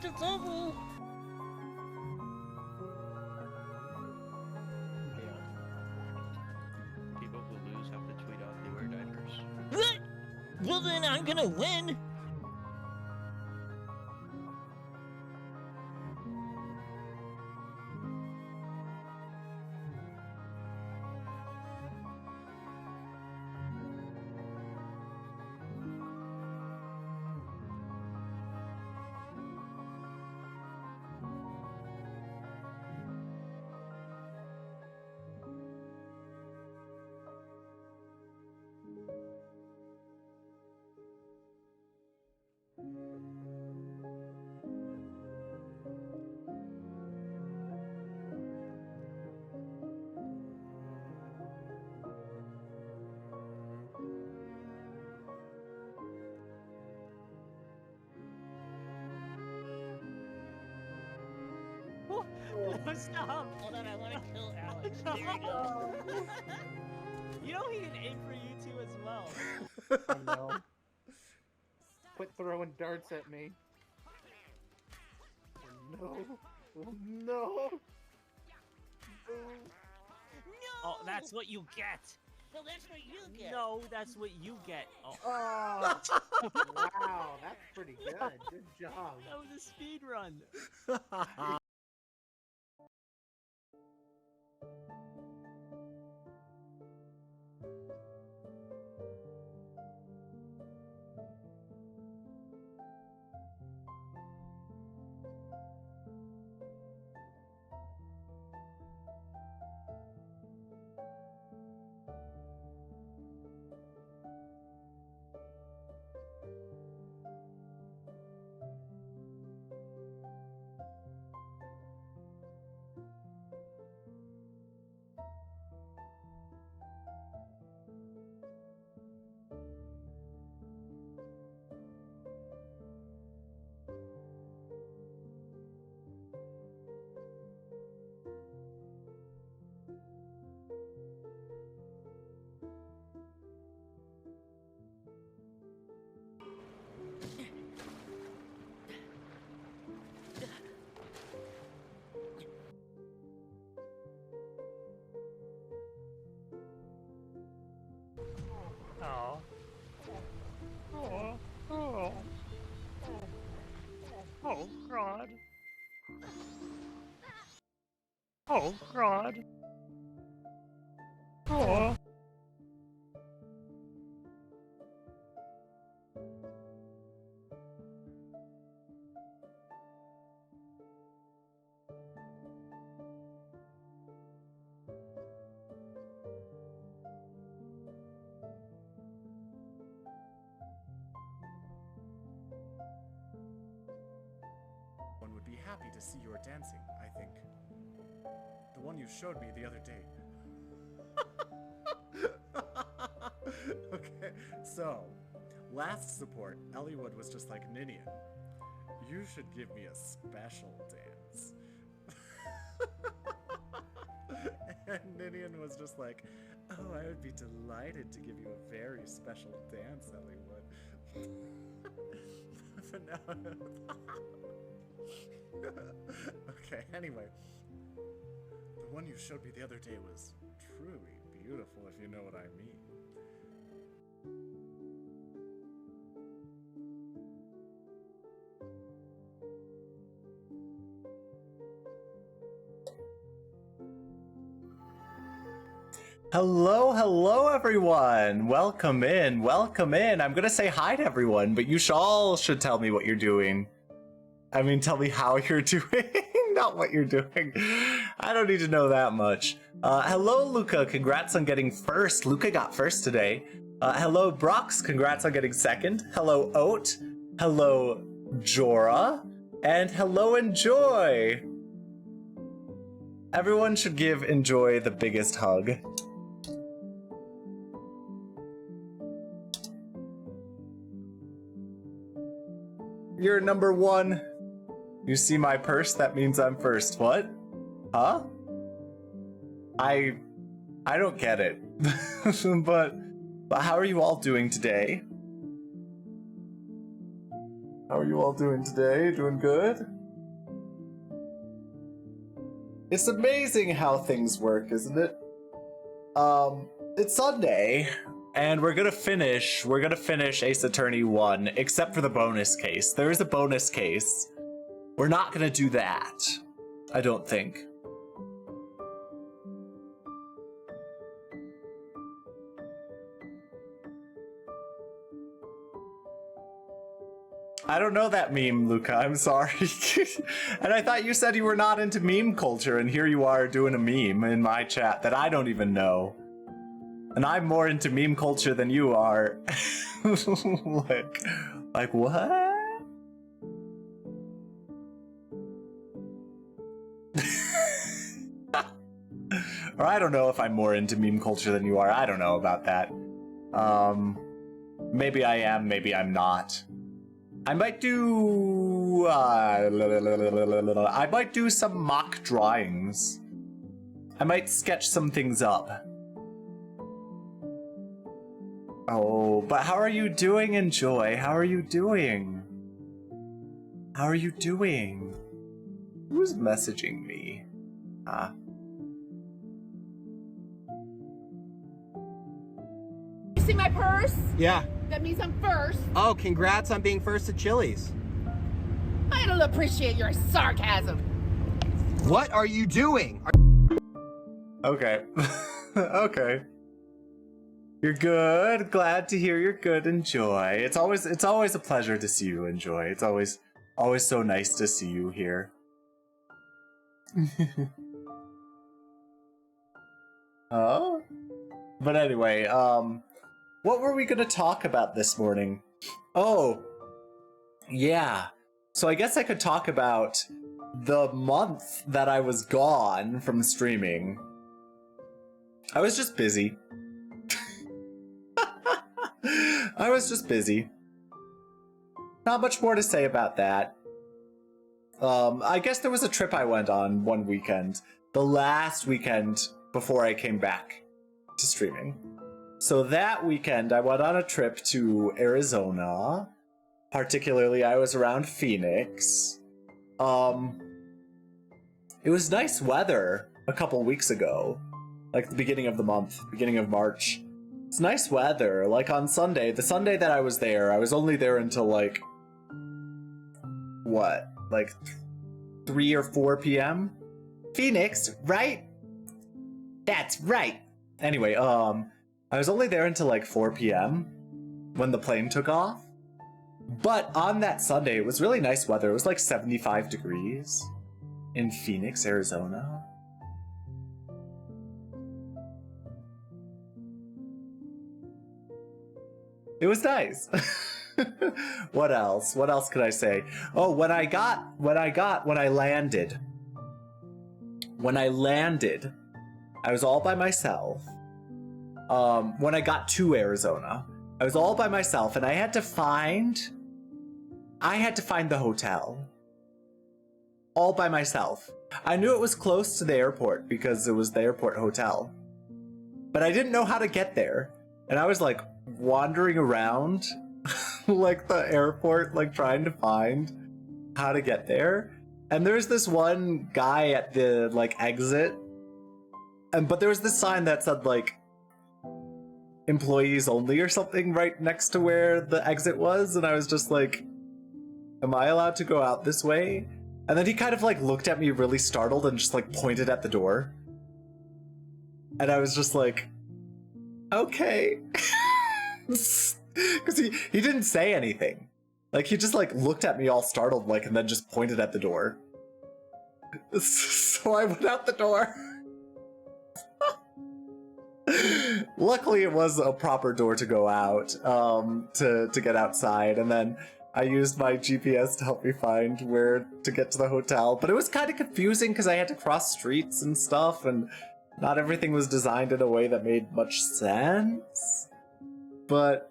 at the level. People who lose have to tweet out they wear diapers. What? Well then I'm gonna win. No, stop! Hold on, I want to kill Alex. There you go. You know he can aim for you too as well. I know. Quit throwing darts at me. No. Oh, no. Oh, that's what you get. So that's what you get. No, that's what you get. Oh, Oh. Wow, that's pretty good. Good job. that was a speed run. Oh. Oh. Oh. Oh, God. Oh, God. Oh. One would be happy to see your dancing, I think. The one you showed me the other day. Okay, so, last support, Elliewood was just like, Ninian, you should give me a special dance. And Ninian was just like, oh, I would be delighted to give you a very special dance, Elliewood. But now... Okay, anyway. The one you showed me the other day was truly beautiful, if you know what I mean. Hello, hello everyone! Welcome in, welcome in. I'm gonna say hi to everyone, but you all should tell me what you're doing. I mean, tell me how you're doing, not what you're doing. I don't need to know that much. Hello, Luca. Congrats on getting first. Luca got first today. Hello, Brox. Congrats on getting second. Hello, Oat. Hello, Jorah. And hello, Enjoy. Everyone should give Enjoy the biggest hug. You're number one. You see my purse? That means I'm first. What? Huh? I don't get it. but how are you all doing today? How are you all doing today? Doing good? It's amazing how things work, isn't it? It's Sunday, and we're gonna finish Ace Attorney 1, except for the bonus case. There is a bonus case. We're not gonna do that, I don't think. I don't know that meme, Luca. I'm sorry. And I thought you said you were not into meme culture, and here you are doing a meme in my chat that I don't even know. And I'm more into meme culture than you are. like what? Or I don't know if I'm more into meme culture than you are. I don't know about that. Maybe I am, maybe I'm not. I might do some mock drawings. I might sketch some things up. Oh, but how are you doing, Enjoy? How are you doing? How are you doing? Who's messaging me? Huh? You see my purse? Yeah. That means I'm first. Oh, congrats on being first at Chili's. I don't appreciate your sarcasm. What are you doing? Okay. Okay. You're good. Glad to hear you're good, Enjoy. It's always a pleasure to see you, Enjoy. It's always so nice to see you here. Oh? But anyway, what were we gonna talk about this morning? Oh, yeah. So I guess I could talk about the month that I was gone from streaming. I was just busy. I was just busy. Not much more to say about that. I guess there was a trip I went on one weekend. The last weekend before I came back to streaming. So that weekend, I went on a trip to Arizona. Particularly, I was around Phoenix. It was nice weather a couple weeks ago. Like the beginning of the month, beginning of March. It's nice weather. Like on Sunday, the Sunday that I was there, I was only there until like... what? Like 3 or 4 p.m.? Phoenix, right? That's right. Anyway, I was only there until like 4 p.m. when the plane took off. But on that Sunday, it was really nice weather. It was like 75 degrees in Phoenix, Arizona. It was nice. What else? What else could I say? Oh, when I landed. When I landed, I was all by myself. When I got to Arizona, I was all by myself, and I had to find the hotel. All by myself. I knew it was close to the airport because it was the airport hotel. But I didn't know how to get there. And I was like wandering around like the airport, like trying to find how to get there. And there's this one guy at the like exit. But there was this sign that said like employees only or something right next to where the exit was, and I was just like, am I allowed to go out this way? And then he kind of like looked at me really startled and just like pointed at the door. And I was just like, okay. Because he didn't say anything. Like he just like looked at me all startled like and then just pointed at the door. So I went out the door. Luckily, it was a proper door to go out, to get outside, and then I used my GPS to help me find where to get to the hotel. But it was kind of confusing because I had to cross streets and stuff, and not everything was designed in a way that made much sense. But...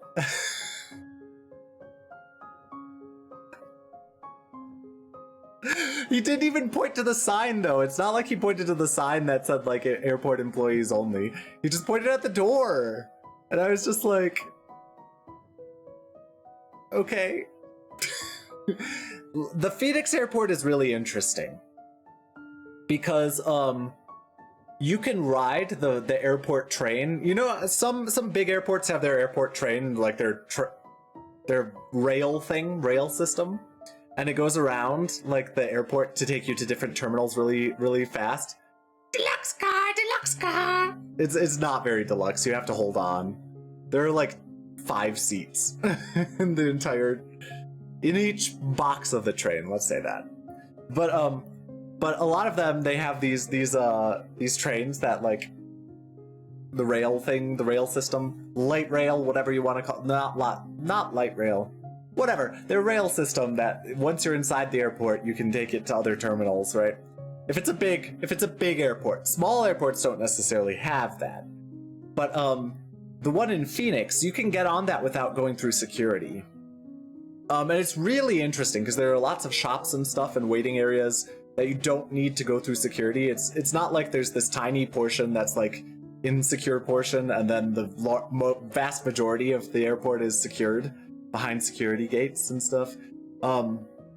He didn't even point to the sign, though. It's not like he pointed to the sign that said, like, airport employees only. He just pointed at the door. And I was just like... okay. The Phoenix airport is really interesting because you can ride the airport train. You know, some big airports have their airport train, like their rail system, and it goes around like the airport to take you to different terminals really fast. Deluxe car. It's not very deluxe. You have to hold on. There are like 5 seats in each box of the train. Let's say that. But a lot of them, they have these trains that like the rail system, light rail, whatever you want to call it. Not light rail, whatever. Their rail system that once you're inside the airport, you can take it to other terminals, right? If it's a big airport. Small airports don't necessarily have that. But the one in Phoenix, you can get on that without going through security. And it's really interesting because there are lots of shops and stuff and waiting areas that you don't need to go through security. It's not like there's this tiny portion that's like insecure portion and then the vast majority of the airport is secured behind security gates and stuff.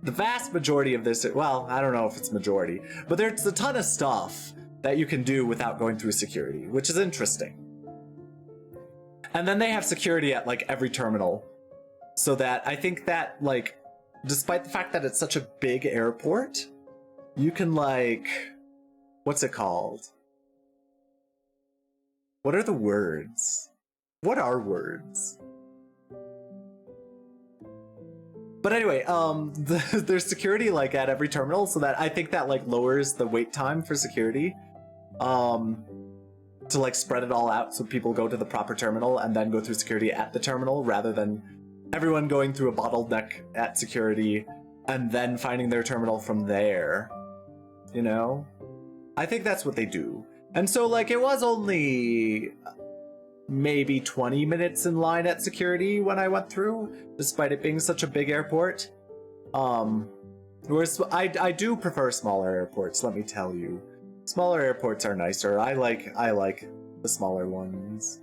The vast majority of this, well, I don't know if it's majority, but there's a ton of stuff that you can do without going through security, which is interesting. And then they have security at like every terminal, so that I think that like, despite the fact that it's such a big airport, you can like, what's it called? What are the words? What are words? But anyway, there's security like at every terminal, so that I think that like lowers the wait time for security. To like spread it all out so people go to the proper terminal and then go through security at the terminal rather than everyone going through a bottleneck at security and then finding their terminal from there. You know? I think that's what they do. And so like it was only maybe 20 minutes in line at security when I went through, despite it being such a big airport. Whereas I do prefer smaller airports, let me tell you. Smaller airports are nicer. I like the smaller ones.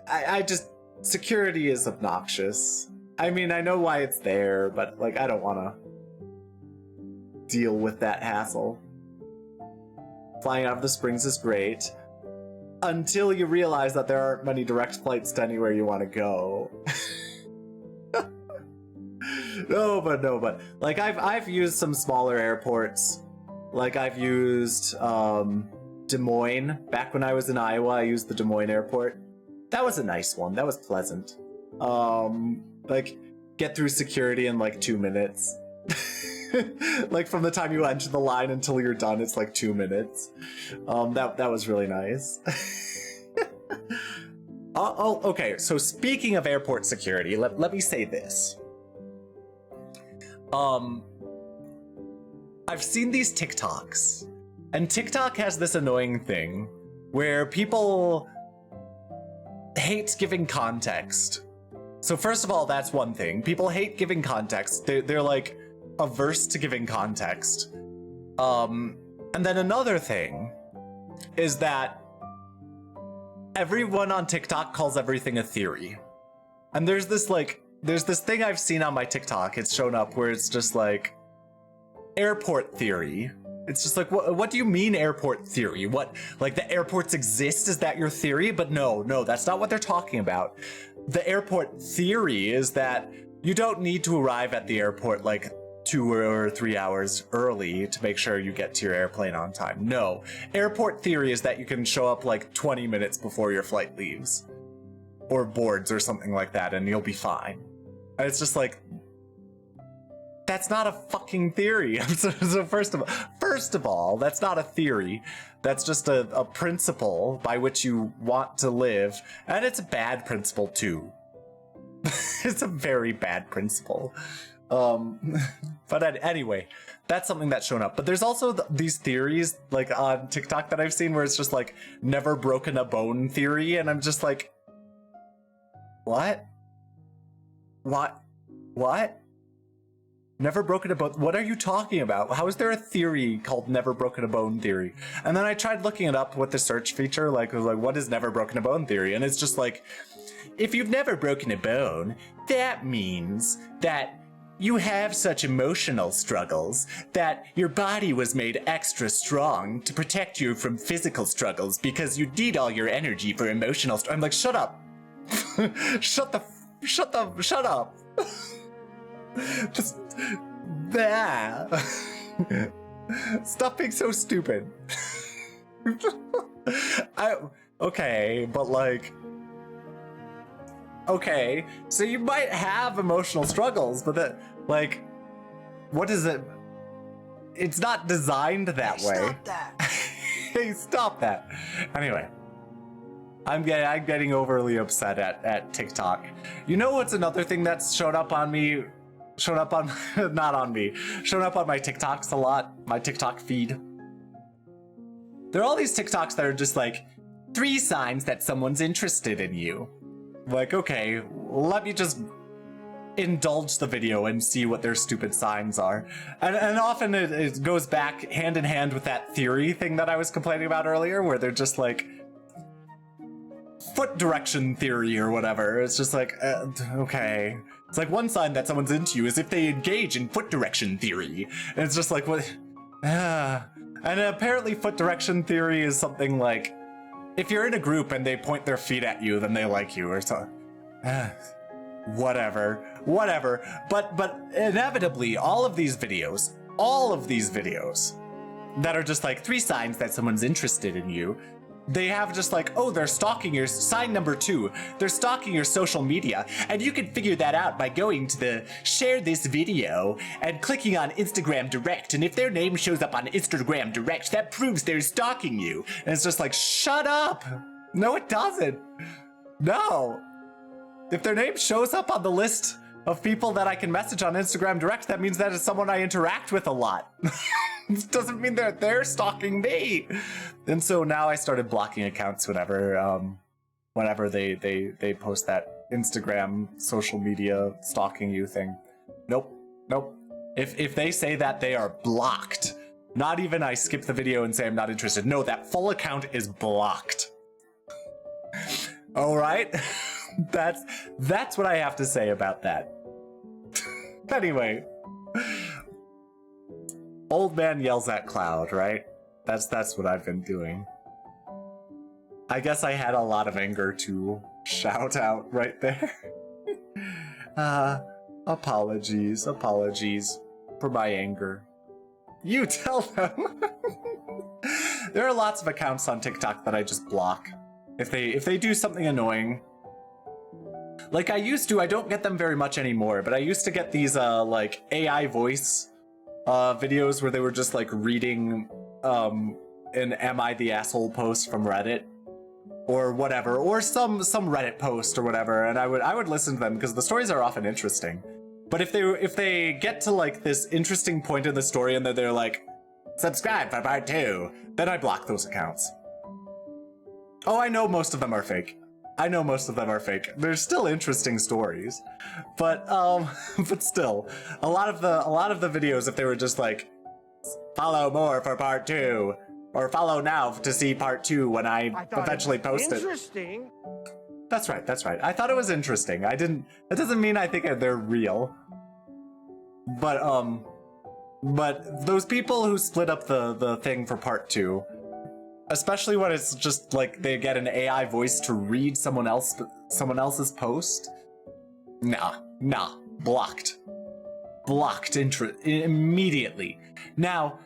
I just, security is obnoxious. I mean, I know why it's there, but like I don't want to deal with that hassle. Flying out of the Springs is great. Until you realize that there aren't many direct flights to anywhere you want to go. No, but like I've used some smaller airports. Like I've used Des Moines. Back when I was in Iowa, I used the Des Moines airport. That was a nice one. That was pleasant. Like get through security in like 2 minutes. Like from the time you enter the line until you're done, it's like 2 minutes. That was really nice. Okay. So speaking of airport security, let me say this. I've seen these TikToks, and TikTok has this annoying thing where people hate giving context. So first of all, that's one thing. People hate giving context. They're like averse to giving context. And then another thing is that everyone on TikTok calls everything a theory. And there's this thing I've seen on my TikTok. It's shown up where it's just like airport theory. It's just like, what do you mean airport theory? What, like the airports exist? Is that your theory? But no, that's not what they're talking about. The airport theory is that you don't need to arrive at the airport like 2 or 3 hours early to make sure you get to your airplane on time. No, airport theory is that you can show up like 20 minutes before your flight leaves or boards or something like that and you'll be fine. And it's just like, that's not a fucking theory. So first of all, that's not a theory. That's just a principle by which you want to live. And it's a bad principle too. It's a very bad principle. But anyway, that's something that's shown up. But there's also these theories like on TikTok that I've seen where it's just like never broken a bone theory. And I'm just like, what? Never broken a bone? What are you talking about? How is there a theory called never broken a bone theory? And then I tried looking it up with the search feature, like what is never broken a bone theory? And it's just like, if you've never broken a bone, that means that you have such emotional struggles that your body was made extra strong to protect you from physical struggles because you need all your energy for emotional I'm like, shut up. Shut up. Just stop being so stupid. Okay, but like, okay, so you might have emotional struggles, but that, like, what is it? It's not designed that way. Stop that. Hey, stop that. Anyway, I'm getting overly upset at TikTok. You know what's another thing that's showed up on my TikToks a lot, my TikTok feed? There are all these TikToks that are just like, 3 signs that someone's interested in you. Like, okay, let me just indulge the video and see what their stupid signs are. And often it goes back hand in hand with that theory thing that I was complaining about earlier, where they're just like, foot direction theory or whatever. It's just like, okay. It's like one sign that someone's into you is if they engage in foot direction theory. And it's just like, what? And apparently foot direction theory is something like, if you're in a group and they point their feet at you, then they like you or so. Whatever. But inevitably, all of these videos that are just like 3 signs that someone's interested in you, they have just like, oh, they're stalking your, sign number 2, they're stalking your social media. And you can figure that out by going to the share this video and clicking on Instagram Direct. And if their name shows up on Instagram Direct, that proves they're stalking you. And it's just like, shut up. No, it doesn't. No. If their name shows up on the list of people that I can message on Instagram Direct, that means that is someone I interact with a lot. It doesn't mean they're stalking me. And so now I started blocking accounts whenever they post that Instagram social media stalking you thing. Nope. If they say that, they are blocked. Not even I skip the video and say I'm not interested. No, that full account is blocked. All right. That's what I have to say about that. Anyway, old man yells at cloud, right? That's what I've been doing. I guess I had a lot of anger to shout out right there. Apologies for my anger. You tell them. There are lots of accounts on TikTok that I just block. If they do something annoying. Like I used to, I don't get them very much anymore, but I used to get these like AI voice videos where they were just like reading an Am I the Asshole post from Reddit or whatever, or some Reddit post or whatever, and I would listen to them because the stories are often interesting. But if they get to like this interesting point in the story and then they're like, subscribe for part 2, then I block those accounts. Oh, I know most of them are fake. They're still interesting stories, but still, a lot of the videos, if they were just like, follow more for part 2, or follow now to see part 2 when I eventually post it. Interesting. That's right. I thought it was interesting. That doesn't mean I think they're real. But those people who split up the thing for part 2, especially when it's just like they get an AI voice to read someone else's post. Nah, blocked immediately. Now,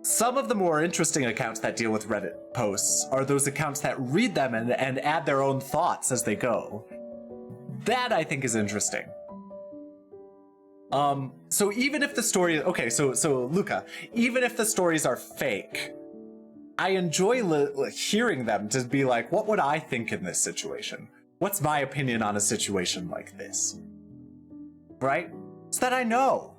some of the more interesting accounts that deal with Reddit posts are those accounts that read them and add their own thoughts as they go. That I think is interesting. So even if the story, okay, so Luca, even if the stories are fake, I enjoy hearing them to be like, what would I think in this situation? What's my opinion on a situation like this? Right? So that I know.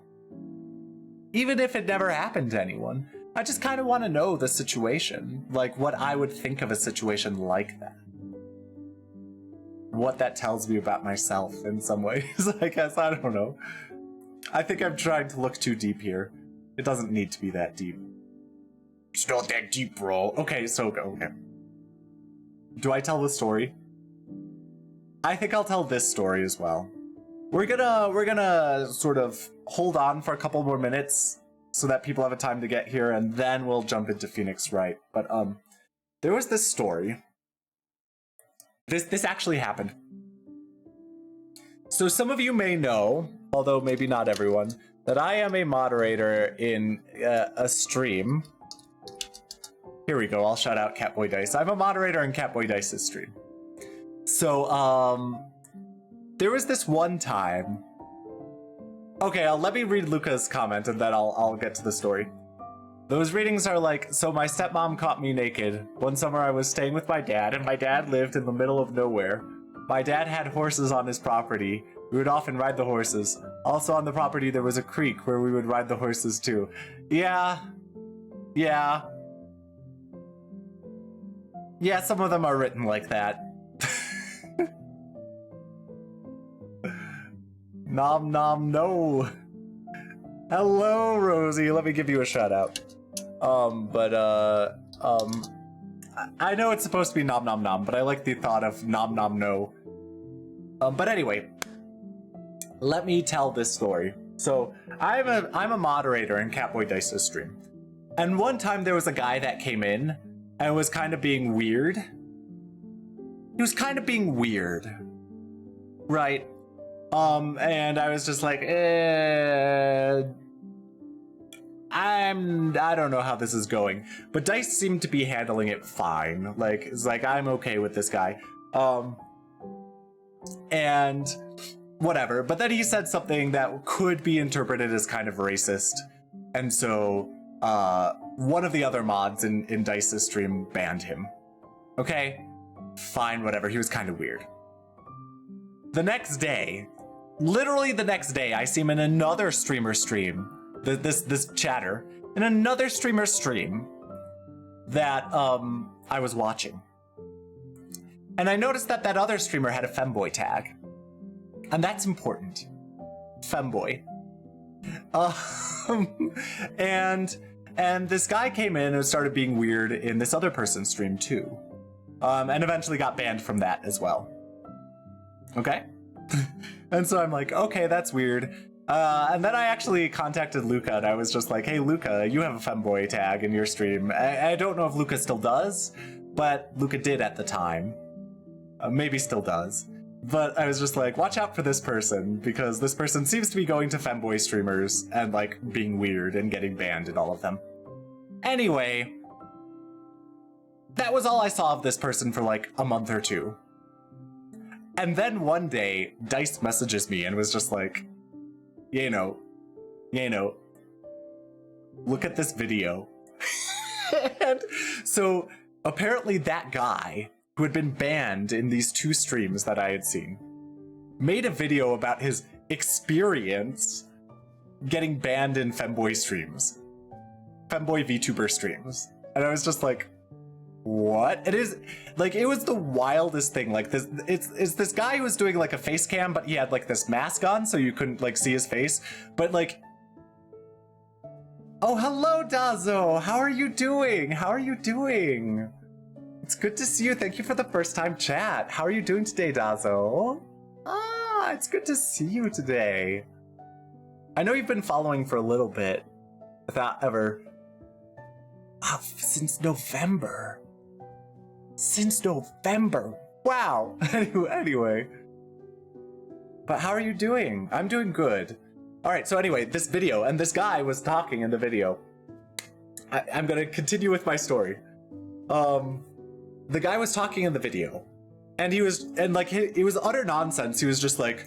Even if it never happened to anyone, I just kind of want to know the situation. Like what I would think of a situation like that. What that tells me about myself in some ways, I guess. I don't know. I think I'm trying to look too deep here. It doesn't need to be that deep. It's not that deep, bro. Okay, so, okay. Do I tell the story? I think I'll tell this story as well. We're gonna sort of hold on for a couple more minutes so that people have a time to get here, and then we'll jump into Phoenix Wright. But there was this story. This actually happened. So some of you may know, although maybe not everyone, that I am a moderator in a stream. Here we go, I'll shout out Catboy Dice. I'm a moderator in Catboy Dice's stream. So, there was this one time... Okay, let me read Luca's comment and then I'll get to the story. Those readings are like, so my stepmom caught me naked. One summer I was staying with my dad, and my dad lived in the middle of nowhere. My dad had horses on his property. We would often ride the horses. Also on the property there was a creek where we would ride the horses too. Yeah, some of them are written like that. Nom nom no. Hello, Rosie. Let me give you a shout out. I know it's supposed to be nom nom nom, but I like the thought of nom nom no. But anyway, let me tell this story. So I'm a moderator in Catboy Dice's stream, and one time there was a guy that came in and was kind of being weird. He was kind of being weird, right? And I was just like, I don't know how this is going, but Dice seemed to be handling it fine. Like, it's like, I'm okay with this guy. And whatever, but then he said something that could be interpreted as kind of racist. And so, one of the other mods in Dice's stream banned him. Okay, fine, whatever, he was kind of weird. The next day, literally the next day, I see him in another streamer stream, this chatter, in another streamer stream that, I was watching. And I noticed that that other streamer had a femboy tag. And that's important. Femboy. And this guy came in and started being weird in this other person's stream too. And eventually got banned from that as well. Okay? And so I'm like, okay, that's weird. And then I actually contacted Luca and I was just like, hey Luca, you have a femboy tag in your stream. I don't know if Luca still does, but Luca did at the time. Maybe still does. But I was just like, watch out for this person, because this person seems to be going to femboy streamers and like being weird and getting banned and all of them. Anyway, that was all I saw of this person for like a month or two. And then one day, Dice messages me and was just like, you know, look at this video. And so apparently that guy, who had been banned in these two streams that I had seen, made a video about his experience getting banned in femboy streams. Femboy VTuber streams. And I was just like, what? It is, like, it was the wildest thing. Like, it's this guy who was doing, like, a face cam, but he had, like, this mask on, so you couldn't, like, see his face. But, like... Oh, hello, Dazo! How are you doing? How are you doing? It's good to see you. Thank you for the first time chat. How are you doing today, Dazo? Ah, it's good to see you today. I know you've been following for a little bit without ever... since November. Since November. Wow. Anyway. But how are you doing? I'm doing good. Alright, so anyway, this video, and this guy was talking in the video. I'm gonna continue with my story. The guy was talking in the video, and he was, and like, it was utter nonsense. He was just like,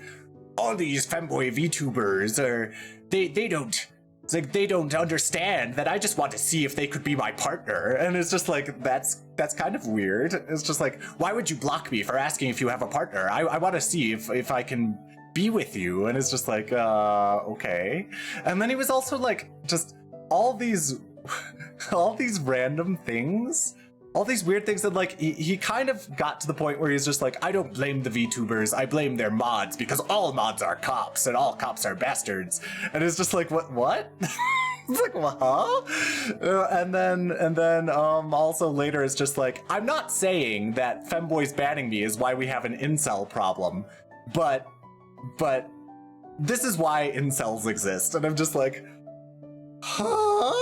all these femboy VTubers are, they don't, it's like, they don't understand that I just want to see if they could be my partner. And it's just like, that's kind of weird. It's just like, why would you block me for asking if you have a partner? I want to see if I can be with you. And it's just like, okay. And then he was also like, just all these random things. All these weird things that, like, he kind of got to the point where he's just like, I don't blame the VTubers, I blame their mods, because all mods are cops, and all cops are bastards. And it's just like, what? It's like, well, huh? And then also later it's just like, I'm not saying that femboys banning me is why we have an incel problem, but this is why incels exist. And I'm just like, huh?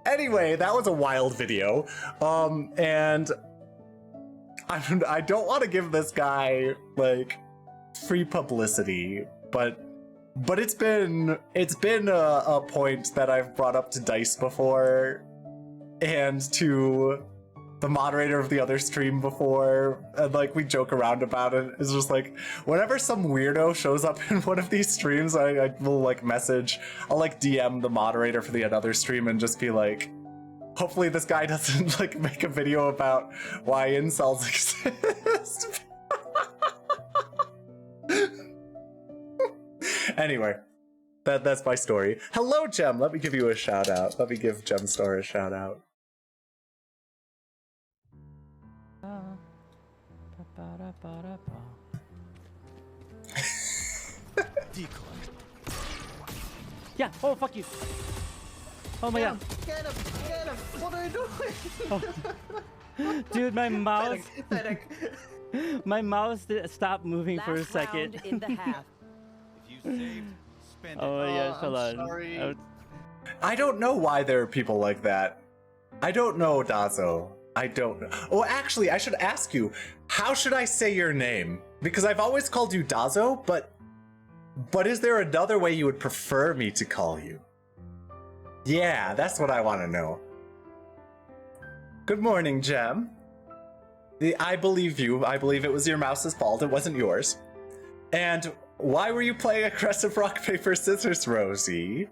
Anyway, that was a wild video. And I don't want to give this guy like free publicity, but it's been a point that I've brought up to Dice before and to the moderator of the other stream before, and like we joke around about it. It's just like whenever some weirdo shows up in one of these streams, I will like I'll like DM the moderator for the other stream and just be like, hopefully this guy doesn't like make a video about why incels exist. Anyway, that's my story. Hello, Gem. Let me give you a shout out. Let me give Gemstar a shout out. Yeah. Oh, fuck you. Oh my god. Get him! Get him! What are you doing? Dude, my mouse. Pathetic. My mouse stopped moving for a Last second. round in the half. If you saved, spend it. Oh my gosh, hold I'm on. sorry. I don't know why there are people like that. I don't know, Dazo. I don't know. Oh, actually, I should ask you, how should I say your name? Because I've always called you Dazo, but is there another way you would prefer me to call you? Yeah, that's what I want to know. Good morning, Gem. I believe you. I believe it was your mouse's fault. It wasn't yours. And why were you playing aggressive rock, paper, scissors, Rosie?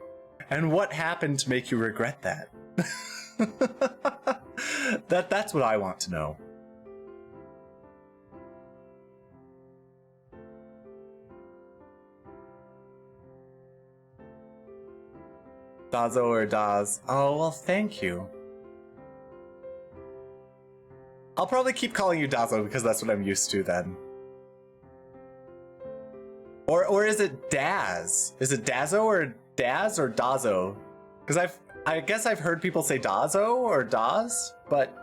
And what happened to make you regret that? That's what I want to know. Dazo or Daz? Oh, well, thank you. I'll probably keep calling you Dazo because that's what I'm used to then. Or is it Daz? Is it Dazo or Daz or Dazo? Because I guess I've heard people say Dazo or Daz, but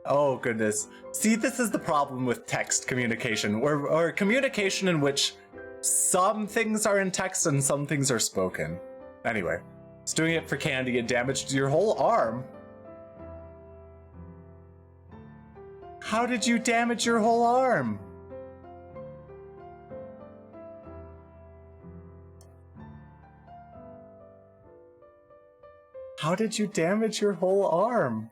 oh goodness. See, this is the problem with text communication, or communication in which some things are in text and some things are spoken. Anyway, it's doing it for candy and damaged your whole arm. How did you damage your whole arm? How did you damage your whole arm?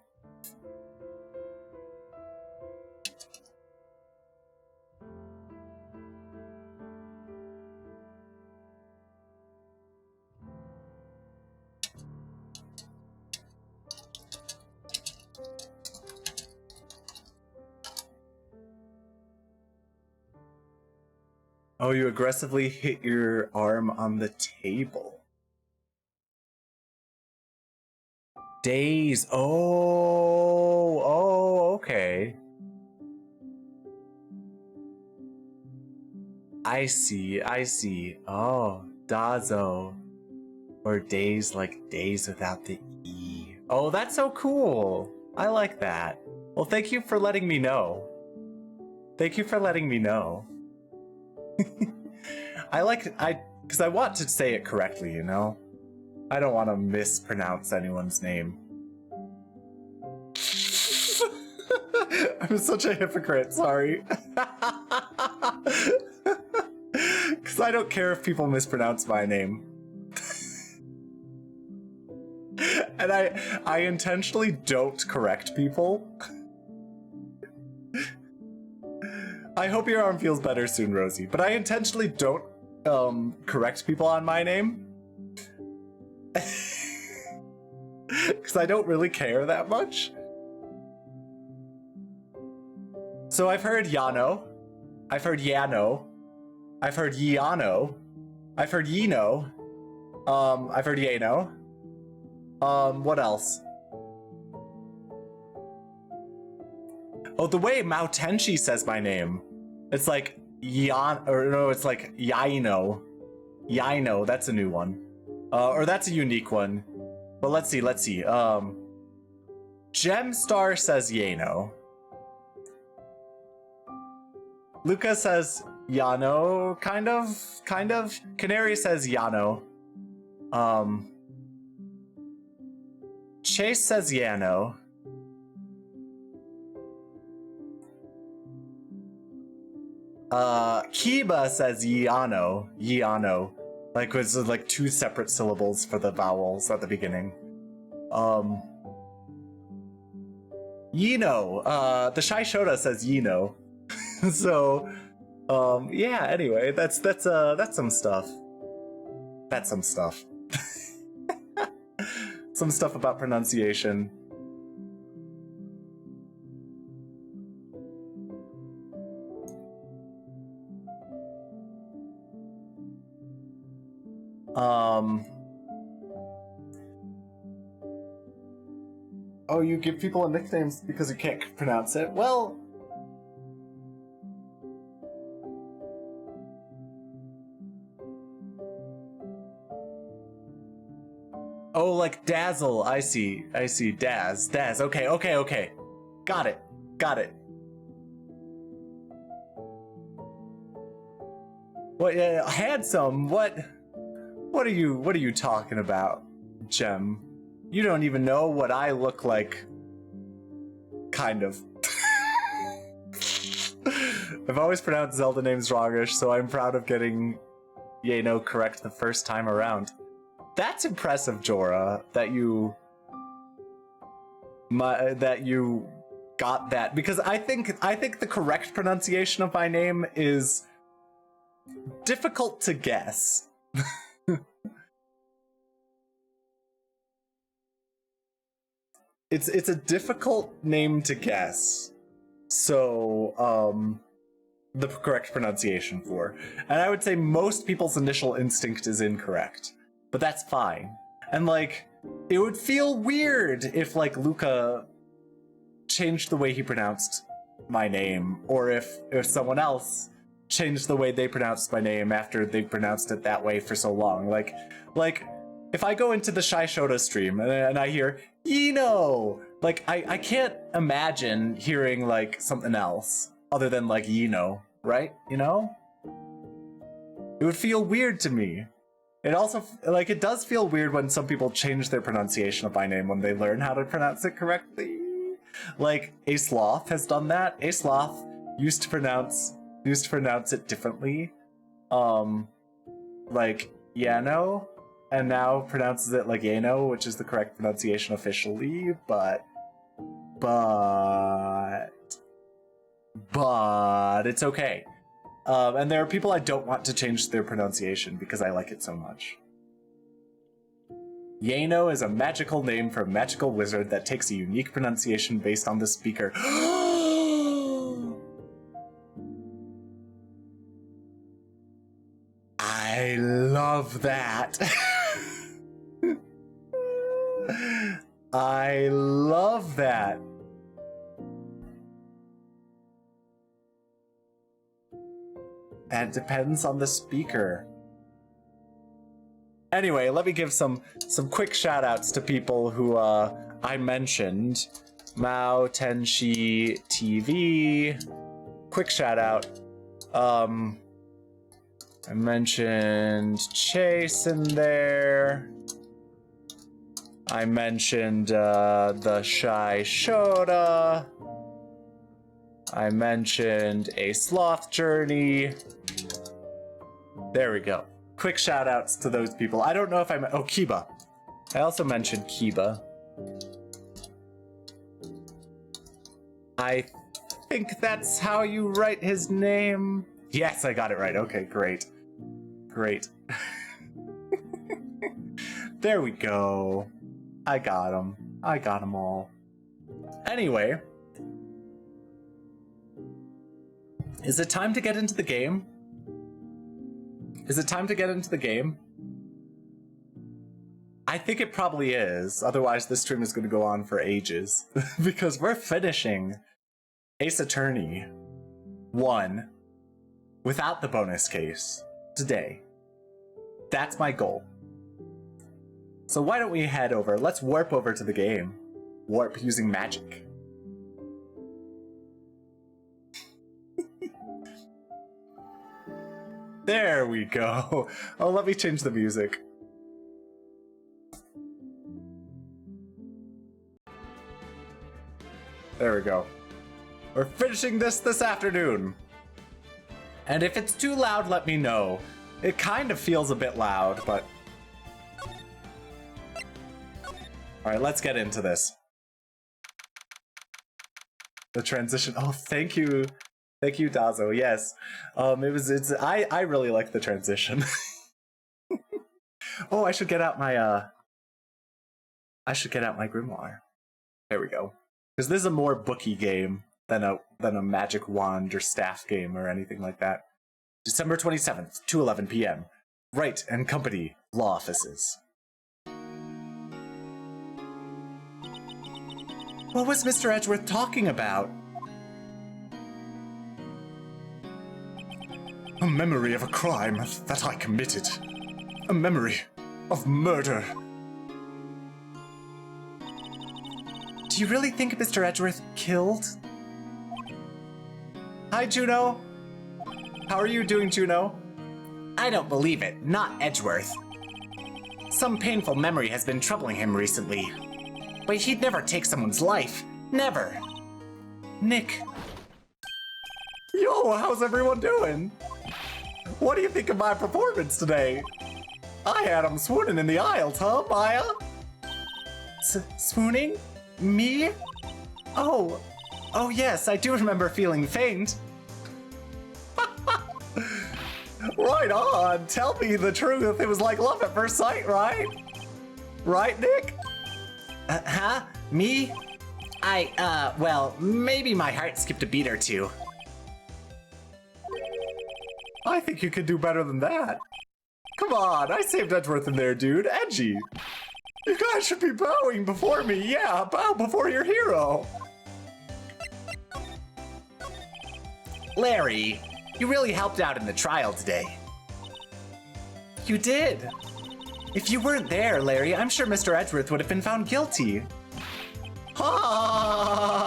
Oh, you aggressively hit your arm on the table. Days. Oh, okay. I see. Oh, Dazo. Or days like days without the E. Oh, that's so cool. I like that. Well, thank you for letting me know. Thank you for letting me know. Because I want to say it correctly, you know? I don't want to mispronounce anyone's name. I'm such a hypocrite, sorry. Because I don't care if people mispronounce my name. And I intentionally don't correct people. I hope your arm feels better soon, Rosie, but I intentionally don't correct people on my name. Because I don't really care that much. So I've heard Yano. I've heard Yano. I've heard Yiano. I've heard Yino. I've heard Yano. What else? Oh, the way Mao Tenshi says my name. It's like or no, it's like Yaino. Yaino, that's a new one. Or that's a unique one. But let's see. Gemstar says Yano. Luca says Yano, kind of. Canary says Yano. Chase says Yano. Kiba says Yano, like it's like two separate syllables for the vowels at the beginning. Yino, the Shy Shota says Yino. So, yeah. Anyway, that's some stuff. That's some stuff. Some stuff about pronunciation. Oh, you give people nicknames because you can't pronounce it? Well... Oh, like Dazzle. I see. Daz. Okay. Got it. What? Yeah, handsome. What are you talking about, Gem? You don't even know what I look like. Kind of. I've always pronounced Zelda names wrongish, so I'm proud of getting Yano correct the first time around. That's impressive, Jorah, that you got that, because I think the correct pronunciation of my name is difficult to guess. It's a difficult name to guess. So, the correct pronunciation for. And I would say most people's initial instinct is incorrect. But that's fine. And like, it would feel weird if like Luca changed the way he pronounced my name, or if someone else changed the way they pronounced my name after they pronounced it that way for so long. Like if I go into the Shy Shota stream and I hear Yino, like I can't imagine hearing like something else other than like Yino, right? You know? It would feel weird to me. It also, like, it does feel weird when some people change their pronunciation of my name when they learn how to pronounce it correctly. Like, Asloth has done that. Asloth used to pronounce it differently. Like, Yano, and now pronounces it like Yano, which is the correct pronunciation officially, but it's okay. And there are people I don't want to change their pronunciation because I like it so much. Yano is a magical name for a magical wizard that takes a unique pronunciation based on the speaker. I love that. I love that. That depends on the speaker. Anyway, let me give some quick shout-outs to people who I mentioned. Mao Tenshi TV. Quick shout-out. I mentioned Chase in there. I mentioned the Shy Shota. I mentioned a Sloth Journey. There we go. Quick shout outs to those people. I don't know if oh, Kiba. I also mentioned Kiba. I think that's how you write his name. Yes, I got it right. Okay, great. Great. There we go. I got him. I got them all. Anyway. Is it time to get into the game? Is it time to get into the game? I think it probably is. Otherwise, this stream is going to go on for ages. Because we're finishing Ace Attorney 1. without the bonus case today. That's my goal. So why don't we head over? Let's warp over to the game. Warp using magic. There we go. Oh, let me change the music. There we go. We're finishing this afternoon. And if it's too loud, let me know. It kind of feels a bit loud, but... Alright, let's get into this. The transition. Oh, thank you. Thank you, Dazo. Yes. I really like the transition. Oh, I should get out my grimoire. There we go. Because this is a more booky game than a magic wand or staff game or anything like that. December 27th, 2:11 p.m. Wright and Company Law Offices. What was Mr. Edgeworth talking about? A memory of a crime that I committed. A memory of murder. Do you really think Mr. Edgeworth killed? Hi, Juno. How are you doing, Juno? I don't believe it. Not Edgeworth. Some painful memory has been troubling him recently. But he'd never take someone's life. Never. Nick. Yo, how's everyone doing? What do you think of my performance today? I had him swooning in the aisles, huh, Maya? Swooning? Me? Oh yes, I do remember feeling faint. Right on, tell me the truth. It was like love at first sight, right? Right, Nick? Huh? Me? Well, maybe my heart skipped a beat or two. I think you could do better than that. Come on, I saved Edgeworth in there, dude. Edgy. You guys should be bowing before me. Yeah, bow before your hero. Larry, you really helped out in the trial today. You did. If you weren't there, Larry, I'm sure Mr. Edgeworth would have been found guilty. Ha!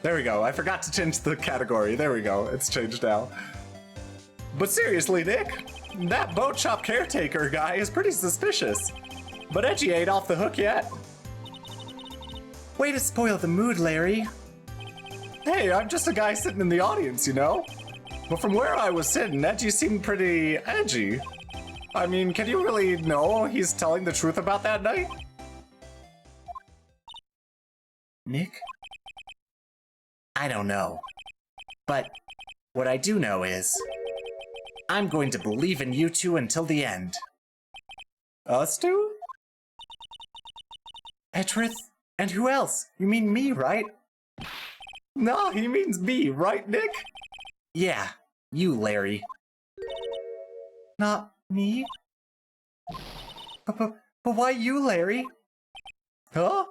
There we go. I forgot to change the category. There we go. It's changed now. But seriously, Nick, that boat shop caretaker guy is pretty suspicious. But Edgy ain't off the hook yet. Way to spoil the mood, Larry. Hey, I'm just a guy sitting in the audience, you know? But from where I was sitting, Edgy seemed pretty edgy. I mean, can you really know he's telling the truth about that night? Nick? I don't know. But what I do know is, I'm going to believe in you two until the end. Us two? Edgeworth? And who else? You mean me, right? No, he means me, right, Nick? Yeah, you, Larry. Not me? But why you, Larry? Huh?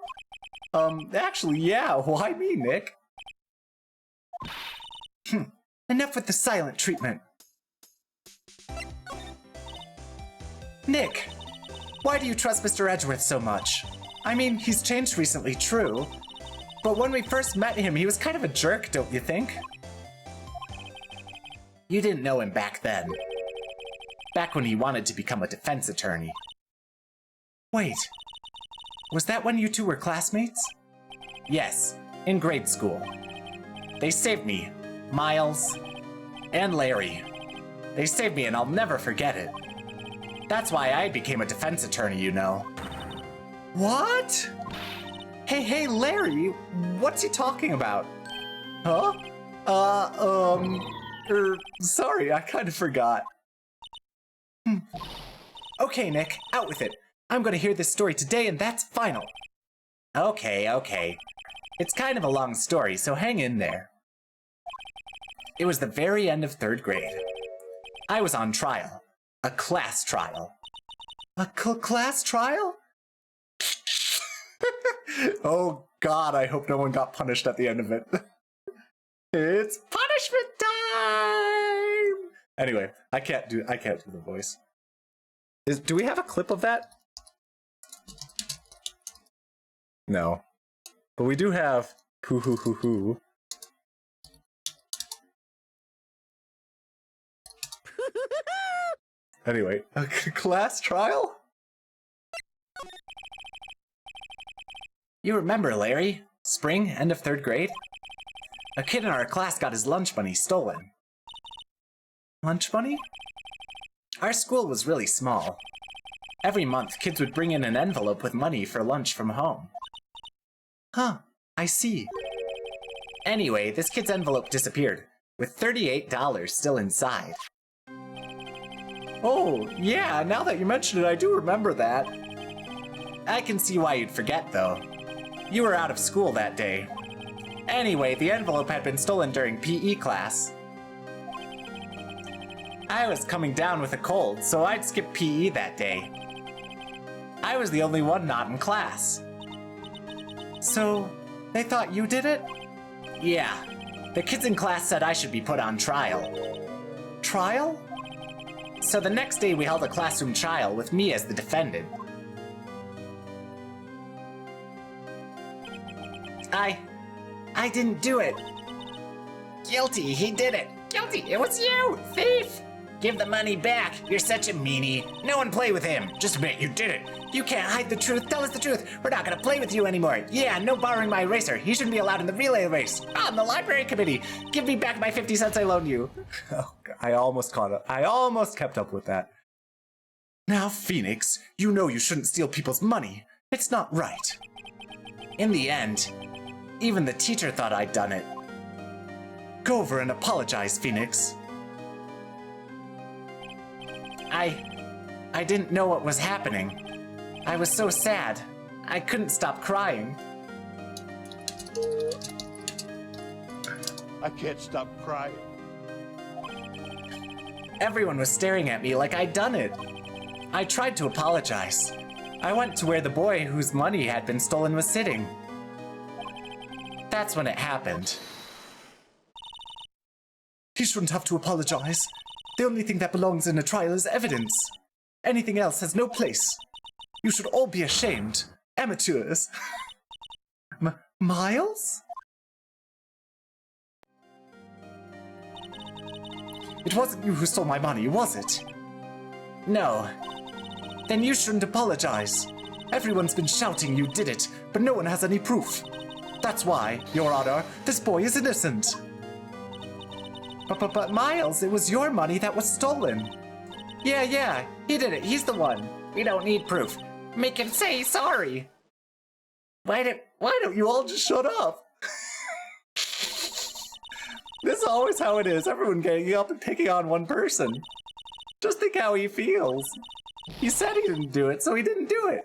Actually, yeah, why me, Nick? Enough with the silent treatment. Nick, why do you trust Mr. Edgeworth so much? I mean, he's changed recently, true. But when we first met him, he was kind of a jerk, don't you think? You didn't know him back then. Back when he wanted to become a defense attorney. Wait, was that when you two were classmates? Yes, in grade school. They saved me, Miles, and Larry. They saved me and I'll never forget it. That's why I became a defense attorney, you know. What? Hey, Larry, what's he talking about? Huh? Sorry, I kind of forgot. Okay, Nick, out with it. I'm gonna hear this story today and that's final. Okay. It's kind of a long story, so hang in there. It was the very end of 3rd grade. I was on trial. A class trial. A class trial? Oh god, I hope no one got punished at the end of it. It's punishment time! Anyway, I can't do the voice. Do we have a clip of that? No. But we do have hoo hoo hoo hoo. Anyway, a class trial? You remember, Larry? Spring, end of 3rd grade? A kid in our class got his lunch money stolen. Lunch money? Our school was really small. Every month, kids would bring in an envelope with money for lunch from home. Huh, I see. Anyway, this kid's envelope disappeared, with $38 still inside. Oh, yeah, now that you mention it, I do remember that. I can see why you'd forget, though. You were out of school that day. Anyway, the envelope had been stolen during PE class. I was coming down with a cold, so I'd skip PE that day. I was the only one not in class. So, they thought you did it? Yeah. The kids in class said I should be put on trial. Trial? So the next day we held a classroom trial with me as the defendant. I didn't do it. Guilty, he did it. Guilty, it was you, thief. Give the money back. You're such a meanie. No one play with him. Just admit you did it. You can't hide the truth. Tell us the truth. We're not gonna play with you anymore. Yeah, no borrowing my eraser. He shouldn't be allowed in the relay race. On the library committee. Give me back my 50 cents I loaned you. Oh, I almost caught up. I almost kept up with that. Now, Phoenix, you know you shouldn't steal people's money. It's not right. In the end, even the teacher thought I'd done it. Go over and apologize, Phoenix. I didn't know what was happening. I was so sad. I couldn't stop crying. I can't stop crying. Everyone was staring at me like I'd done it. I tried to apologize. I went to where the boy whose money had been stolen was sitting. That's when it happened. He shouldn't have to apologize. The only thing that belongs in a trial is evidence. Anything else has no place. You should all be ashamed. Amateurs. Miles? It wasn't you who stole my money, was it? No. Then you shouldn't apologize. Everyone's been shouting you did it, but no one has any proof. That's why, Your Honor, this boy is innocent. But Miles, it was your money that was stolen. Yeah, he did it. He's the one. We don't need proof. Make him say sorry. Why don't you all just shut up? This is always how it is. Everyone ganging up and picking on one person. Just think how he feels. He said he didn't do it, so he didn't do it.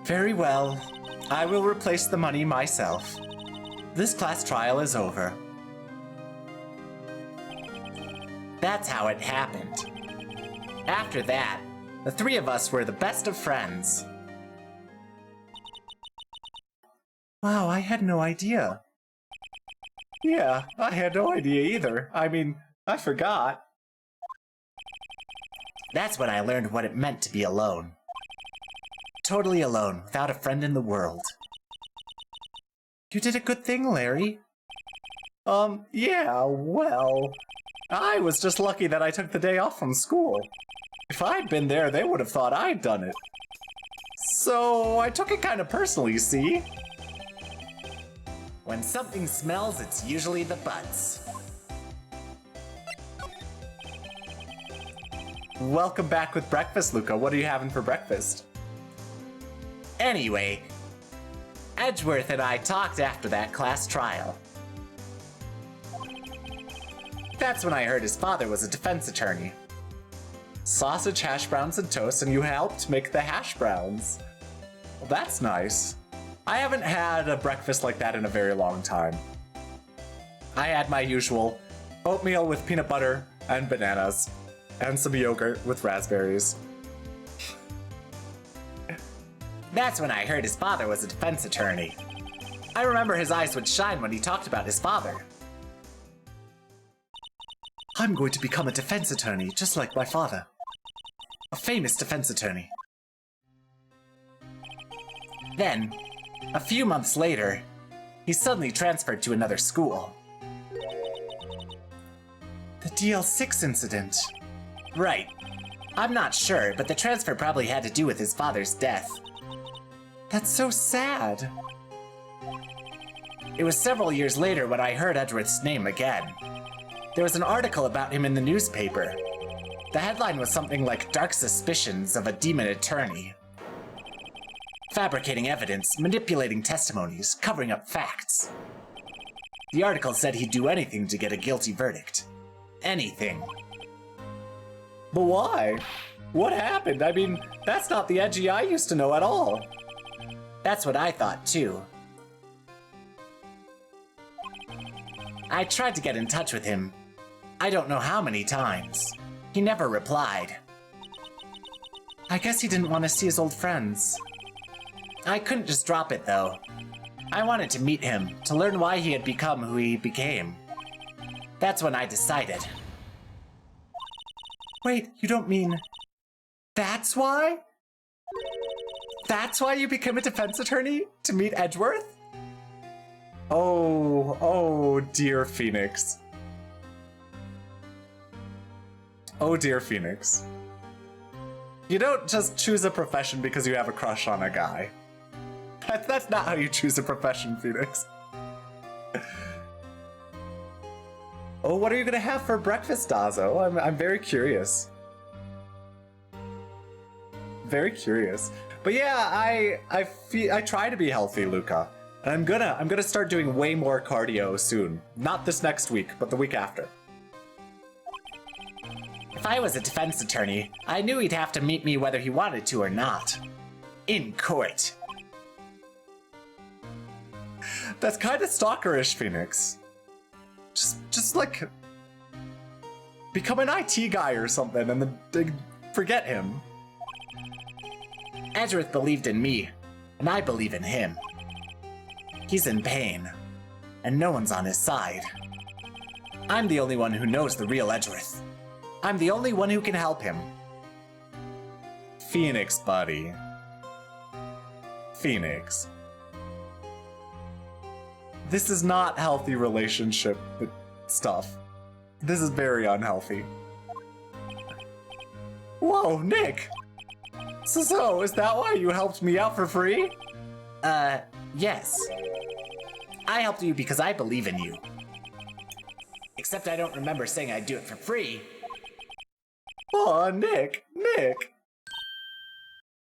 Very well. I will replace the money myself. This class trial is over. That's how it happened. After that, the three of us were the best of friends. Wow, I had no idea. Yeah, I had no idea either. I mean, I forgot. That's when I learned what it meant to be alone. Totally alone, without a friend in the world. You did a good thing, Larry. Yeah, well... I was just lucky that I took the day off from school. If I'd been there, they would have thought I'd done it. So, I took it kind of personally, see? When something smells, it's usually the butts. Welcome back with breakfast, Luca. What are you having for breakfast? Anyway, Edgeworth and I talked after that class trial. That's when I heard his father was a defense attorney. Sausage, hash browns, and toast, and you helped make the hash browns. Well, that's nice. I haven't had a breakfast like that in a very long time. I had my usual oatmeal with peanut butter and bananas, and some yogurt with raspberries. That's when I heard his father was a defense attorney. I remember his eyes would shine when he talked about his father. I'm going to become a defense attorney, just like my father. A famous defense attorney. Then, a few months later, he suddenly transferred to another school. The DL6 incident. Right. I'm not sure, but the transfer probably had to do with his father's death. That's so sad. It was several years later when I heard Edgeworth's name again. There was an article about him in the newspaper. The headline was something like "Dark Suspicions of a Demon Attorney." Fabricating evidence, manipulating testimonies, covering up facts. The article said he'd do anything to get a guilty verdict. Anything. But why? What happened? I mean, that's not the Edgy I used to know at all. That's what I thought too. I tried to get in touch with him. I don't know how many times. He never replied. I guess he didn't want to see his old friends. I couldn't just drop it though. I wanted to meet him, to learn why he had become who he became. That's when I decided. Wait, you don't mean... That's why? That's why you became a defense attorney? To meet Edgeworth? Oh dear Phoenix. Oh dear Phoenix. You don't just choose a profession because you have a crush on a guy. That's not how you choose a profession, Phoenix. Oh, what are you gonna have for breakfast, Dazo? I'm very curious. Very curious. But yeah, I try to be healthy, Luca. And I'm gonna start doing way more cardio soon. Not this next week, but the week after. If I was a defense attorney, I knew he'd have to meet me whether he wanted to or not. In court. That's kind of stalkerish, Phoenix. Just like... become an IT guy or something and then forget him. Edgeworth believed in me, and I believe in him. He's in pain, and no one's on his side. I'm the only one who knows the real Edgeworth. I'm the only one who can help him. Phoenix, buddy. Phoenix. This is not healthy relationship stuff. This is very unhealthy. Whoa, Nick! So, is that why you helped me out for free? Yes. I helped you because I believe in you. Except I don't remember saying I'd do it for free. Aw, Nick!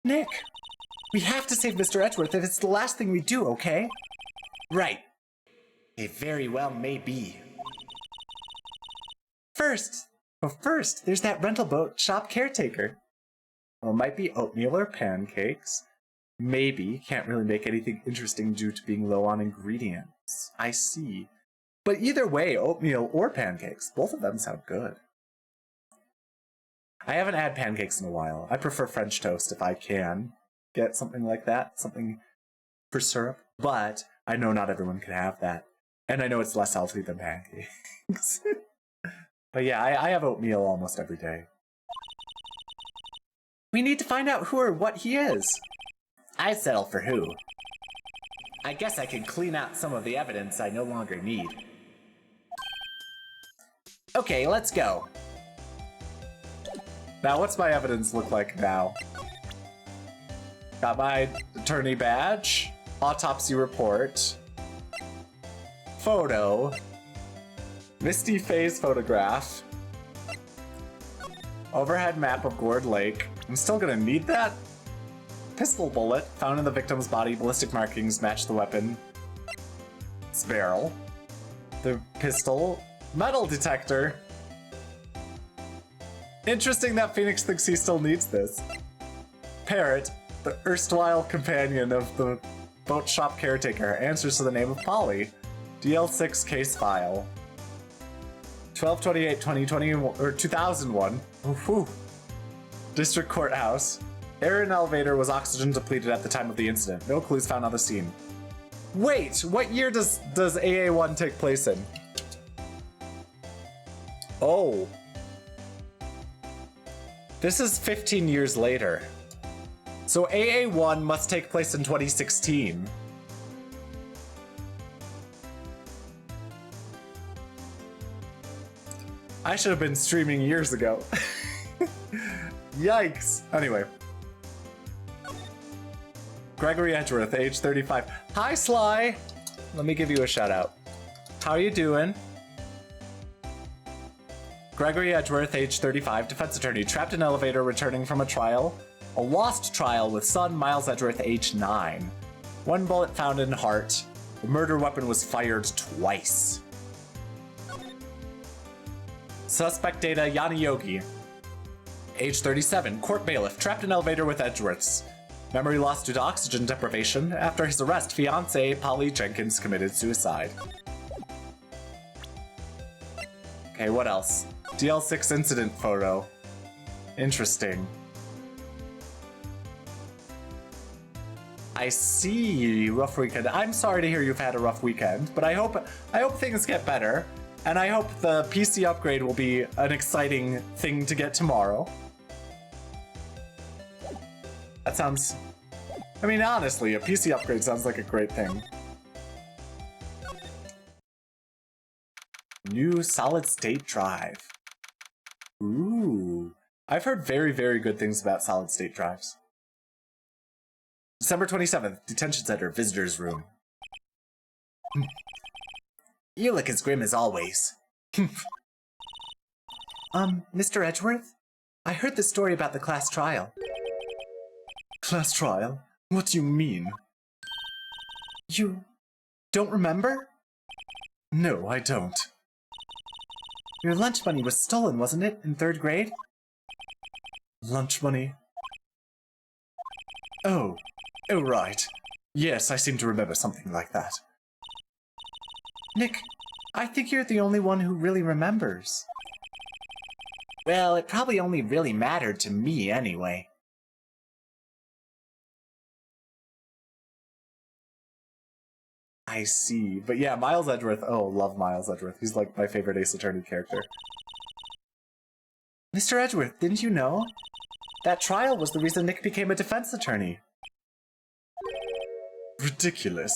Nick! We have to save Mr. Edgeworth if it's the last thing we do, okay? Right. It very well may be. First, there's that rental boat shop caretaker. Well, it might be oatmeal or pancakes. Maybe can't really make anything interesting due to being low on ingredients. I see. But either way, oatmeal or pancakes, both of them sound good. I haven't had pancakes in a while. I prefer French toast if I can get something like that, something for syrup. But I know not everyone can have that. And I know it's less healthy than pancakes. But yeah, I have oatmeal almost every day. We need to find out who or what he is. I settle for who. I guess I can clean out some of the evidence I no longer need. Okay, let's go. Now, what's my evidence look like now? Got my attorney badge, autopsy report, photo, misty phase photograph, overhead map of Gourd Lake. I'm still gonna need that. Pistol bullet found in the victim's body. Ballistic markings match the weapon. Its barrel. The pistol. Metal detector. Interesting that Phoenix thinks he still needs this. Parrot, the erstwhile companion of the boat shop caretaker, answers to the name of Polly. DL6 case file. 12/28/2021 or 2001. Woohoo. District Courthouse. Air in elevator was oxygen depleted at the time of the incident. No clues found on the scene. Wait, what year does AA1 take place in? Oh. This is 15 years later. So AA1 must take place in 2016. I should have been streaming years ago. Yikes. Anyway. Gregory Edgeworth, age 35. Hi, Sly! Let me give you a shout out. How are you doing? Gregory Edgeworth, age 35, defense attorney, trapped in elevator returning from a trial. A lost trial with son Miles Edgeworth, age 9. 1 bullet found in heart. The murder weapon was fired twice. Suspect data, Yanni Yogi. Age 37, court bailiff, trapped in elevator with Edgeworths. Memory lost due to oxygen deprivation. After his arrest, fiancée Polly Jenkins committed suicide. Okay, what else? DL6 incident photo. Interesting. I see, rough weekend. I'm sorry to hear you've had a rough weekend, but I hope things get better, and I hope the PC upgrade will be an exciting thing to get tomorrow. That sounds... I mean, honestly, a PC upgrade sounds like a great thing. New solid-state drive. Ooh. I've heard very, very good things about solid-state drives. December 27th, detention center, visitor's room. You look as grim as always. Mr. Edgeworth? I heard the story about the class trial. Class trial? What do you mean? You don't remember? No, I don't. Your lunch money was stolen, wasn't it, in 3rd grade? Lunch money? Oh, right. Yes, I seem to remember something like that. Nick, I think you're the only one who really remembers. Well, it probably only really mattered to me anyway. I see. But yeah, Miles Edgeworth. Oh, love Miles Edgeworth. He's like my favorite Ace Attorney character. Mr. Edgeworth, didn't you know? That trial was the reason Nick became a defense attorney. Ridiculous.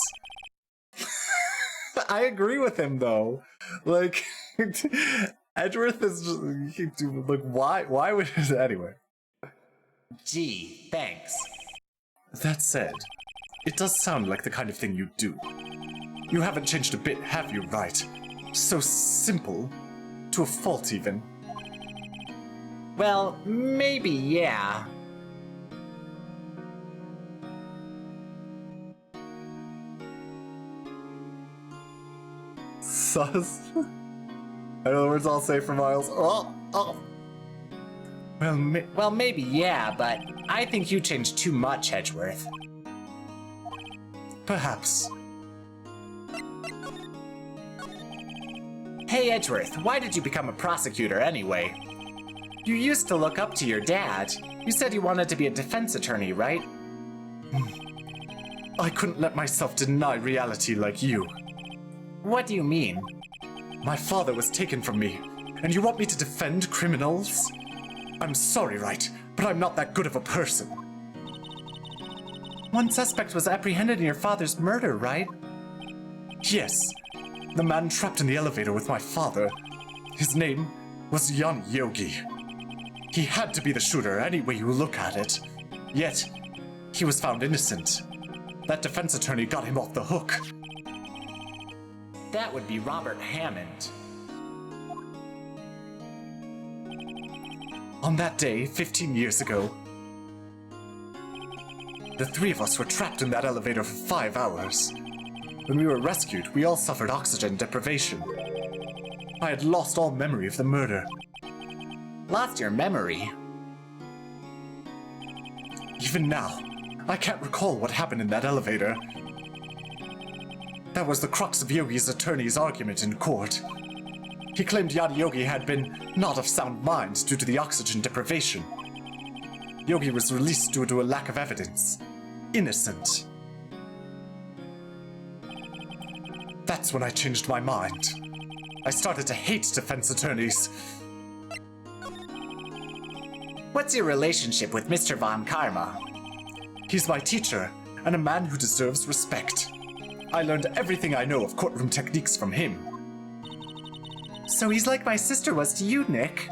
I agree with him, though. Like, Edgeworth is just, like, why would it, anyway. Gee, thanks. That said, it does sound like the kind of thing you do. You haven't changed a bit, have you, Wright? So simple. To a fault, even. Well, maybe, yeah. Sus. I know the words I'll say for Miles. Oh. Well, maybe, yeah, but I think you changed too much, Edgeworth. Perhaps. Hey, Edgeworth, why did you become a prosecutor anyway? You used to look up to your dad. You said you wanted to be a defense attorney, right? I couldn't let myself deny reality like you. What do you mean? My father was taken from me, and you want me to defend criminals? I'm sorry, Wright, but I'm not that good of a person. One suspect was apprehended in your father's murder, right? Yes. The man trapped in the elevator with my father. His name was Yanni Yogi. He had to be the shooter any way you look at it. Yet, he was found innocent. That defense attorney got him off the hook. That would be Robert Hammond. On that day, 15 years ago, the 3 of us were trapped in that elevator for 5 hours. When we were rescued, we all suffered oxygen deprivation. I had lost all memory of the murder. Lost your memory? Even now, I can't recall what happened in that elevator. That was the crux of Yogi's attorney's argument in court. He claimed Yogi had been not of sound mind due to the oxygen deprivation. Yogi was released due to a lack of evidence. Innocent. That's when I changed my mind. I started to hate defense attorneys. What's your relationship with Mr. Von Karma? He's my teacher, and a man who deserves respect. I learned everything I know of courtroom techniques from him. So he's like my sister was to you, Nick.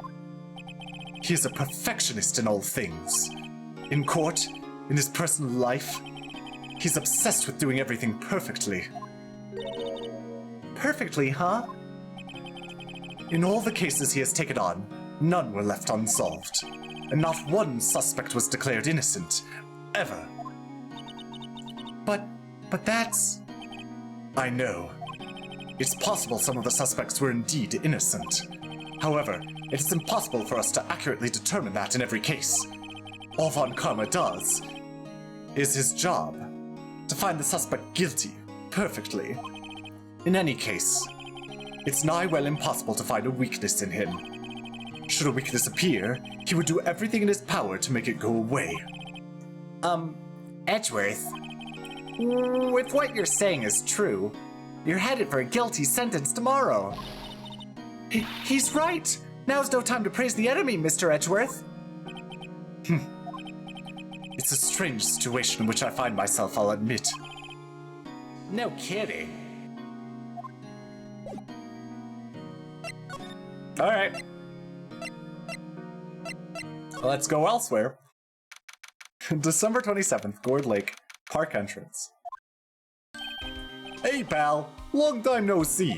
He is a perfectionist in all things. In court, in his personal life, he's obsessed with doing everything perfectly. Perfectly, huh? In all the cases he has taken on, none were left unsolved. And not one suspect was declared innocent. Ever. But that's... I know. It's possible some of the suspects were indeed innocent. However, it is impossible for us to accurately determine that in every case. All Von Karma does is his job, to find the suspect guilty, perfectly. In any case, it's nigh well impossible to find a weakness in him. Should a weakness appear, he would do everything in his power to make it go away. Edgeworth, if what you're saying is true, you're headed for a guilty sentence tomorrow. He's right! Now's no time to praise the enemy, Mr. Edgeworth. It's a strange situation in which I find myself, I'll admit. No kidding. Alright. Let's go elsewhere. December 27th, Gourd Lake, park entrance. Hey pal, long time no see.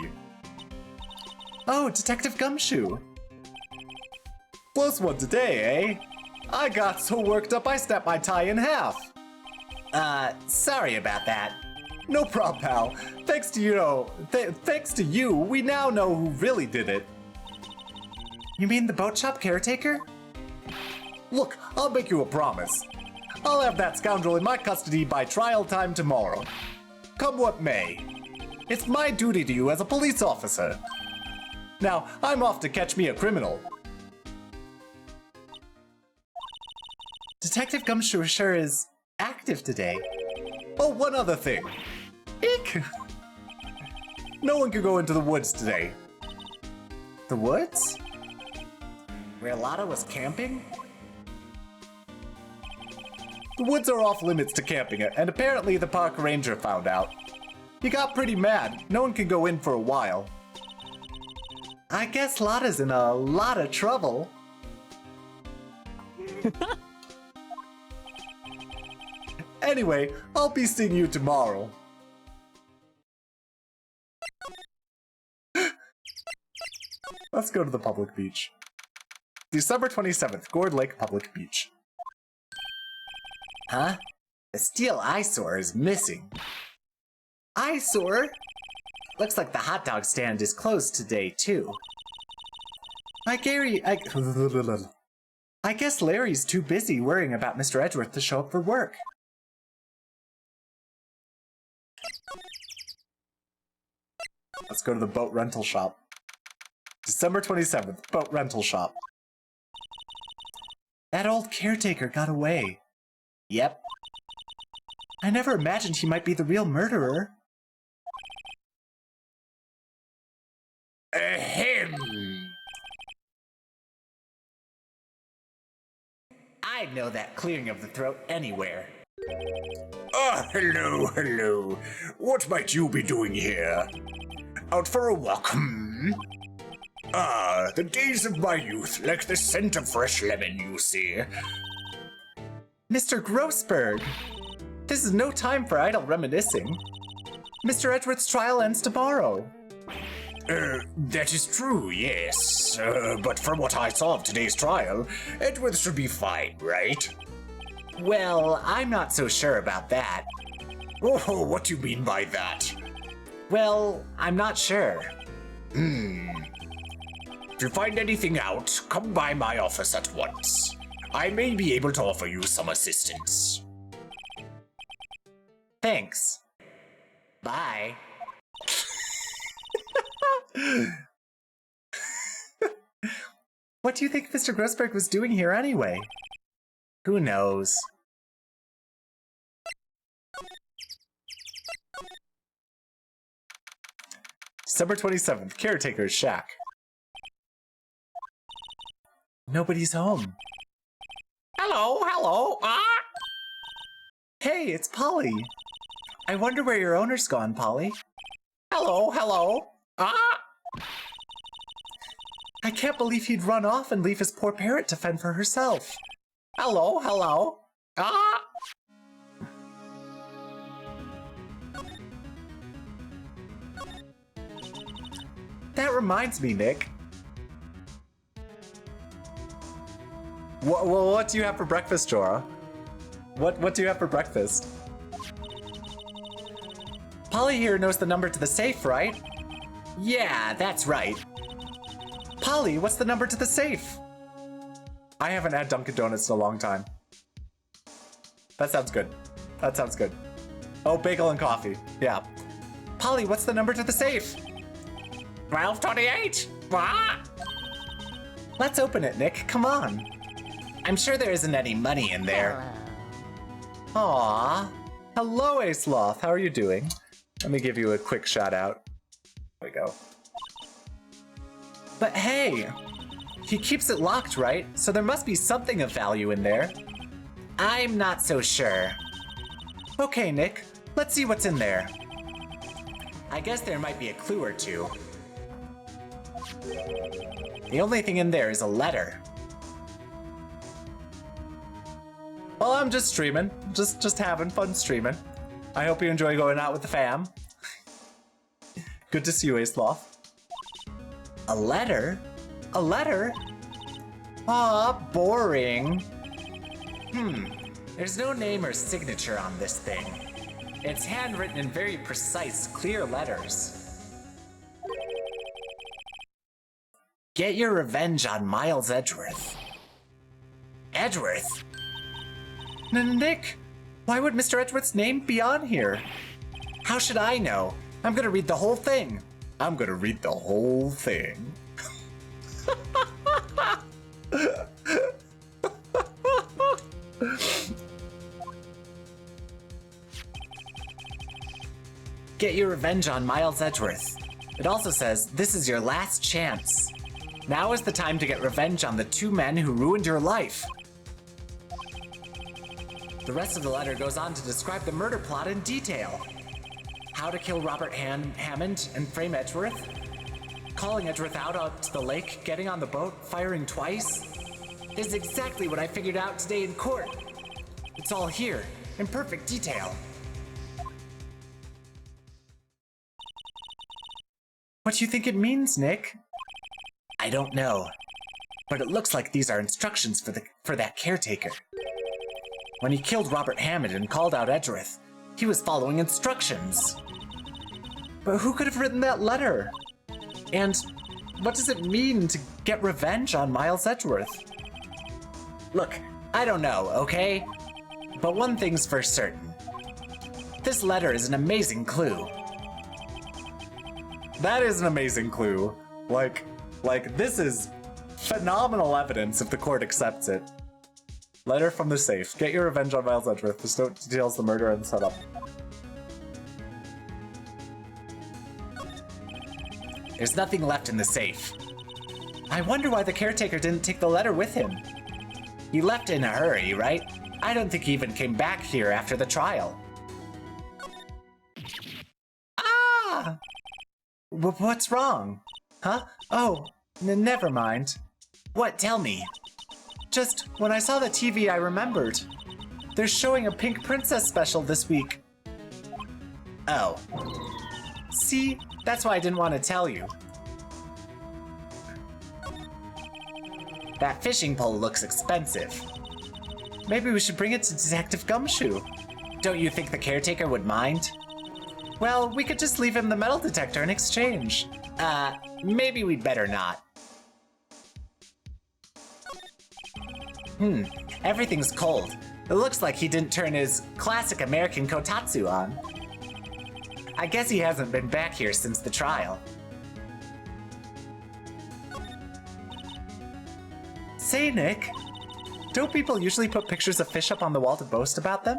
Oh, Detective Gumshoe. Close one today, eh? I got so worked up I snapped my tie in half. Sorry about that. No problem, pal. Thanks to you, we now know who really did it. You mean the boat shop caretaker? Look, I'll make you a promise. I'll have that scoundrel in my custody by trial time tomorrow. Come what may. It's my duty to you as a police officer. Now, I'm off to catch me a criminal. Detective Gumshoe sure is active today. Oh, one other thing. Eek! No one can go into the woods today. The woods? Where Lotta was camping? The woods are off limits to camping, and apparently the park ranger found out. He got pretty mad. No one can go in for a while. I guess Lotta's in a lot of trouble. Anyway, I'll be seeing you tomorrow. Let's go to the public beach. December 27th, Gourd Lake Public Beach. Huh? The steel eyesore is missing. Eyesore? Looks like the hot dog stand is closed today, too. I guess Larry's too busy worrying about Mr. Edgeworth to show up for work. Let's go to the boat rental shop. December 27th, boat rental shop. That old caretaker got away. Yep. I never imagined he might be the real murderer. Ahem. I'd know that clearing of the throat anywhere. Ah, hello. What might you be doing here? Out for a walk, hmm? Ah, the days of my youth, like the scent of fresh lemon, you see. Mr. Grossberg! This is no time for idle reminiscing. Mr. Edgeworth's trial ends tomorrow. That is true, yes. But from what I saw of today's trial, Edgeworth should be fine, right? Well, I'm not so sure about that. Oh, what do you mean by that? Well, I'm not sure. If you find anything out, come by my office at once. I may be able to offer you some assistance. Thanks. Bye. What do you think Mr. Grossberg was doing here anyway? Who knows? December 27th, Caretaker's Shack. Nobody's home. Hello. Hey, it's Polly. I wonder where your owner's gone, Polly. Hello. I can't believe he'd run off and leave his poor parrot to fend for herself. Hello. That reminds me, Nick. What do you have for breakfast, Jorah? What do you have for breakfast? Polly here knows the number to the safe, right? Yeah, that's right. Polly, what's the number to the safe? I haven't had Dunkin' Donuts in a long time. That sounds good. Oh, bagel and coffee. Yeah. Polly, what's the number to the safe? 1228. Let's open it, Nick. Come on. I'm sure there isn't any money in there. Aww. Hello, Aceloth. How are you doing? Let me give you a quick shout out. There we go. But hey, he keeps it locked, right? So there must be something of value in there. I'm not so sure. Okay, Nick. Let's see what's in there. I guess there might be a clue or two. The only thing in there is a letter. Well, I'm just streaming. Just having fun streaming. I hope you enjoy going out with the fam. Good to see you, Aceloth. A letter? A letter? Aw, boring. There's no name or signature on this thing. It's handwritten in very precise, clear letters. Get your revenge on Miles Edgeworth. Edgeworth? Nick, why would Mr. Edgeworth's name be on here? How should I know? I'm gonna read the whole thing. Get your revenge on Miles Edgeworth. It also says, this is your last chance. Now is the time to get revenge on the two men who ruined your life. The rest of the letter goes on to describe the murder plot in detail. How to kill Robert Hammond and frame Edgeworth. Calling Edgeworth out to the lake, getting on the boat, firing twice. This is exactly what I figured out today in court. It's all here, in perfect detail. What do you think it means, Nick? I don't know, but it looks like these are instructions for that caretaker. When he killed Robert Hammond and called out Edgeworth, he was following instructions. But who could have written that letter? And what does it mean to get revenge on Miles Edgeworth? Look, I don't know, okay? But one thing's for certain. This letter is an amazing clue. That is an amazing clue. Like, this is phenomenal evidence if the court accepts it. Letter from the safe. Get your revenge on Miles Edgeworth. This note details the murder and setup. There's nothing left in the safe. I wonder why the caretaker didn't take the letter with him. He left in a hurry, right? I don't think he even came back here after the trial. Ah! What's wrong? Huh? Oh, never mind. What? Tell me. Just when I saw the TV, I remembered. They're showing a Pink Princess special this week. Oh. See? That's why I didn't want to tell you. That fishing pole looks expensive. Maybe we should bring it to Detective Gumshoe. Don't you think the caretaker would mind? Well, we could just leave him the metal detector in exchange. Maybe we'd better not. Everything's cold. It looks like he didn't turn his classic American kotatsu on. I guess he hasn't been back here since the trial. say, Nick, don't people usually put pictures of fish up on the wall to boast about them?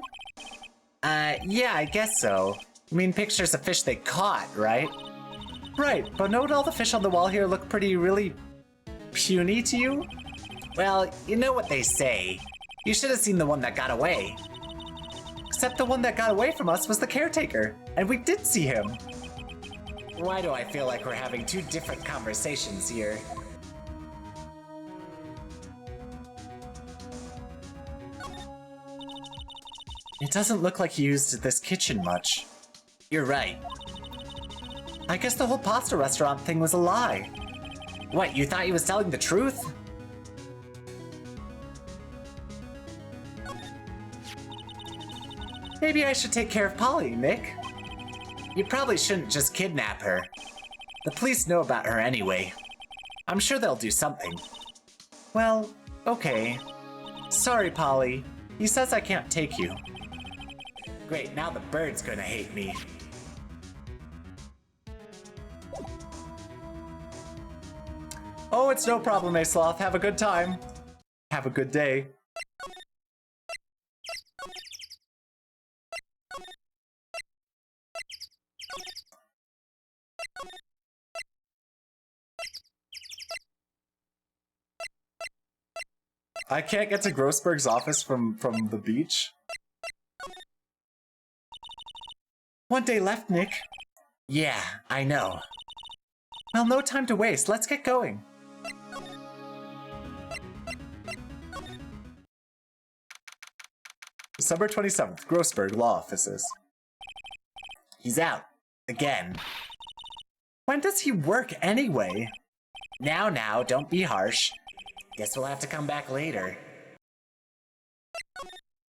Yeah, I guess so. I mean, pictures of fish they caught, right? Right, but don't all the fish on the wall here look really puny to you? Well, you know what they say. You should have seen the one that got away. Except the one that got away from us was the caretaker, and we did see him. Why do I feel like we're having two different conversations here? It doesn't look like he used this kitchen much. You're right. I guess the whole pasta restaurant thing was a lie. What, you thought he was telling the truth? Maybe I should take care of Polly, Nick. You probably shouldn't just kidnap her. The police know about her anyway. I'm sure they'll do something. Well, okay. Sorry, Polly. He says I can't take you. Great, now the bird's gonna hate me. Oh, it's no problem, Sloth. Have a good time. Have a good day. I can't get to Grossberg's office from the beach. One day left, Nick. Yeah, I know. Well, no time to waste. Let's get going. December 27th, Grossberg Law Offices. He's out. Again. When does he work anyway? Now, don't be harsh. Guess we'll have to come back later.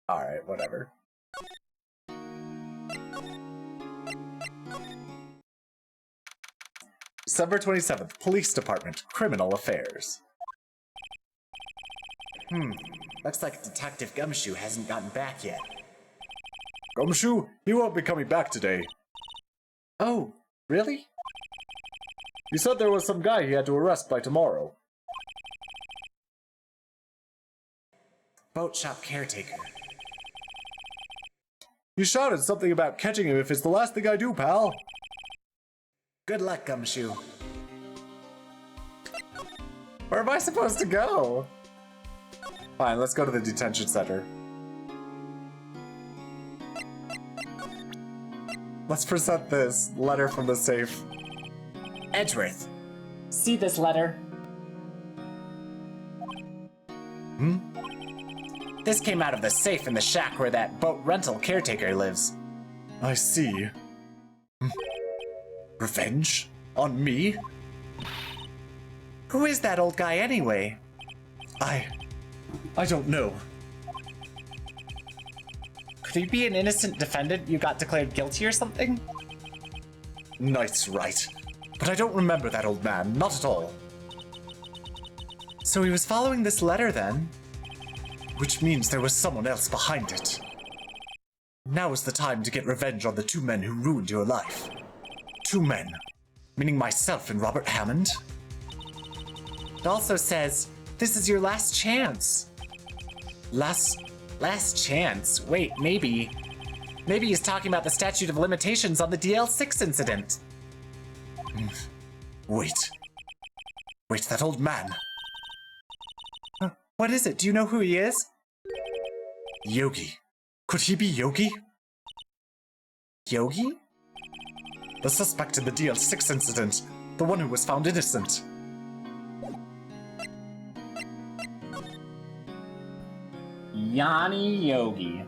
Alright, whatever. December 27th, Police Department, Criminal Affairs. Looks like Detective Gumshoe hasn't gotten back yet. Gumshoe? He won't be coming back today. Oh, really? He said there was some guy he had to arrest by tomorrow. Boat shop caretaker. You shouted something about catching him if it's the last thing I do, pal. Good luck, Gumshoe. Where am I supposed to go? Fine, let's go to the detention center. Let's present this letter from the safe. Edgeworth, see this letter? This came out of the safe in the shack where that boat rental caretaker lives. I see. Revenge? On me? Who is that old guy anyway? I don't know. Could he be an innocent defendant you got declared guilty or something? Nice, right. But I don't remember that old man, not at all. So he was following this letter then? Which means there was someone else behind it. Now is the time to get revenge on the two men who ruined your life. Two men, meaning myself and Robert Hammond. It also says, this is your last chance. Last chance? Wait, maybe he's talking about the statute of limitations on the DL6 incident. Wait, that old man. What is it? Do you know who he is? Yogi. Could he be Yogi? Yogi? The suspect in the DL6 incident. The one who was found innocent. Yanni Yogi.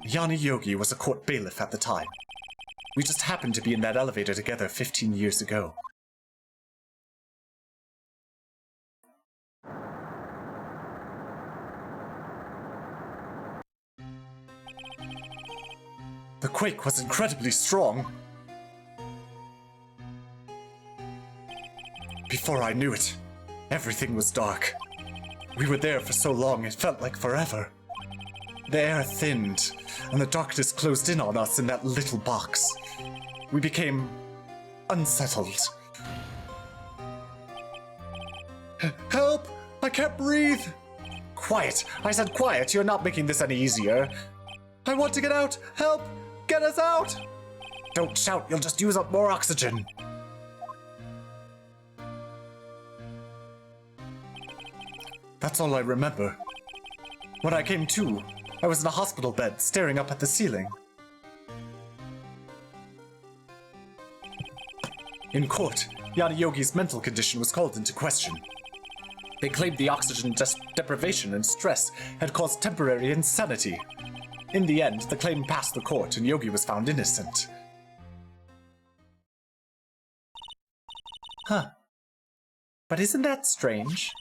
Yanni Yogi was a court bailiff at the time. We just happened to be in that elevator together 15 years ago. The quake was incredibly strong. Before I knew it, everything was dark. We were there for so long it felt like forever. The air thinned, and the darkness closed in on us in that little box. We became unsettled. Help! I can't breathe! Quiet! I said quiet! You're not making this any easier. I want to get out! Help! Get us out! Don't shout, you'll just use up more oxygen. That's all I remember. When I came to, I was in a hospital bed, staring up at the ceiling. In court, Yana Yogi's mental condition was called into question. They claimed the oxygen deprivation and stress had caused temporary insanity. In the end, the claim passed the court and Yogi was found innocent. Huh. But isn't that strange?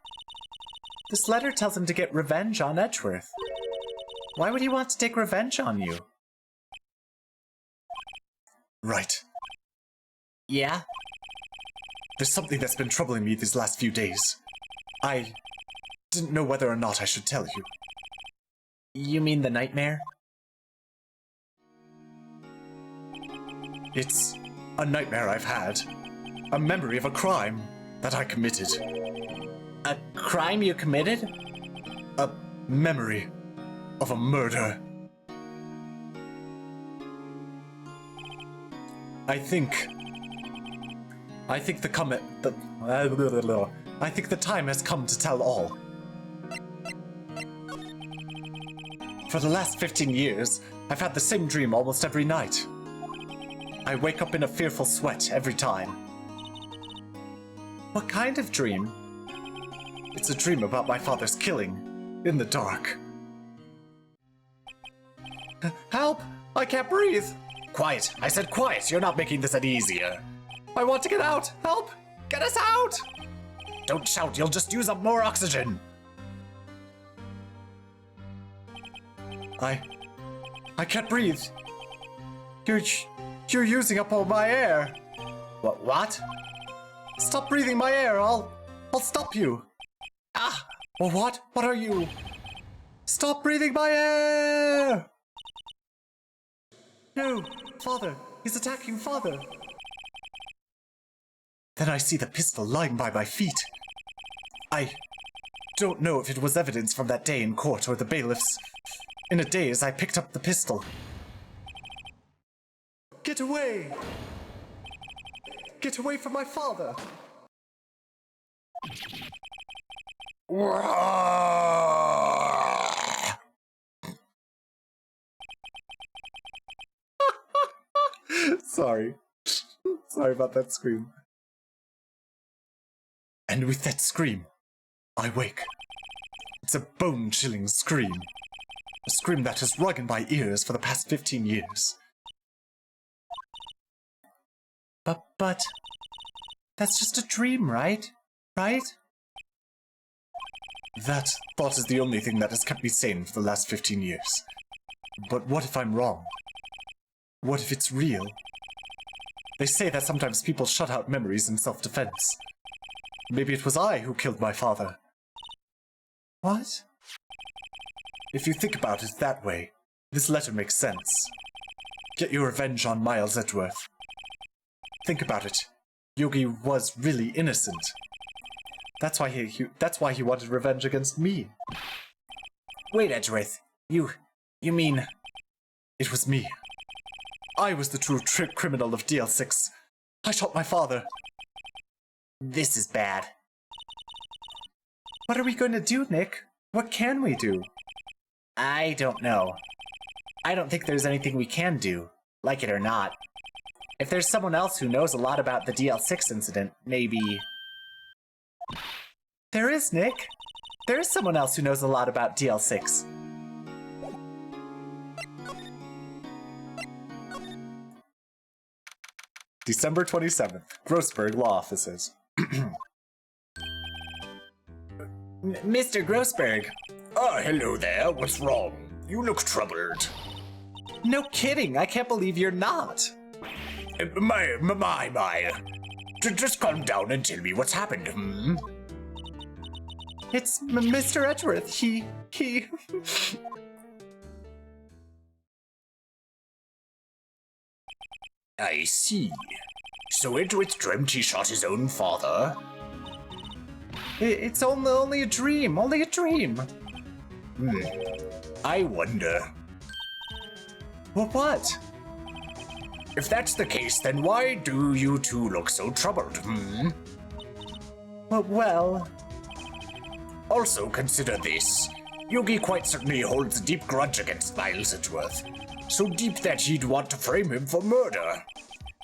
This letter tells him to get revenge on Edgeworth. Why would he want to take revenge on you? Right. Yeah? There's something that's been troubling me these last few days. I didn't know whether or not I should tell you. You mean the nightmare? It's a nightmare I've had. A memory of a crime that I committed. A crime you committed? A memory of a murder. I think the time has come to tell all. For the last 15 years, I've had the same dream almost every night. I wake up in a fearful sweat every time. What kind of dream? It's a dream about my father's killing, in the dark. Help! I can't breathe! Quiet! I said quiet! You're not making this any easier. I want to get out! Help! Get us out! Don't shout, you'll just use up more oxygen! I can't breathe. You're using up all my air. What? Stop breathing my air, I'll stop you. Ah! Well, what? What are you? Stop breathing my air! No! Father! He's attacking Father! Then I see the pistol lying by my feet. I don't know if it was evidence from that day in court or the bailiffs. In a daze, I picked up the pistol. Get away! Get away from my father! Sorry. Sorry about that scream. And with that scream, I wake. It's a bone-chilling scream. A scream that has rung in my ears for the past 15 years. But... that's just a dream, right? Right? That thought is the only thing that has kept me sane for the last 15 years. But what if I'm wrong? What if it's real? They say that sometimes people shut out memories in self-defense. Maybe it was I who killed my father. What? If you think about it that way, this letter makes sense. Get your revenge on Miles Edgeworth. Think about it. Yogi was really innocent. That's why he wanted revenge against me. Wait, Edgeworth. You mean... It was me. I was the true criminal of DL6. I shot my father. This is bad. What are we going to do, Nick? What can we do? I don't know. I don't think there's anything we can do, like it or not. If there's someone else who knows a lot about the DL6 incident, maybe... There is, Nick. There is someone else who knows a lot about DL6. December 27th, Grossberg Law Offices. Mr. Grossberg. Ah, hello there. What's wrong? You look troubled. No kidding, I can't believe you're not. My. Just calm down and tell me what's happened, hmm? It's Mr. Edgeworth. He... I see. So Edgeworth dreamt he shot his own father? It's only a dream, only a dream. I wonder. Well, what? If that's the case, then why do you two look so troubled, Well, Also, consider this. Yogi quite certainly holds a deep grudge against Miles Edgeworth. So deep that he'd want to frame him for murder.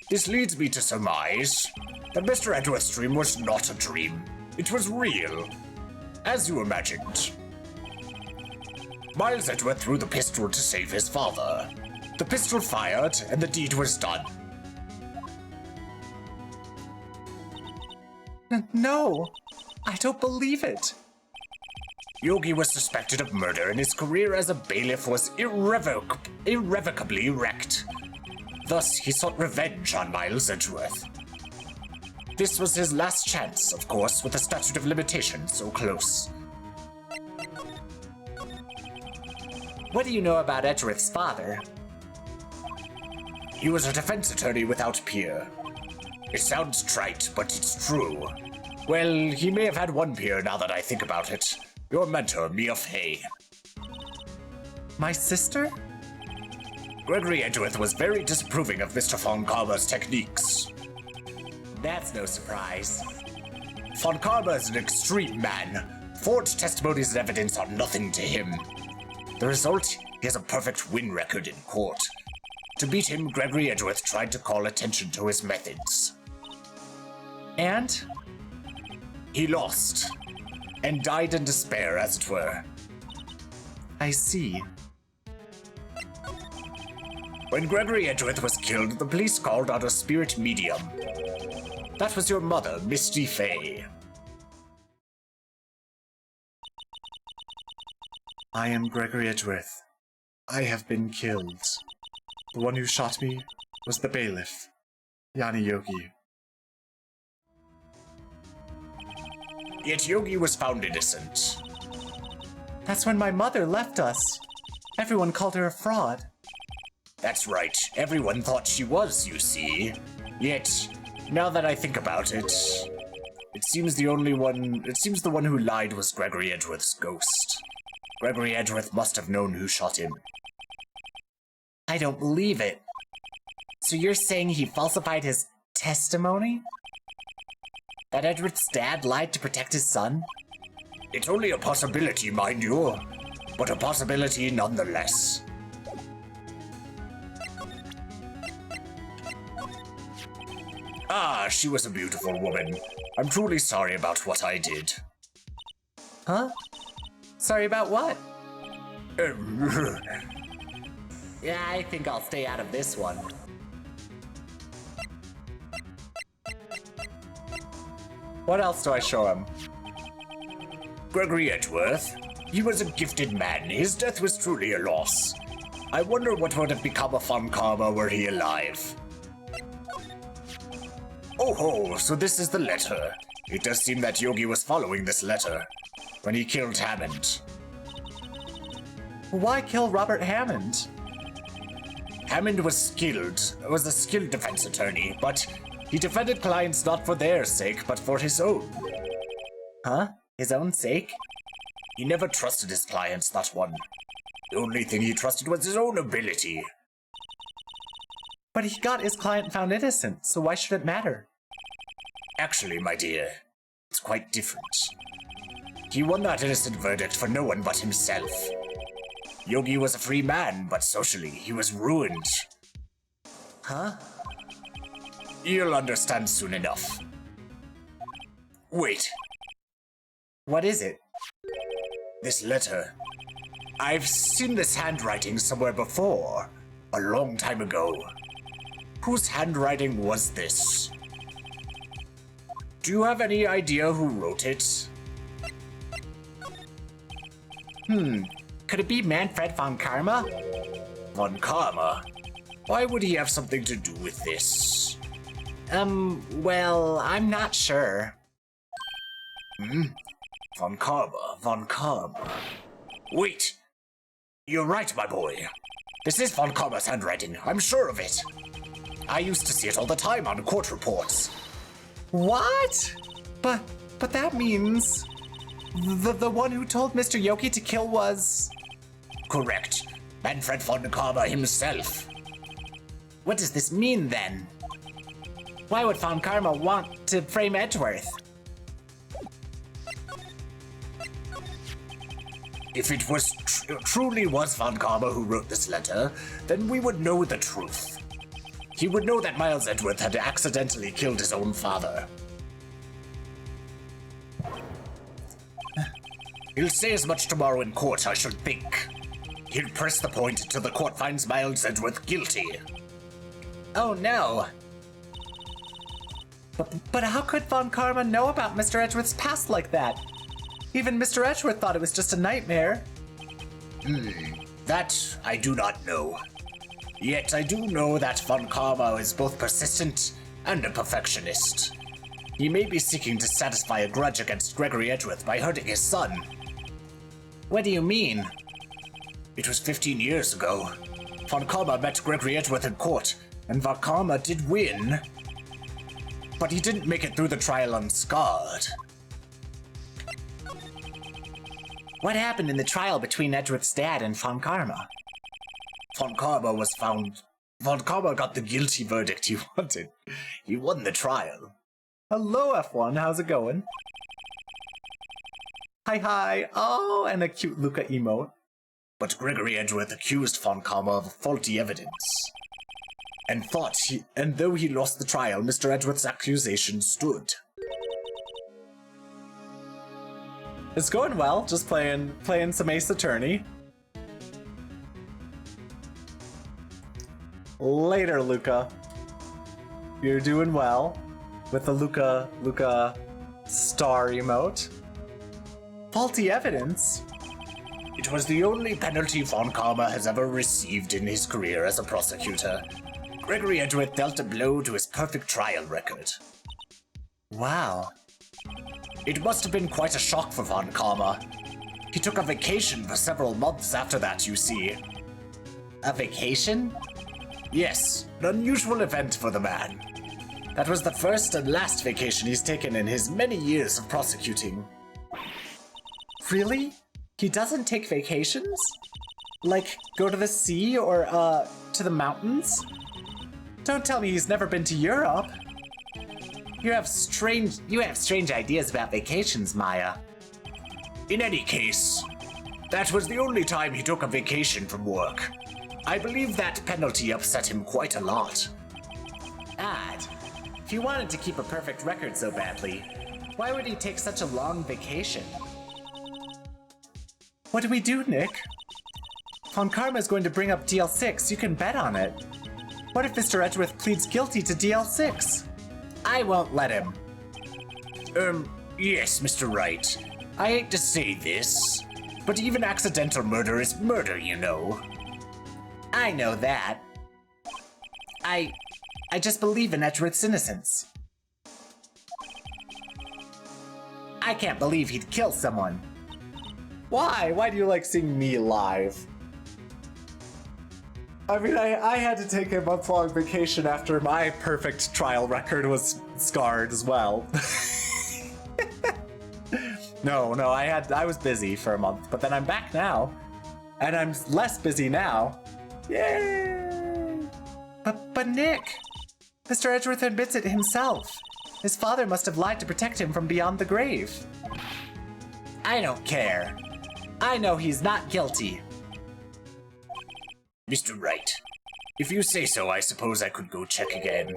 This leads me to surmise that Mr. Edgeworth's dream was not a dream. It was real. As you imagined. Miles Edgeworth threw the pistol to save his father. The pistol fired, and the deed was done. no, I don't believe it. Yogi was suspected of murder, and his career as a bailiff was irrevocably wrecked. Thus, he sought revenge on Miles Edgeworth. This was his last chance, of course, with the statute of limitations so close. What do you know about Edgeworth's father? He was a defense attorney without peer. It sounds trite, but it's true. Well, he may have had one peer now that I think about it. Your mentor, Mia Fey. My sister? Gregory Edgeworth was very disapproving of Mr. Von Karma's techniques. That's no surprise. Von Karma is an extreme man. Forged testimonies and evidence are nothing to him. The result? He has a perfect win record in court. To beat him, Gregory Edgeworth tried to call attention to his methods. And? He lost. And died in despair, as it were. I see. When Gregory Edgeworth was killed, the police called out a spirit medium. That was your mother, Misty Fey. I am Gregory Edgeworth. I have been killed. The one who shot me was the bailiff, Yanni Yogi. Yet Yogi was found innocent. That's when my mother left us. Everyone called her a fraud. That's right, everyone thought she was, you see. Yet, now that I think about it, it seems the one who lied was Gregory Edgeworth's ghost. Gregory Edgeworth must have known who shot him. I don't believe it. So you're saying he falsified his testimony? That Edgeworth's dad lied to protect his son? It's only a possibility, mind you, but a possibility nonetheless. Ah, she was a beautiful woman. I'm truly sorry about what I did. Huh? Sorry about what? Yeah, I think I'll stay out of this one. What else do I show him? Gregory Edgeworth? He was a gifted man. His death was truly a loss. I wonder what would have become of Von Karma were he alive. Oh ho, so this is the letter. It does seem that Yogi was following this letter when he killed Hammond. Why kill Robert Hammond? Hammond was a skilled defense attorney, but he defended clients not for their sake, but for his own. Huh? His own sake? He never trusted his clients, that one. The only thing he trusted was his own ability. But he got his client found innocent, so why should it matter? Actually, my dear, it's quite different. He won that innocent verdict for no one but himself. Yogi was a free man, but socially, he was ruined. Huh? You'll understand soon enough. Wait. What is it? This letter. I've seen this handwriting somewhere before. A long time ago. Whose handwriting was this? Do you have any idea who wrote it? Could it be Manfred von Karma? Von Karma? Why would he have something to do with this? Well, I'm not sure. Von Karma. Wait! You're right, my boy. This is Von Karma's handwriting, I'm sure of it. I used to see it all the time on court reports. What? But that means the one who told Mr. Yoki to kill was... Correct. Manfred von Karma himself. What does this mean then? Why would Von Karma want to frame Edgeworth? If it was truly was Von Karma who wrote this letter, then we would know the truth. He would know that Miles Edgeworth had accidentally killed his own father. He'll say as much tomorrow in court, I should think. He'll press the point until the court finds Miles Edgeworth guilty. Oh no! But how could Von Karma know about Mr. Edgeworth's past like that? Even Mr. Edgeworth thought it was just a nightmare. That I do not know. Yet I do know that Von Karma is both persistent and a perfectionist. He may be seeking to satisfy a grudge against Gregory Edgeworth by hurting his son. What do you mean? It was 15 years ago. Von Karma met Gregory Edgeworth in court, and Von Karma did win. But he didn't make it through the trial unscarred. What happened in the trial between Edgeworth's dad and Von Karma? Von Karma was found. Von Karma got the guilty verdict he wanted. He won the trial. Hello, F1. How's it going? Hi. Oh, and a cute Luca emote. But Gregory Edgeworth accused Von Karma of faulty evidence. And though he lost the trial, Mr. Edgeworth's accusation stood. It's going well, just playing some Ace Attorney. Later, Luca. You're doing well. With the Luca star emote. Faulty evidence? It was the only penalty Von Karma has ever received in his career as a prosecutor. Gregory Edgeworth dealt a blow to his perfect trial record. Wow. It must have been quite a shock for Von Karma. He took a vacation for several months after that, you see. A vacation? Yes, an unusual event for the man. That was the first and last vacation he's taken in his many years of prosecuting. Really? He doesn't take vacations? Like, go to the sea or, to the mountains? Don't tell me he's never been to Europe. You have strange ideas about vacations, Maya. In any case, that was the only time he took a vacation from work. I believe that penalty upset him quite a lot. Odd. If he wanted to keep a perfect record so badly, why would he take such a long vacation? What do we do, Nick? Von Karma's going to bring up DL6, you can bet on it. What if Mr. Edgeworth pleads guilty to DL6? I won't let him. Yes, Mr. Wright. I hate to say this, but even accidental murder is murder, you know. I know that. I just believe in Edgeworth's innocence. I can't believe he'd kill someone. Why? Why do you like seeing me live? I mean, I had to take a month-long vacation after my perfect trial record was scarred as well. No, I was busy for a month, but then I'm back now. And I'm less busy now. Yay! But Nick, Mr. Edgeworth admits it himself. His father must have lied to protect him from beyond the grave. I don't care. I know he's not guilty. Mr. Wright, if you say so, I suppose I could go check again.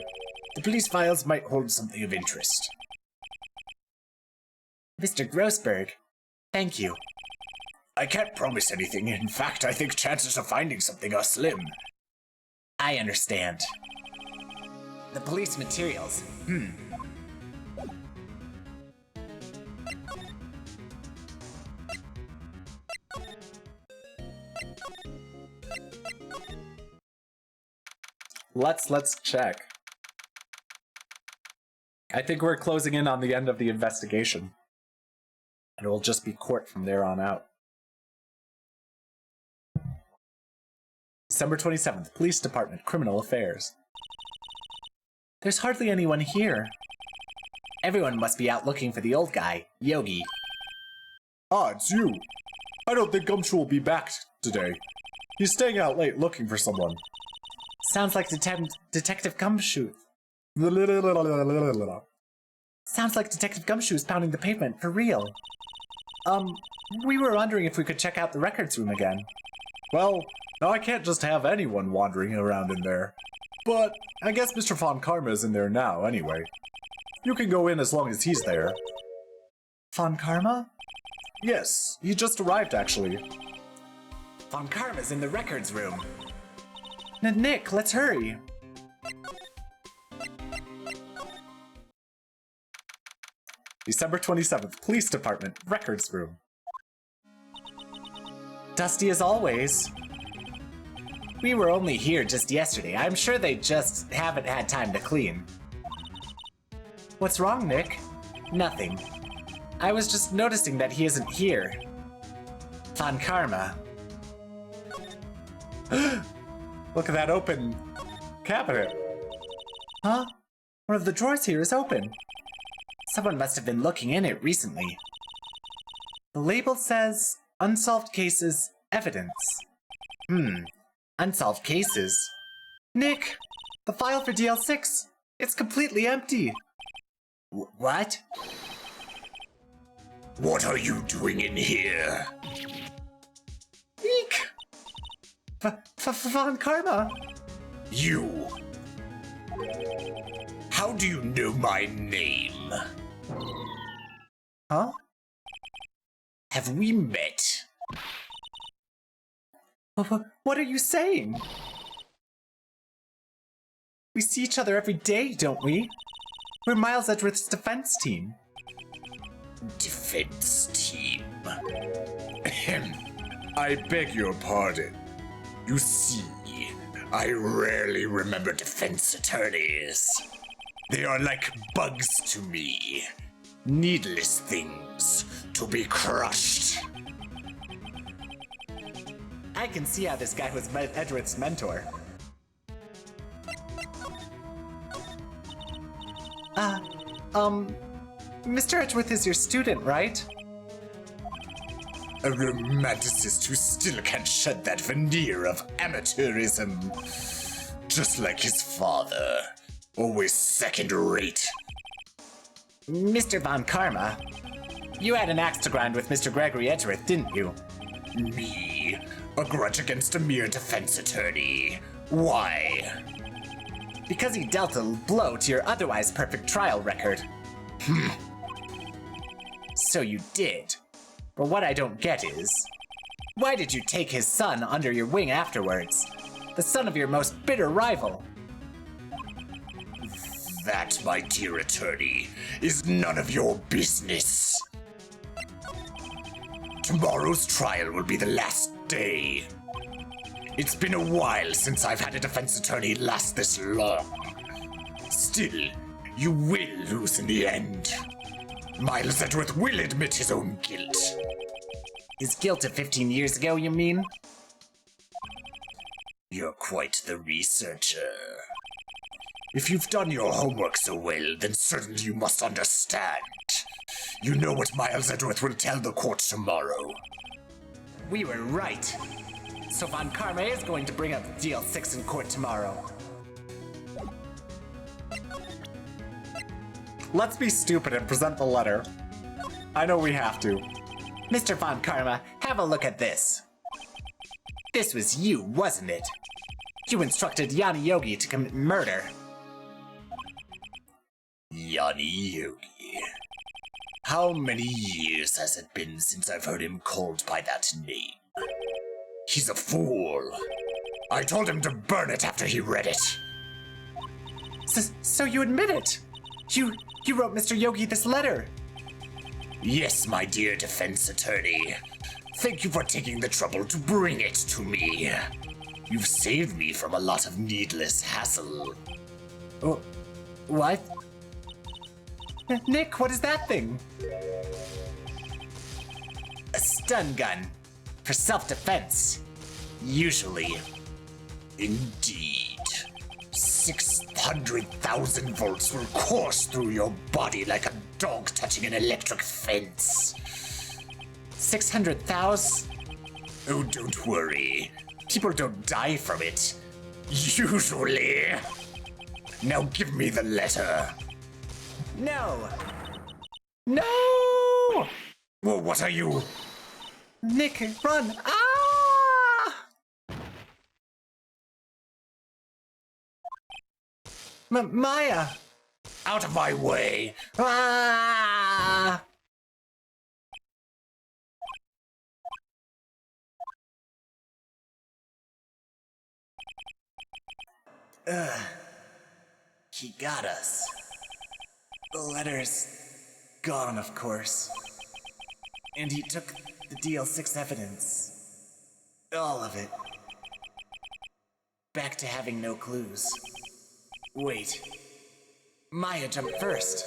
The police files might hold something of interest. Mr. Grossberg, thank you. I can't promise anything. In fact, I think chances of finding something are slim. I understand. The police materials. Let's check. I think we're closing in on the end of the investigation. And it will just be court from there on out. December 27th, Police Department, Criminal Affairs. There's hardly anyone here. Everyone must be out looking for the old guy, Yogi. Ah, it's you. I don't think Gumshoe will be back today. He's staying out late looking for someone. Sounds like Detective Gumshoe. Sounds like Detective Gumshoe is pounding the pavement for real. We were wondering if we could check out the records room again. Well, now I can't just have anyone wandering around in there. But I guess Mr. Von Karma is in there now anyway. You can go in as long as he's there. Von Karma? Yes, he just arrived actually. Von Karma's in the records room. Nick, let's hurry. December 27th, Police Department, Records Room. Dusty as always. We were only here just yesterday. I'm sure they just haven't had time to clean. What's wrong, Nick? Nothing. I was just noticing that he isn't here. Von Karma. Look at that open cabinet. Huh? One of the drawers here is open. Someone must have been looking in it recently. The label says, Unsolved Cases, Evidence. Unsolved cases. Nick! The file for DL6! It's completely empty! What? What are you doing in here? Eek! Von Karma! You. How do you know my name? Huh? Have we met? What are you saying? We see each other every day, don't we? We're Miles Edgeworth's defense team. Defense team. I beg your pardon. You see, I rarely remember defense attorneys. They are like bugs to me. Needless things to be crushed. I can see how this guy was Edgeworth's mentor. Mr. Edgeworth is your student, right? A romanticist who still can't shed that veneer of amateurism. Just like his father. Always second-rate. Mr. Von Karma, you had an axe to grind with Mr. Gregory Edgeworth, didn't you? Me? A grudge against a mere defense attorney. Why? Because he dealt a blow to your otherwise perfect trial record. So you did. But what I don't get is, why did you take his son under your wing afterwards? The son of your most bitter rival. That, my dear attorney, is none of your business. Tomorrow's trial will be the last day. It's been a while since I've had a defense attorney last this long. Still, you will lose in the end. Miles Edgeworth will admit his own guilt. His guilt of 15 years ago, you mean? You're quite the researcher. If you've done your homework so well, then certainly you must understand. You know what Miles Edgeworth will tell the court tomorrow. We were right. So Von Karma is going to bring up DL6 in court tomorrow. Let's be stupid and present the letter. I know we have to. Mr. Von Karma, have a look at this. This was you, wasn't it? You instructed Yanni Yogi to commit murder. Yanni Yogi. How many years has it been since I've heard him called by that name? He's a fool. I told him to burn it after he read it. So you admit it? You wrote Mr. Yogi this letter? Yes, my dear defense attorney. Thank you for taking the trouble to bring it to me. You've saved me from a lot of needless hassle. Oh, what? Nick, what is that thing? A stun gun. For self-defense. Usually. Indeed. 600,000 volts will course through your body like a dog touching an electric fence. 600,000? Oh, don't worry. People don't die from it. Usually. Now give me the letter. No! No! Well, what are you? Nick, run! Ah! Maya! Out of my way. Ah! He got us. The letter's gone, of course. And he took the DL6 evidence. All of it. Back to having no clues. Wait. Maya jumped first.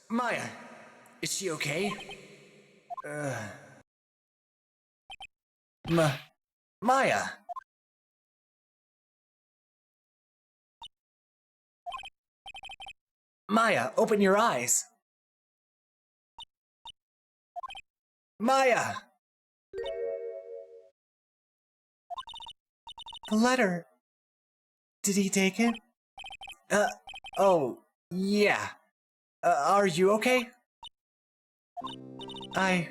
Maya! Is she okay? Maya! Maya, open your eyes! Maya! The letter. Did he take it? Oh, yeah. Are you okay? I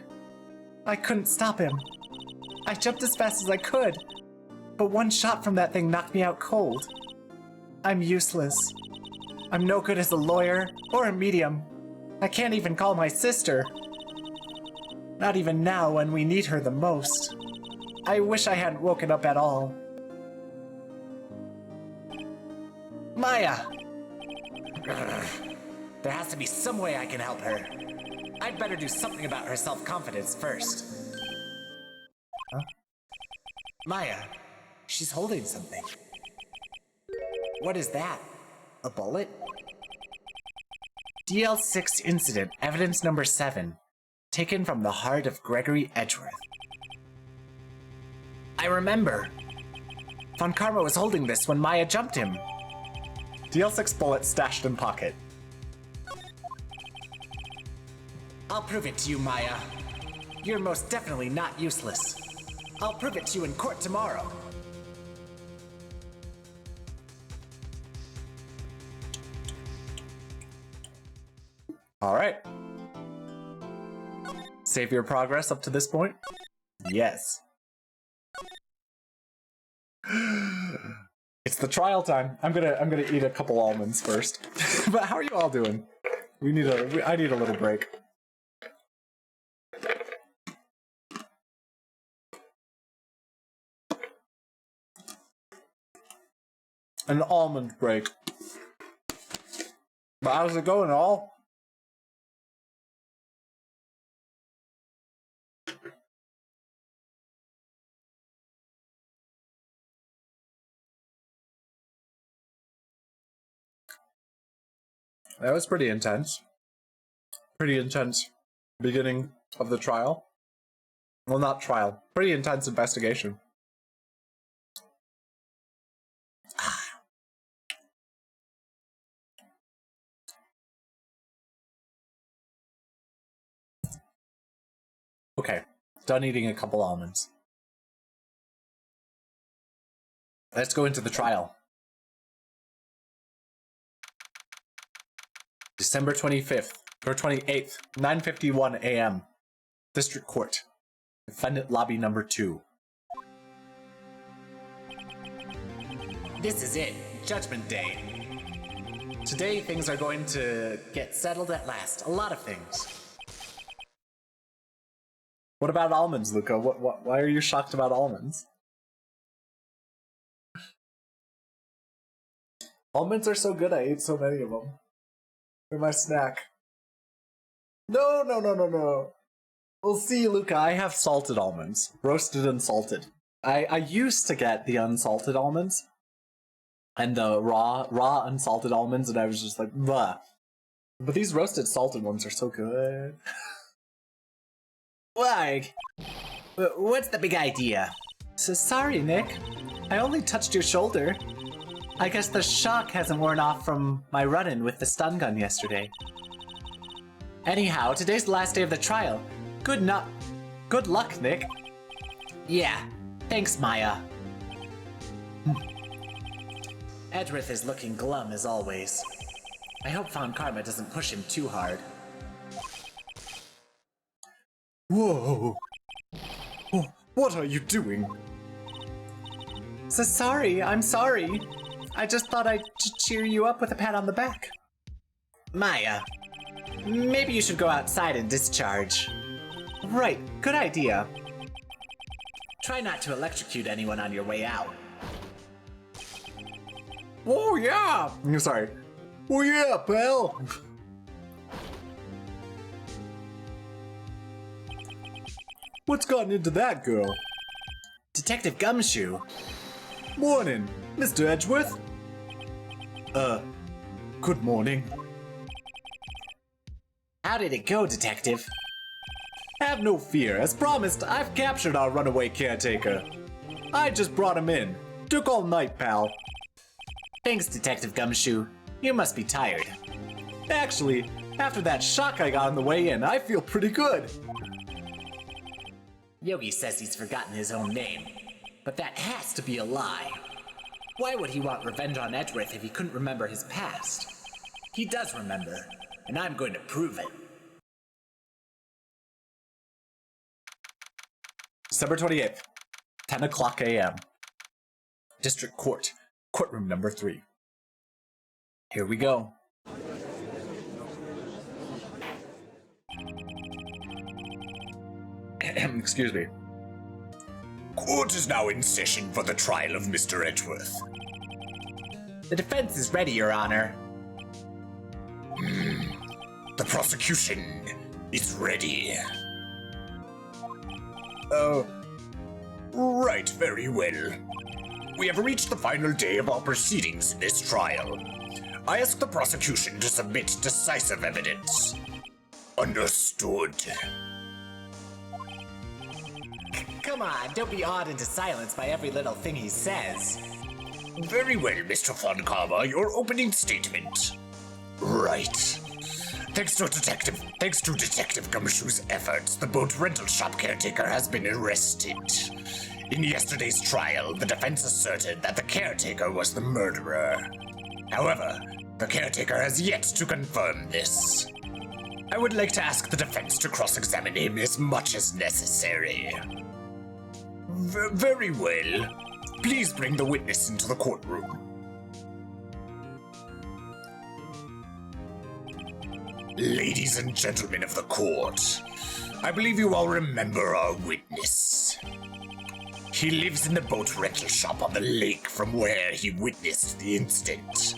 couldn't stop him. I jumped as fast as I could, but one shot from that thing knocked me out cold. I'm useless. I'm no good as a lawyer or a medium. I can't even call my sister. Not even now when we need her the most. I wish I hadn't woken up at all. Maya! There has to be some way I can help her. I'd better do something about her self-confidence first. Huh? Maya, she's holding something. What is that? A bullet? DL6 incident, evidence number 7. Taken from the heart of Gregory Edgeworth. I remember. Von Karma was holding this when Maya jumped him. DL6 bullet stashed in pocket. I'll prove it to you, Maya. You're most definitely not useless. I'll prove it to you in court tomorrow. All right. Save your progress up to this point? Yes. It's the trial time. I'm gonna eat a couple almonds first. But how are you all doing? I need a little break. An almond break. But how's it going, all? That was pretty intense. Pretty intense beginning of the trial. Well, not trial. Pretty intense investigation. Okay, done eating a couple almonds. Let's go into the trial. December 25th, or 28th, 9:51 a.m. District Court. Defendant Lobby number 2. This is it, Judgment Day. Today things are going to get settled at last. A lot of things. What about almonds, Luca? Why are you shocked about almonds? Almonds are so good, I ate so many of them. They're my snack. No. Well, see, Luca, I have salted almonds. Roasted and salted. I used to get the unsalted almonds. And the raw unsalted almonds, and I was just like, bah. But these roasted salted ones are so good. Like, what's the big idea? So sorry, Nick. I only touched your shoulder. I guess the shock hasn't worn off from my run-in with the stun gun yesterday. Anyhow, today's the last day of the trial. Good luck, Nick. Yeah, thanks, Maya. Edgeworth is looking glum as always. I hope Von Karma doesn't push him too hard. Whoa! Oh, what are you doing? So sorry, I'm sorry. I just thought I'd cheer you up with a pat on the back. Maya, maybe you should go outside and discharge. Right, good idea. Try not to electrocute anyone on your way out. Oh yeah! Sorry. Oh yeah, pal! What's gotten into that girl? Detective Gumshoe. Morning, Mr. Edgeworth. Good morning. How did it go, Detective? Have no fear. As promised, I've captured our runaway caretaker. I just brought him in. Took all night, pal. Thanks, Detective Gumshoe. You must be tired. Actually, after that shock I got on the way in, I feel pretty good. Yogi says he's forgotten his own name, but that has to be a lie. Why would he want revenge on Edgeworth if he couldn't remember his past? He does remember, and I'm going to prove it. December 28th, 10 o'clock a.m. District Court, courtroom number 3. Here we go. Excuse me. Court is now in session for the trial of Mr. Edgeworth. The defense is ready, Your Honor. The prosecution is ready. Right, very well. We have reached the final day of our proceedings in this trial. I ask the prosecution to submit decisive evidence. Understood. Come on, don't be awed into silence by every little thing he says. Very well, Mr. Von Karma, your opening statement. Right. Thanks to Detective Gumshoe's efforts, the boat rental shop caretaker has been arrested. In yesterday's trial, the defense asserted that the caretaker was the murderer. However, the caretaker has yet to confirm this. I would like to ask the defense to cross-examine him as much as necessary. Very well. Please bring the witness into the courtroom. Ladies and gentlemen of the court, I believe you all remember our witness. He lives in the boat rental shop on the lake from where he witnessed the incident.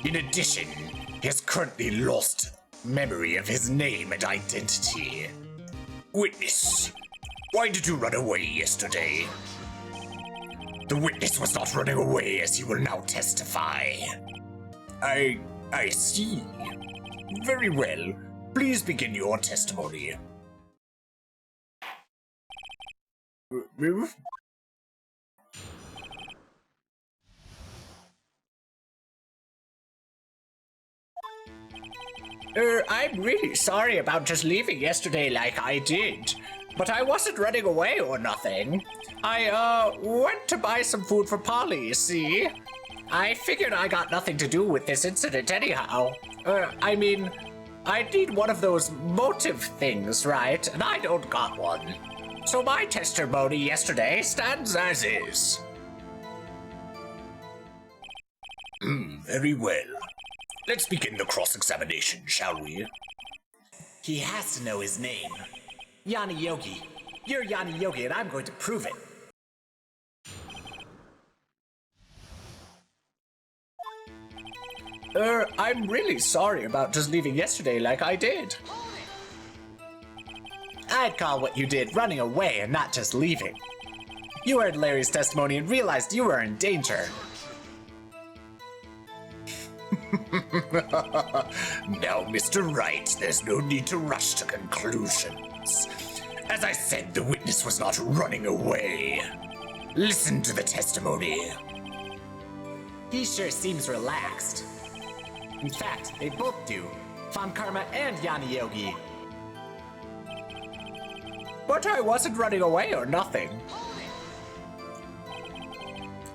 In addition, he has currently lost memory of his name and identity. Witness, why did you run away yesterday? The witness was not running away, as he will now testify. I see. Very well. Please begin your testimony. I'm really sorry about just leaving yesterday like I did. But I wasn't running away or nothing. I, went to buy some food for Polly, you see? I figured I got nothing to do with this incident anyhow. I mean, I need one of those motive things, right? And I don't got one. So my testimony yesterday stands as is. Very well. Let's begin the cross-examination, shall we? He has to know his name. Yanni Yogi. You're Yanni Yogi, and I'm going to prove it. I'm really sorry about just leaving yesterday like I did. I'd call what you did running away and not just leaving. You heard Larry's testimony and realized you were in danger. Now, Mr. Wright, there's no need to rush to conclusions. As I said, the witness was not running away. Listen to the testimony. He sure seems relaxed. In fact, they both do. Von Karma and Yanni Yogi. But I wasn't running away or nothing.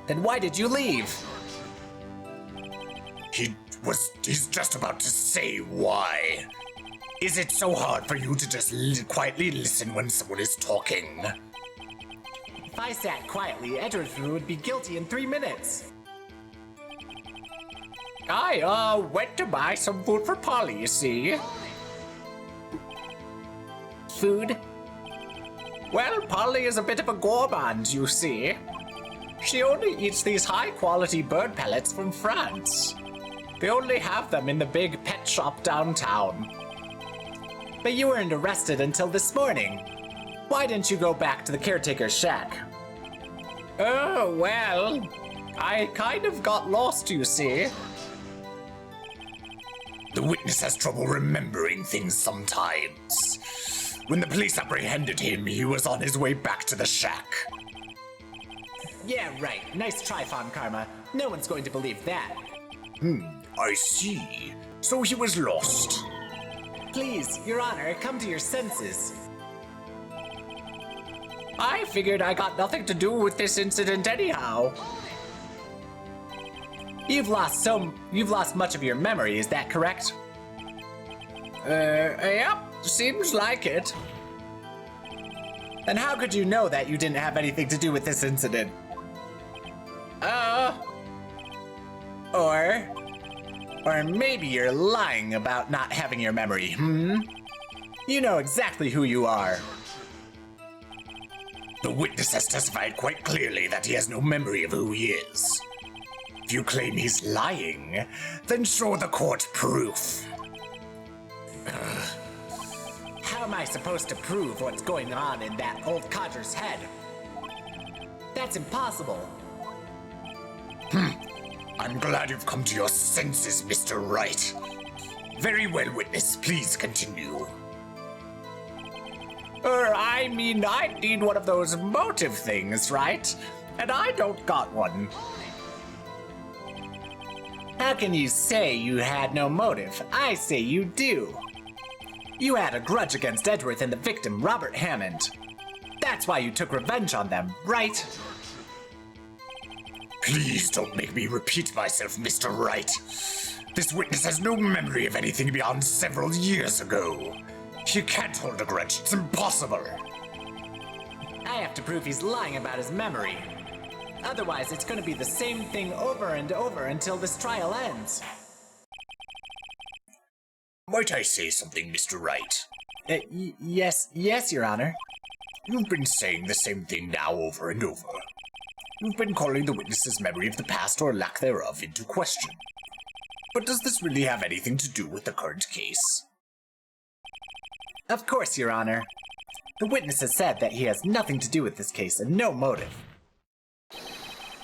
Then why did you leave? He's just about to say why. Is it so hard for you to just quietly listen when someone is talking? If I sat quietly, Edward would be guilty in 3 minutes. I, went to buy some food for Polly, you see. Food? Well, Polly is a bit of a gourmand, you see. She only eats these high-quality bird pellets from France. They only have them in the big pet shop downtown. But you weren't arrested until this morning. Why didn't you go back to the caretaker's shack? Oh, well, I kind of got lost, you see. The witness has trouble remembering things sometimes. When the police apprehended him, he was on his way back to the shack. Yeah, right. Nice try, Von Karma. No one's going to believe that. I see. So he was lost. Please, Your Honor, come to your senses. I figured I got nothing to do with this incident anyhow. You've lost much of your memory, is that correct? Yep, seems like it. Then how could you know that you didn't have anything to do with this incident? Or maybe you're lying about not having your memory, You know exactly who you are. The witness has testified quite clearly that he has no memory of who he is. If you claim he's lying, then show the court proof. How am I supposed to prove what's going on in that old codger's head? That's impossible. I'm glad you've come to your senses, Mr. Wright. Very well, witness. Please continue. I mean, I need one of those motive things, right? And I don't got one. How can you say you had no motive? I say you do. You had a grudge against Edgeworth and the victim, Robert Hammond. That's why you took revenge on them, right? Please don't make me repeat myself, Mr. Wright. This witness has no memory of anything beyond several years ago. He can't hold a grudge. It's impossible. I have to prove he's lying about his memory. Otherwise, it's going to be the same thing over and over until this trial ends. Might I say something, Mr. Wright? Yes, Your Honor. You've been saying the same thing now over and over. You've been calling the witness's memory of the past or lack thereof into question. But does this really have anything to do with the current case? Of course, Your Honor. The witness has said that he has nothing to do with this case and no motive.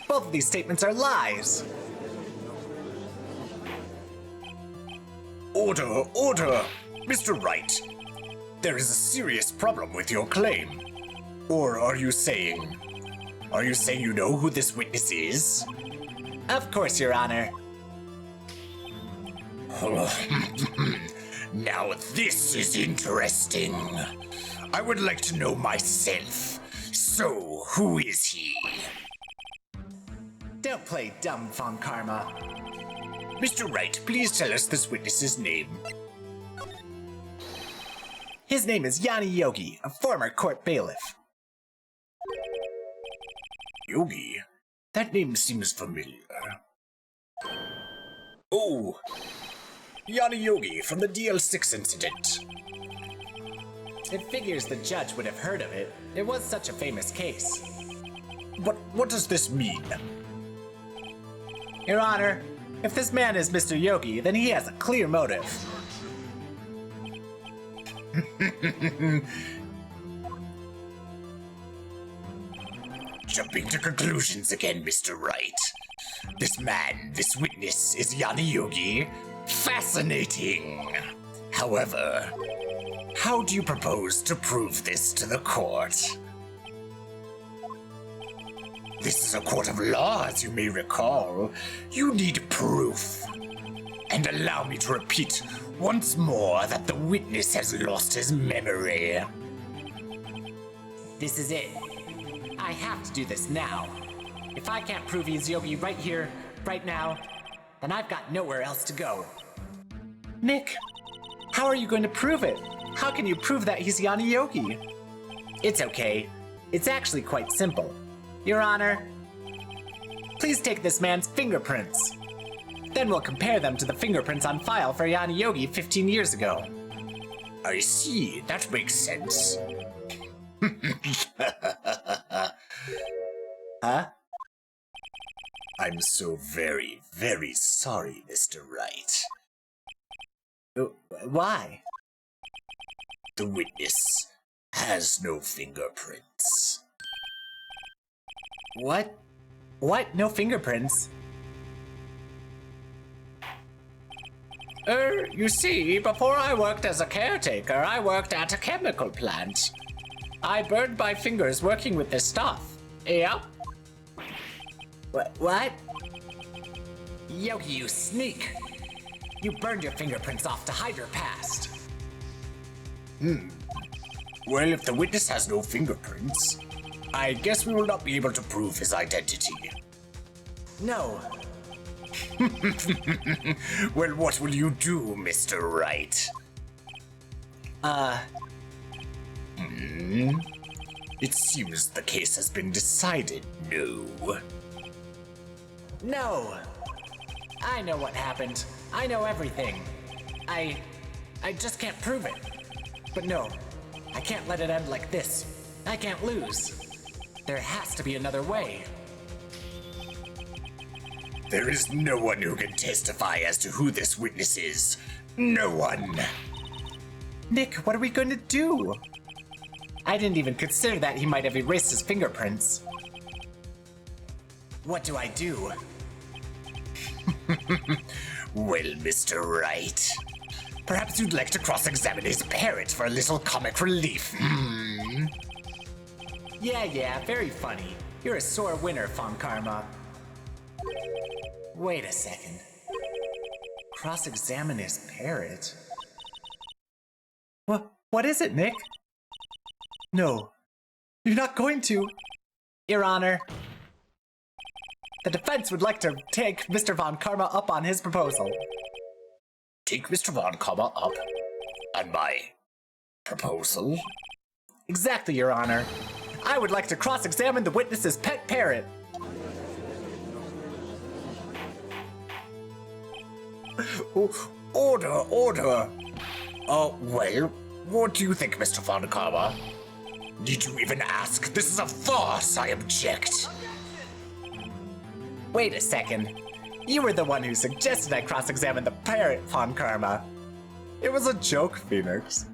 Both of these statements are lies. Order, order! Mr. Wright, there is a serious problem with your claim. Or are you saying you know who this witness is? Of course, Your Honor. Now this is interesting. I would like to know myself. So, who is he? Don't play dumb, Von Karma. Mr. Wright, please tell us this witness's name. His name is Yanni Yogi, a former court bailiff. Yogi? That name seems familiar. Oh, Yanni Yogi from the DL6 incident. It figures the judge would have heard of it. It was such a famous case. But what does this mean? Your Honor, if this man is Mr. Yogi, then he has a clear motive. Jumping to conclusions again, Mr. Wright. This man, this witness, is Yanni Yogi. Fascinating. However, how do you propose to prove this to the court? This is a court of law, as you may recall. You need proof. And allow me to repeat once more that the witness has lost his memory. This is it. I have to do this now. If I can't prove he's Yogi right here, right now, then I've got nowhere else to go. Nick, how are you going to prove it? How can you prove that he's Yanni Yogi? It's okay. It's actually quite simple. Your Honor, please take this man's fingerprints. Then we'll compare them to the fingerprints on file for Yanni Yogi 15 years ago. I see, that makes sense. Huh? I'm so very, very sorry, Mr. Wright. Why? The witness has no fingerprints. What? What? No fingerprints? You see, before I worked as a caretaker, I worked at a chemical plant. I burned my fingers working with this stuff. Yep. What? Yogi, you sneak! You burned your fingerprints off to hide your past. Well, if the witness has no fingerprints, I guess we will not be able to prove his identity. No. Well, what will you do, Mr. Wright? It seems the case has been decided, no? No! I know what happened. I know everything. I just can't prove it. But no, I can't let it end like this. I can't lose. There has to be another way. There is no one who can testify as to who this witness is. No one. Nick, what are we going to do? I didn't even consider that he might have erased his fingerprints. What do I do? Well, Mr. Wright, perhaps you'd like to cross-examine his parrot for a little comic relief. Yeah, very funny. You're a sore winner, Von Karma. Wait a second. Cross-examine his parrot? What is it, Nick? No, you're not going to. Your Honor, the defense would like to take Mr. Von Karma up on his proposal. Take Mr. Von Karma up on my proposal? Exactly, Your Honor. I would like to cross-examine the witness's pet parrot. Order. Well, what do you think, Mr. Von Karma? Need you even ask? This is a farce, I object. Wait a second. You were the one who suggested I cross-examine the parrot, Von Karma. It was a joke, Phoenix.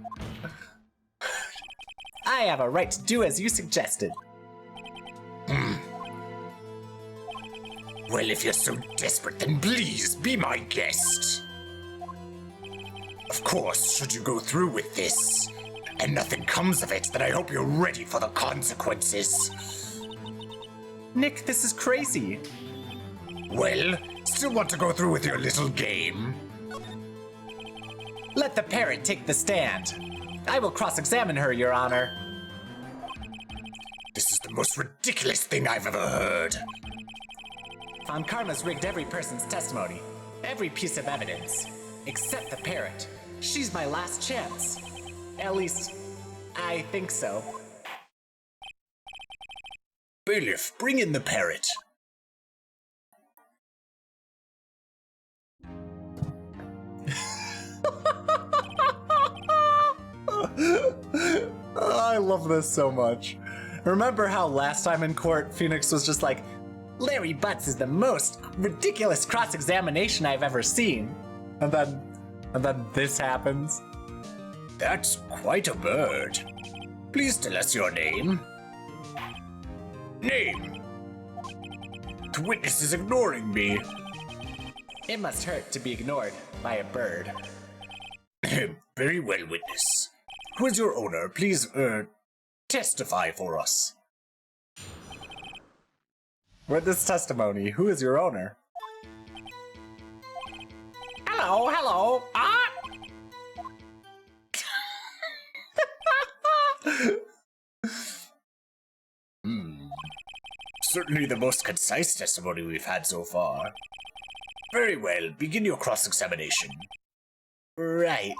I have a right to do as you suggested. Well, if you're so desperate, then please be my guest. Of course, should you go through with this, and nothing comes of it, then I hope you're ready for the consequences. Nick, this is crazy. Well, still want to go through with your little game? Let the parrot take the stand. I will cross-examine her, Your Honor. This is the most ridiculous thing I've ever heard. Von Karma's rigged every person's testimony, every piece of evidence, except the parrot. She's my last chance. At least, I think so. Bailiff, bring in the parrot. I love this so much. Remember how last time in court, Phoenix was just like, Larry Butts is the most ridiculous cross-examination I've ever seen. and then this happens? That's quite a bird. Please tell us your name. Name. The witness is ignoring me. It must hurt to be ignored by a bird. Very well, witness. Who is your owner? Please, testify for us. Witness testimony. Who is your owner? Hello. certainly the most concise testimony we've had so far. Very well, begin your cross-examination. Right.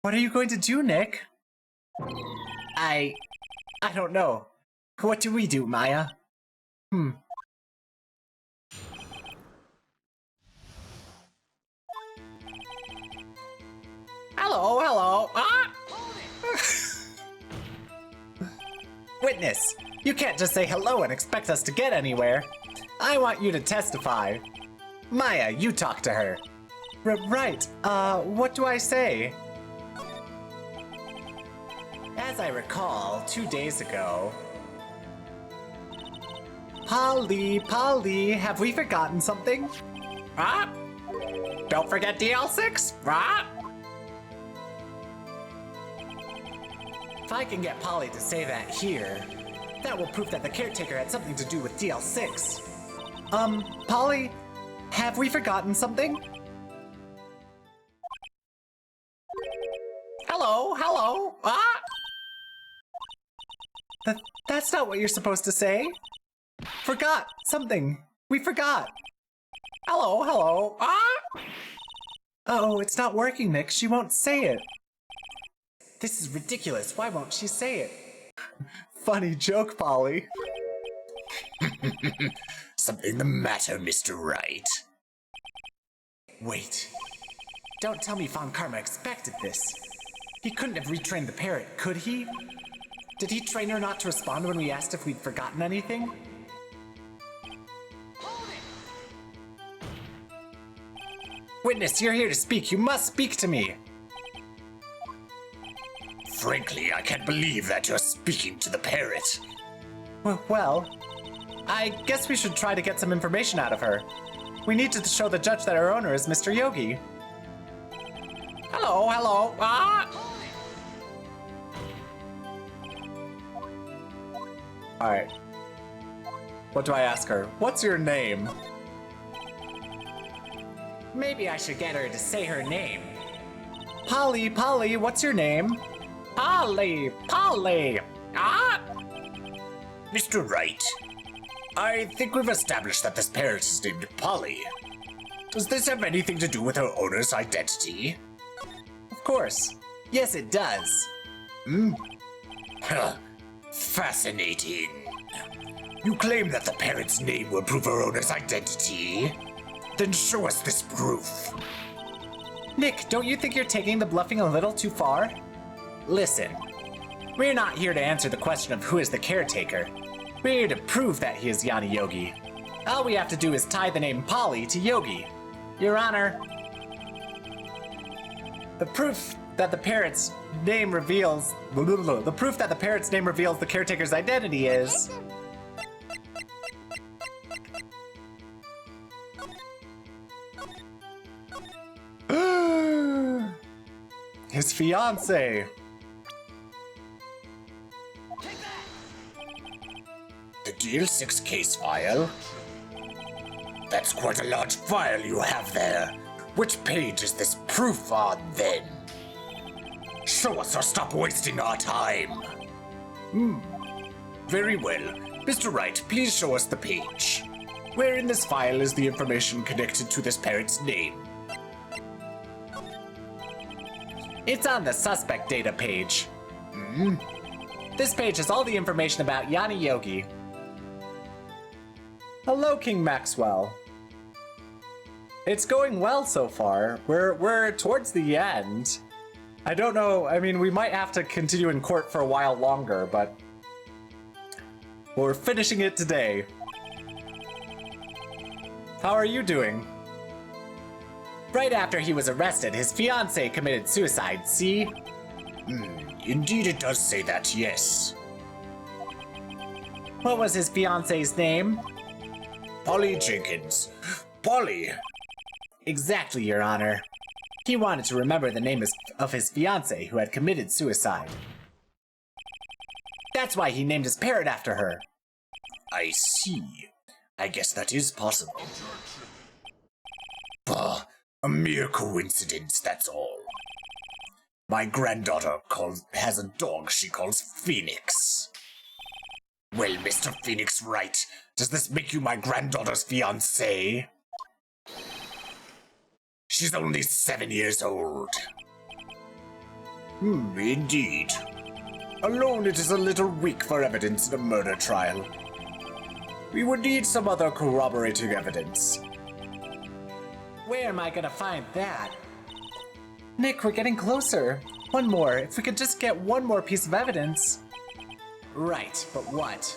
What are you going to do, Nick? I don't know. What do we do, Maya? Hello. Ah! Witness, you can't just say hello and expect us to get anywhere. I want you to testify. Maya, you talk to her. Right, what do I say? As I recall, 2 days ago... Polly, have we forgotten something? Ah? Don't forget DL6? Ah? If I can get Polly to say that here, that will prove that the caretaker had something to do with DL6. Polly, have we forgotten something? Hello, ah! That's not what you're supposed to say. Forgot something. We forgot. Hello, ah! Oh, it's not working, Nick. She won't say it. This is ridiculous. Why won't she say it? Funny joke, Polly. Something the matter, Mr. Wright? Wait. Don't tell me Von Karma expected this. He couldn't have retrained the parrot, could he? Did he train her not to respond when we asked if we'd forgotten anything? Witness, you're here to speak. You must speak to me. Frankly, I can't believe that you're speaking to the parrot. Well, I guess we should try to get some information out of her. We need to show the judge that our owner is Mr. Yogi. Hello, ah! Alright. What do I ask her? What's your name? Maybe I should get her to say her name. Polly, what's your name? Polly! Ah! Mr. Wright, I think we've established that this parrot is named Polly. Does this have anything to do with her owner's identity? Of course. Yes, it does. Huh. Fascinating. You claim that the parrot's name will prove her owner's identity? Then show us this proof. Nick, don't you think you're taking the bluffing a little too far? Listen, we're not here to answer the question of who is the caretaker. We're here to prove that he is Yanni Yogi. All we have to do is tie the name Polly to Yogi. Your Honor, the proof that the parrot's name reveals the caretaker's identity is... his fiancée. The DL6 case file? That's quite a large file you have there. Which page is this proof on, then? Show us or stop wasting our time. Very well. Mr. Wright, please show us the page. Where in this file is the information connected to this parrot's name? It's on the suspect data page. This page has all the information about Yanni Yogi. Hello, King Maxwell. It's going well so far. We're towards the end. I don't know, I mean, we might have to continue in court for a while longer, but we're finishing it today. How are you doing? Right after he was arrested, his fiancée committed suicide, see? Indeed it does say that, yes. What was his fiancée's name? Polly Jenkins. Polly! Exactly, Your Honor. He wanted to remember the name of his fiancée who had committed suicide. That's why he named his parrot after her. I see. I guess that is possible. Bah, a mere coincidence, that's all. My granddaughter has a dog she calls Phoenix. Well, Mr. Phoenix Wright, does this make you my granddaughter's fiancé? She's only 7 years old. Indeed. Alone it is a little weak for evidence in a murder trial. We would need some other corroborating evidence. Where am I gonna find that? Nick, we're getting closer. One more. If we could just get one more piece of evidence. Right, but what?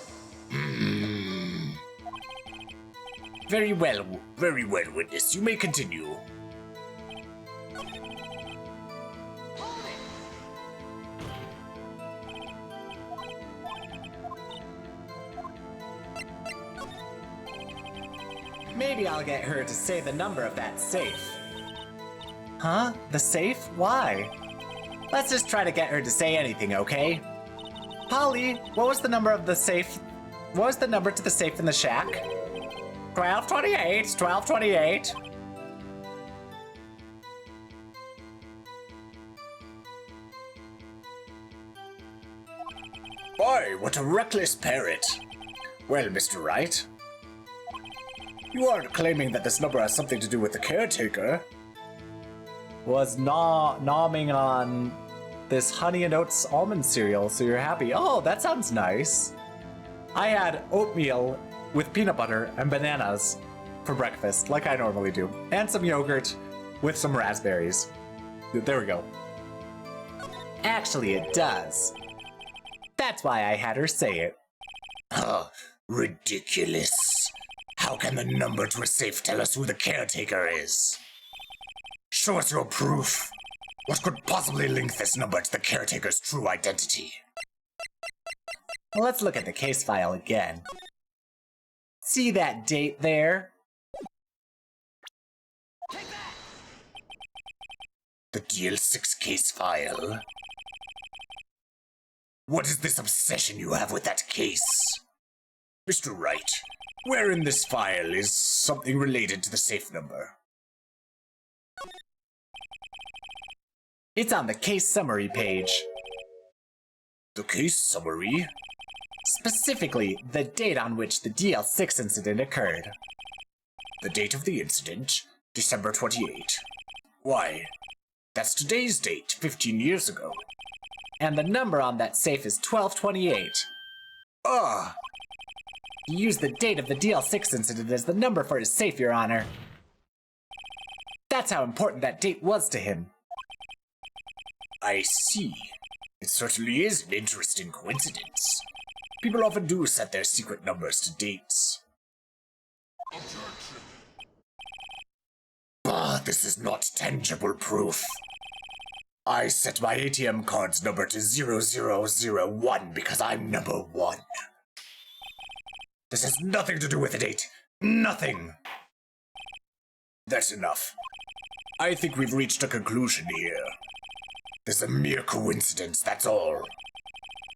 Very well, witness. You may continue. Maybe I'll get her to say the number of that safe. Huh? The safe? Why? Let's just try to get her to say anything, okay? Polly, what was the number of the safe? What was the number to the safe in the shack? 1228, 1228. Boy, what a reckless parrot. Well, Mr. Wright, you aren't claiming that this number has something to do with the caretaker. Was nomming on this Honey and Oats almond cereal, so you're happy. Oh, that sounds nice. I had oatmeal with peanut butter and bananas for breakfast, like I normally do. And some yogurt with some raspberries. There we go. Actually, it does. That's why I had her say it. Ridiculous. How can the number to a safe tell us who the caretaker is? Show us your proof. What could possibly link this number to the caretaker's true identity? Well, let's look at the case file again. See that date there? The DL6 case file. What is this obsession you have with that case? Mr. Wright, where in this file is something related to the safe number? It's on the case summary page. The case summary? Specifically, the date on which the DL6 incident occurred. The date of the incident, December 28. Why? That's today's date, 15 years ago. And the number on that safe is 1228. Ah! He used the date of the DL6 incident as the number for his safe, Your Honor. That's how important that date was to him. I see. It certainly is an interesting coincidence. People often do set their secret numbers to dates. But this is not tangible proof. I set my ATM card's number to 0001 because I'm number 1. This has nothing to do with the date. Nothing. That's enough. I think we've reached a conclusion here. This is a mere coincidence, that's all.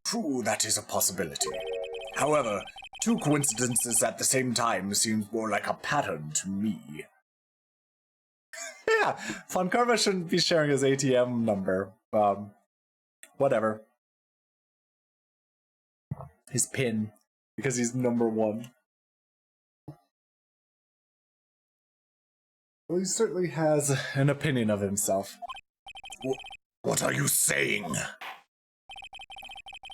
True, that is a possibility. However, 2 coincidences at the same time seems more like a pattern to me. Yeah, Von Karma shouldn't be sharing his ATM number. Whatever. His PIN, because he's number 1. Well, he certainly has an opinion of himself. What are you saying?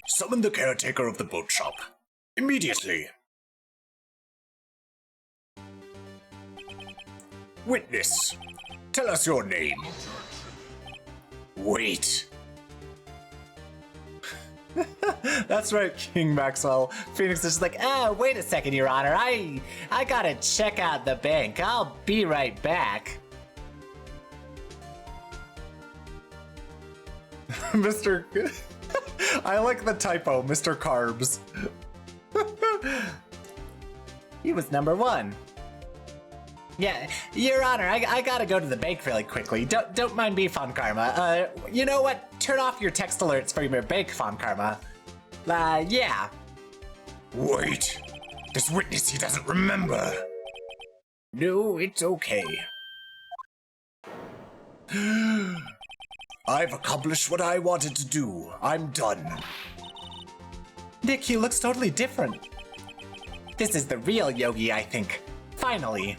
Summon the caretaker of the boat shop. Immediately. Witness, tell us your name. Wait. That's right, King Maxwell. Phoenix is just like, wait a second, Your Honor. I gotta check out the bank. I'll be right back. Mr. I like the typo, Mr. Carbs. He was number 1. Yeah, Your Honor, I gotta go to the bank really quickly. Don't mind me, Von Karma. You know what? Turn off your text alerts from your bank, Von Karma. Yeah. Wait. This witness, he doesn't remember. No, it's okay. I've accomplished what I wanted to do. I'm done. Nick, he looks totally different. This is the real Yogi, I think. Finally.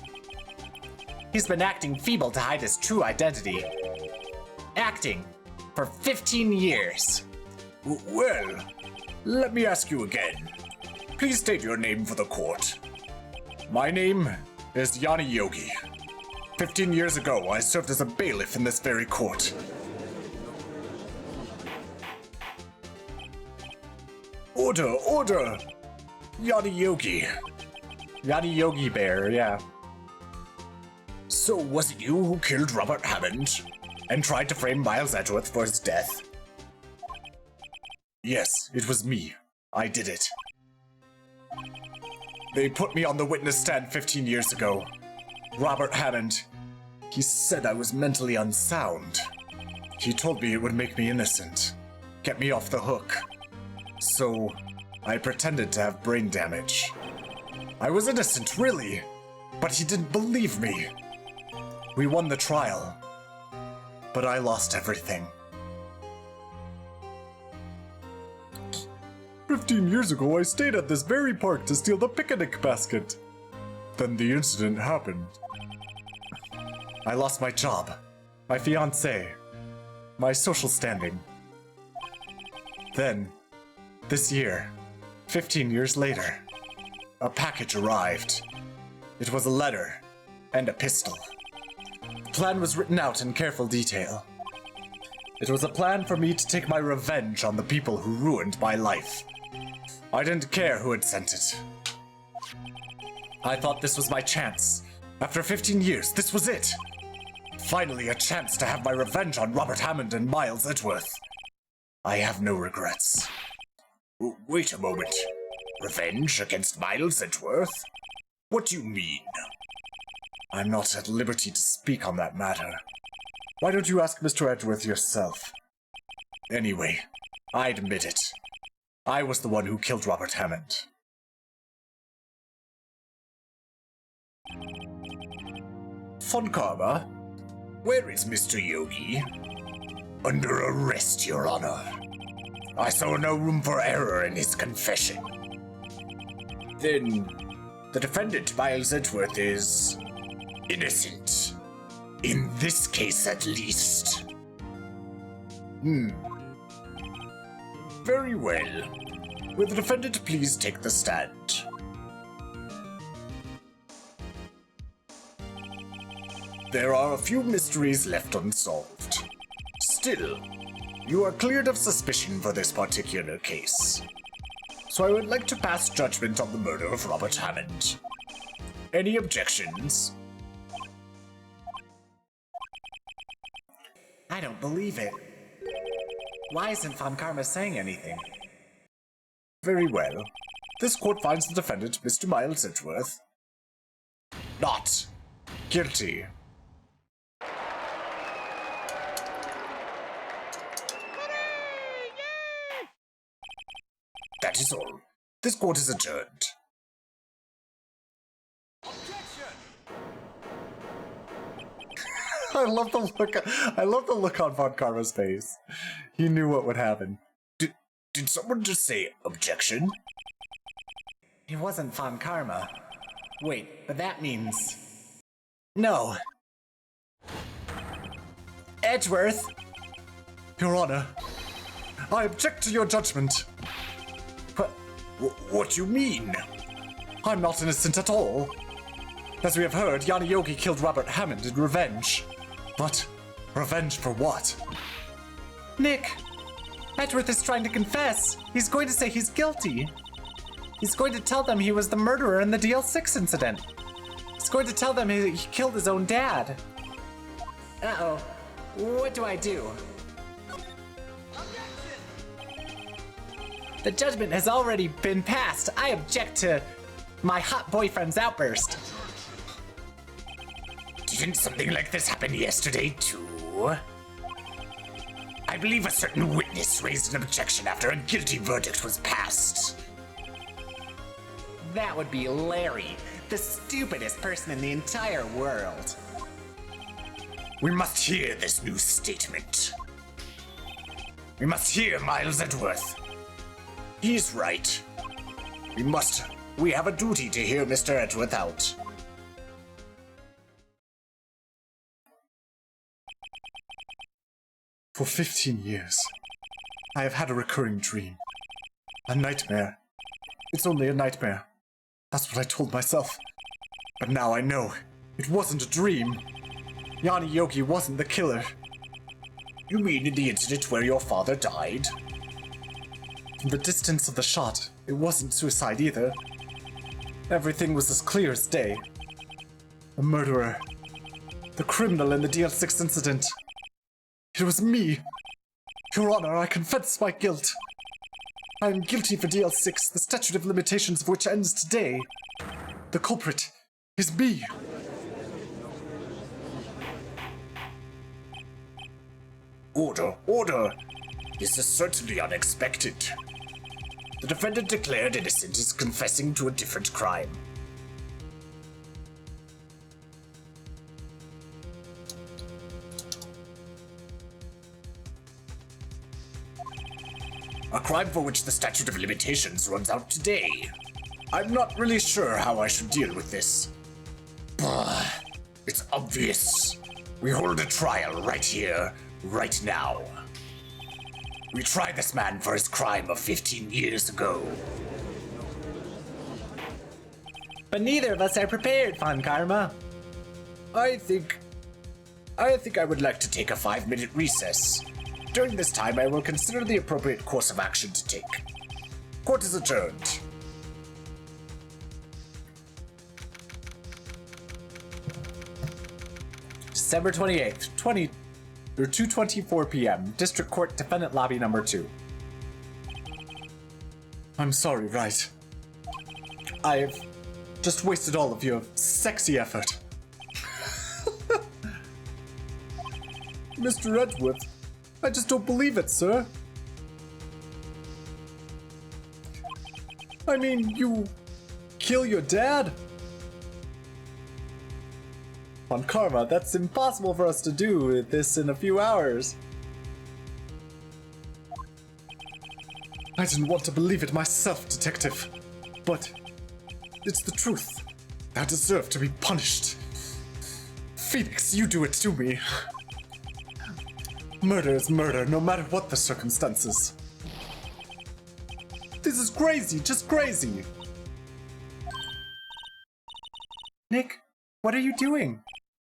He's been acting feeble to hide his true identity. Acting for 15 years. Well, let me ask you again. Please state your name for the court. My name is Yanni Yogi. 15 years ago, I served as a bailiff in this very court. Order, order! Yanni Yogi. Yanni Yogi Bear, yeah. So was it you who killed Robert Hammond and tried to frame Miles Edgeworth for his death? Yes, it was me. I did it. They put me on the witness stand 15 years ago. Robert Hammond, he said I was mentally unsound. He told me it would make me innocent, get me off the hook. So, I pretended to have brain damage. I was innocent, really, but he didn't believe me. We won the trial, but I lost everything. 15 years ago, I stayed at this very park to steal the picnic basket. Then the incident happened. I lost my job, my fiancée, my social standing. Then, this year, 15 years later, a package arrived. It was a letter and a pistol. The plan was written out in careful detail. It was a plan for me to take my revenge on the people who ruined my life. I didn't care who had sent it. I thought this was my chance. After 15 years, this was it. Finally, a chance to have my revenge on Robert Hammond and Miles Edgeworth. I have no regrets. Wait a moment. Revenge against Miles Edgeworth? What do you mean? I'm not at liberty to speak on that matter. Why don't you ask Mr. Edgeworth yourself? Anyway, I admit it. I was the one who killed Robert Hammond. Von Karma? Where is Mr. Yogi? Under arrest, Your Honor. I saw no room for error in his confession. Then, the defendant, Miles Edgeworth, is innocent. In this case, at least. Very well. Will the defendant please take the stand? There are a few mysteries left unsolved. Still, you are cleared of suspicion for this particular case. So I would like to pass judgment on the murder of Robert Hammond. Any objections? I don't believe it. Why isn't Von Karma saying anything? Very well. This court finds the defendant, Mr. Miles Edgeworth, not guilty. That is all. This court is adjourned. I love the look on Von Karma's face. He knew what would happen. Did someone just say objection? It wasn't Von Karma. Wait, but that means... No. Edgeworth! Your Honor, I object to your judgment. What do you mean? I'm not innocent at all. As we have heard, Yanni Yogi killed Robert Hammond in revenge. But revenge for what? Nick! Edgeworth is trying to confess. He's going to say he's guilty. He's going to tell them he was the murderer in the DL6 incident. He's going to tell them he killed his own dad. Uh-oh. What do I do? The judgment has already been passed. I object to my hot boyfriend's outburst. Didn't something like this happen yesterday, too? I believe a certain witness raised an objection after a guilty verdict was passed. That would be Larry, the stupidest person in the entire world. We must hear this new statement. We must hear Miles Edgeworth. He's right. We have a duty to hear Mr. Edgeworth out. For 15 years, I have had a recurring dream. A nightmare. It's only a nightmare. That's what I told myself. But now I know. It wasn't a dream. Yanni Yogi wasn't the killer. You mean in the incident where your father died? From the distance of the shot, it wasn't suicide either. Everything was as clear as day. The murderer. The criminal in the DL6 incident. It was me. Your Honor, I confess my guilt. I am guilty for DL6, the statute of limitations of which ends today. The culprit is me. Order, order! This is certainly unexpected. The defendant declared innocent is confessing to a different crime. A crime for which the statute of limitations runs out today. I'm not really sure how I should deal with this. It's obvious. We hold a trial right here, right now. We try this man for his crime of 15 years ago. But neither of us are prepared, Von Karma. I think I would like to take a 5-minute recess. During this time, I will consider the appropriate course of action to take. Court is adjourned. December 28th, 2:24 p.m. District Court Defendant Lobby Number 2. I'm sorry, Wright. I've just wasted all of your sexy effort. Mr. Edgeworth, I just don't believe it, sir. I mean, you kill your dad? On Karma, that's impossible for us to do this in a few hours. I didn't want to believe it myself, Detective. But it's the truth. I deserve to be punished. Phoenix, you do it to me. Murder is murder, no matter what the circumstances. This is crazy, just crazy. Nick, what are you doing?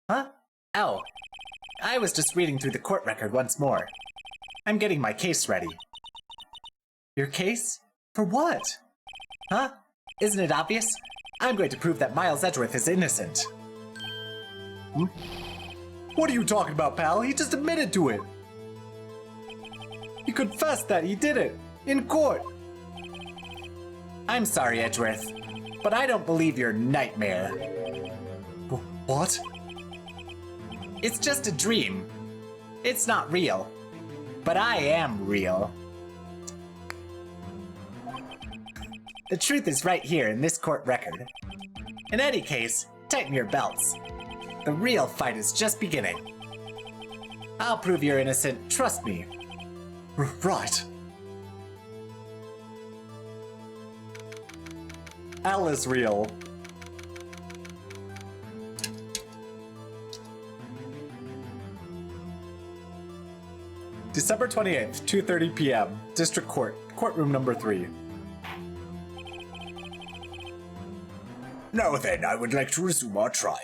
Huh? Oh, I was just reading through the court record once more. I'm getting my case ready. Your case? For what? Huh? Isn't it obvious? I'm going to prove that Miles Edgeworth is innocent. Hmm? What are you talking about, pal? He just admitted to it. He confessed that he did it. In court. I'm sorry, Edgeworth, but I don't believe your nightmare. What? It's just a dream. It's not real. But I am real. The truth is right here in this court record. In any case, tighten your belts. The real fight is just beginning. I'll prove you're innocent, trust me. Right. Al is real. December 28th, 2:30 p.m. District Court, Courtroom Number 3. Now then, I would like to resume our trial.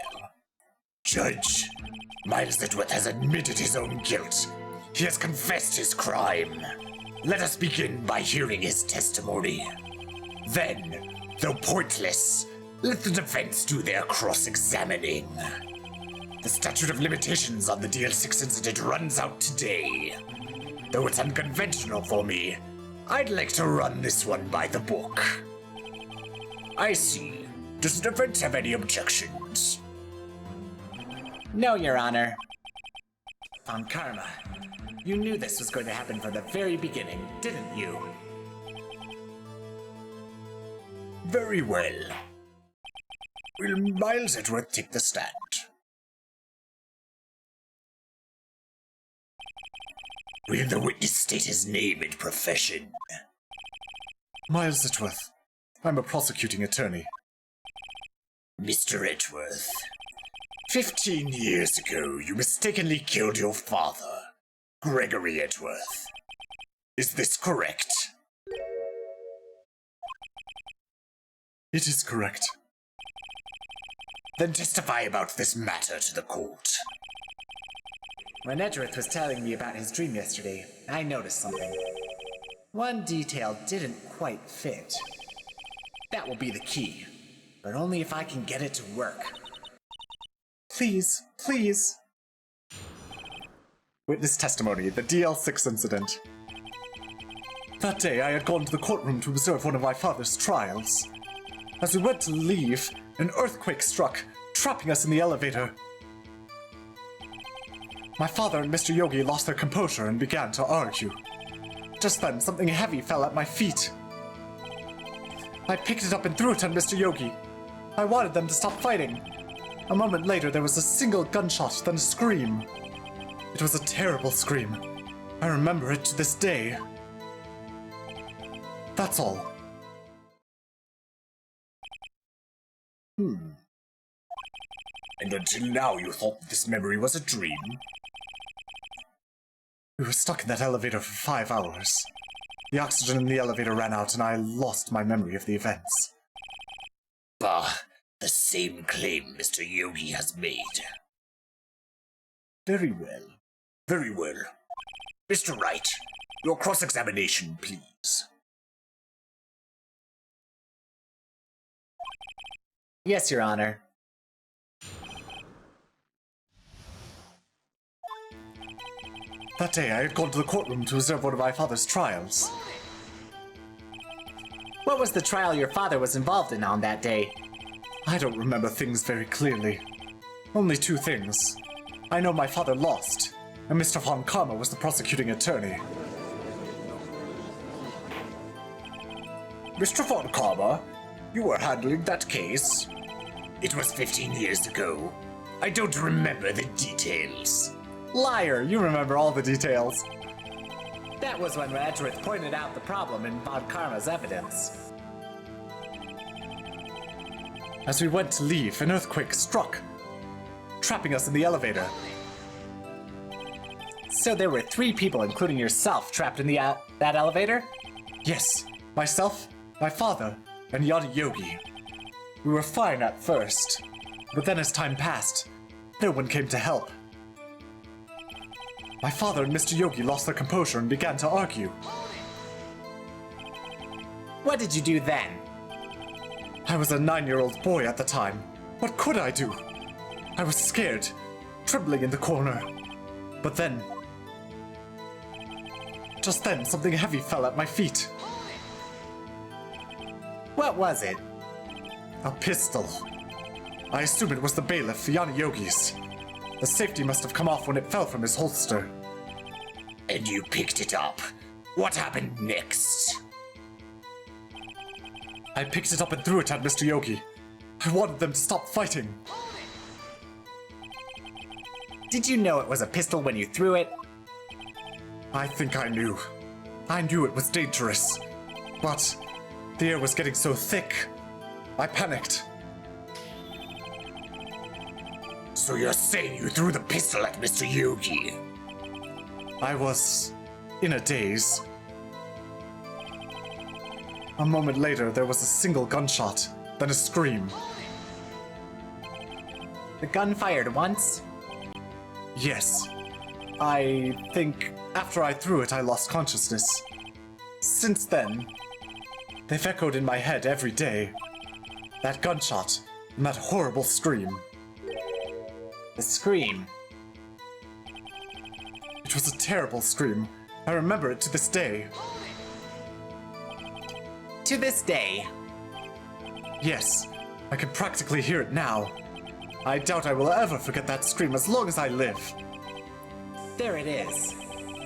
Judge, Miles Edgeworth has admitted his own guilt. He has confessed his crime. Let us begin by hearing his testimony. Then, though pointless, let the defense do their cross-examining. The statute of limitations on the DL6 incident runs out today. Though it's unconventional for me, I'd like to run this one by the book. I see. Does the defense have any objections? No, Your Honor. On Karma, you knew this was going to happen from the very beginning, didn't you? Very well. Will Miles Edgeworth take the stand? Will the witness state his name and profession? Miles Edgeworth. I'm a prosecuting attorney. Mr. Edgeworth, 15 years ago, you mistakenly killed your father, Gregory Edgeworth. Is this correct? It is correct. Then testify about this matter to the court. When Edgeworth was telling me about his dream yesterday, I noticed something. One detail didn't quite fit. That will be the key, but only if I can get it to work. Please, please. Witness testimony, the DL6 incident. That day, I had gone to the courtroom to observe one of my father's trials. As we went to leave, an earthquake struck, trapping us in the elevator. My father and Mr. Yogi lost their composure and began to argue. Just then, something heavy fell at my feet. I picked it up and threw it at Mr. Yogi. I wanted them to stop fighting. A moment later, there was a single gunshot, then a scream. It was a terrible scream. I remember it to this day. That's all. And until now, you thought this memory was a dream? We were stuck in that elevator for 5 hours. The oxygen in the elevator ran out and I lost my memory of the events. Bah, the same claim Mr. Yogi has made. Very well. Very well. Mr. Wright, your cross-examination, please. Yes, Your Honor. That day, I had gone to the courtroom to observe one of my father's trials. What was the trial your father was involved in on that day? I don't remember things very clearly. Only 2 things. I know my father lost, and Mr. Von Karma was the prosecuting attorney. Mr. Von Karma, you were handling that case? It was 15 years ago. I don't remember the details. Liar, you remember all the details. That was when Edgeworth pointed out the problem in Von Karma's evidence. As we went to leave, an earthquake struck, trapping us in the elevator. So there were 3 people, including yourself, trapped in that elevator? Yes, myself, my father, and Yada Yogi. We were fine at first, but then as time passed, no one came to help. My father and Mr. Yogi lost their composure and began to argue. What did you do then? I was a 9-year-old boy at the time. What could I do? I was scared, trembling in the corner. But then, just then, something heavy fell at my feet. What was it? A pistol. I assume it was the bailiff, Yana Yogi's. The safety must have come off when it fell from his holster. And you picked it up. What happened next? I picked it up and threw it at Mr. Yogi. I wanted them to stop fighting. Did you know it was a pistol when you threw it? I think I knew. I knew it was dangerous. But the air was getting so thick. I panicked. So you're saying you threw the pistol at Mr. Yogi? I was in a daze. A moment later, there was a single gunshot, then a scream. The gun fired once? Yes. I think after I threw it, I lost consciousness. Since then, they've echoed in my head every day. That gunshot and that horrible scream. The scream. It was a terrible scream. I remember it to this day. To this day? Yes, I can practically hear it now. I doubt I will ever forget that scream as long as I live. There it is.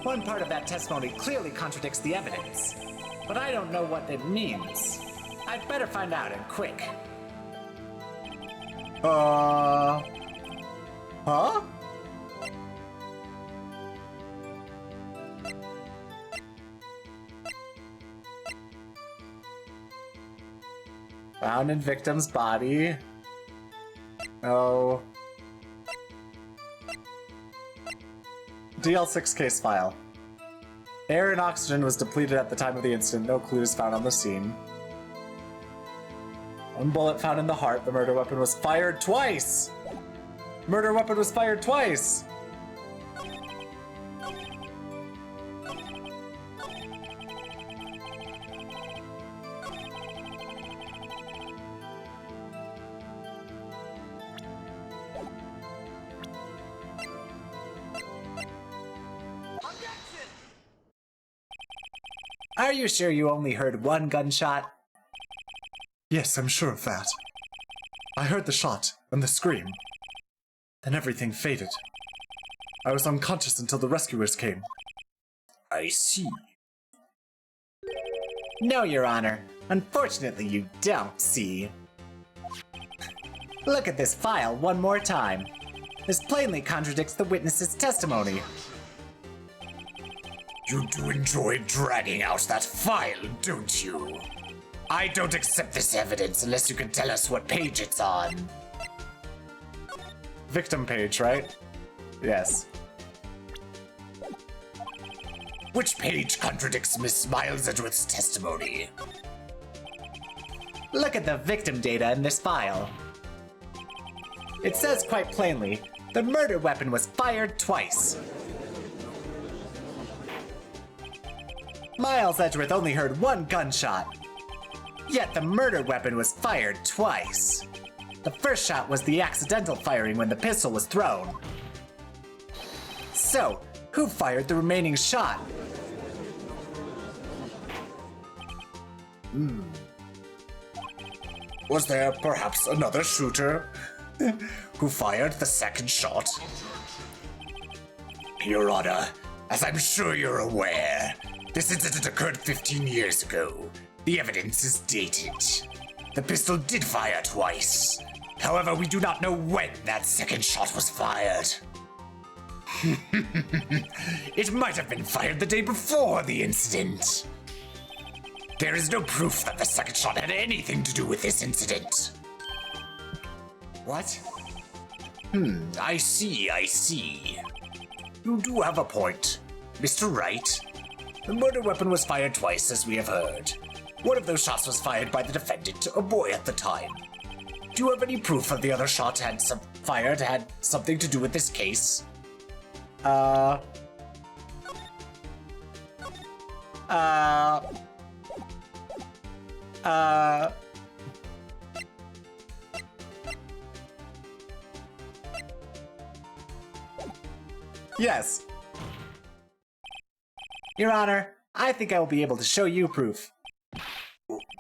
One part of that testimony clearly contradicts the evidence, but I don't know what it means. I'd better find out and quick. Huh? Found in victim's body. Oh. DL6 case file. Air and oxygen was depleted at the time of the incident. No clues found on the scene. One bullet found in the heart. The murder weapon was fired twice! Murder weapon was fired twice! Are you sure you only heard one gunshot? Yes, I'm sure of that. I heard the shot and the scream. Then everything faded. I was unconscious until the rescuers came. I see. No, Your Honor. Unfortunately, you don't see. Look at this file one more time. This plainly contradicts the witness's testimony. You do enjoy dragging out that file, don't you? I don't accept this evidence unless you can tell us what page it's on. Victim page, right? Yes. Which page contradicts Miss Miles Edgeworth's testimony? Look at the victim data in this file. It says quite plainly, the murder weapon was fired twice. Miles Edgeworth only heard one gunshot. Yet the murder weapon was fired twice. The first shot was the accidental firing when the pistol was thrown. So, who fired the remaining shot? Was there perhaps another shooter who fired the second shot? Your Honor, as I'm sure you're aware, this incident occurred 15 years ago. The evidence is dated. The pistol did fire twice. However, we do not know when that second shot was fired. It might have been fired the day before the incident. There is no proof that the second shot had anything to do with this incident. What? I see. You do have a point. Mr. Wright, the murder weapon was fired twice, as we have heard. One of those shots was fired by the defendant, a boy at the time. Do you have any proof that the other shot had something to do with this case? Yes. Your Honor, I think I will be able to show you proof.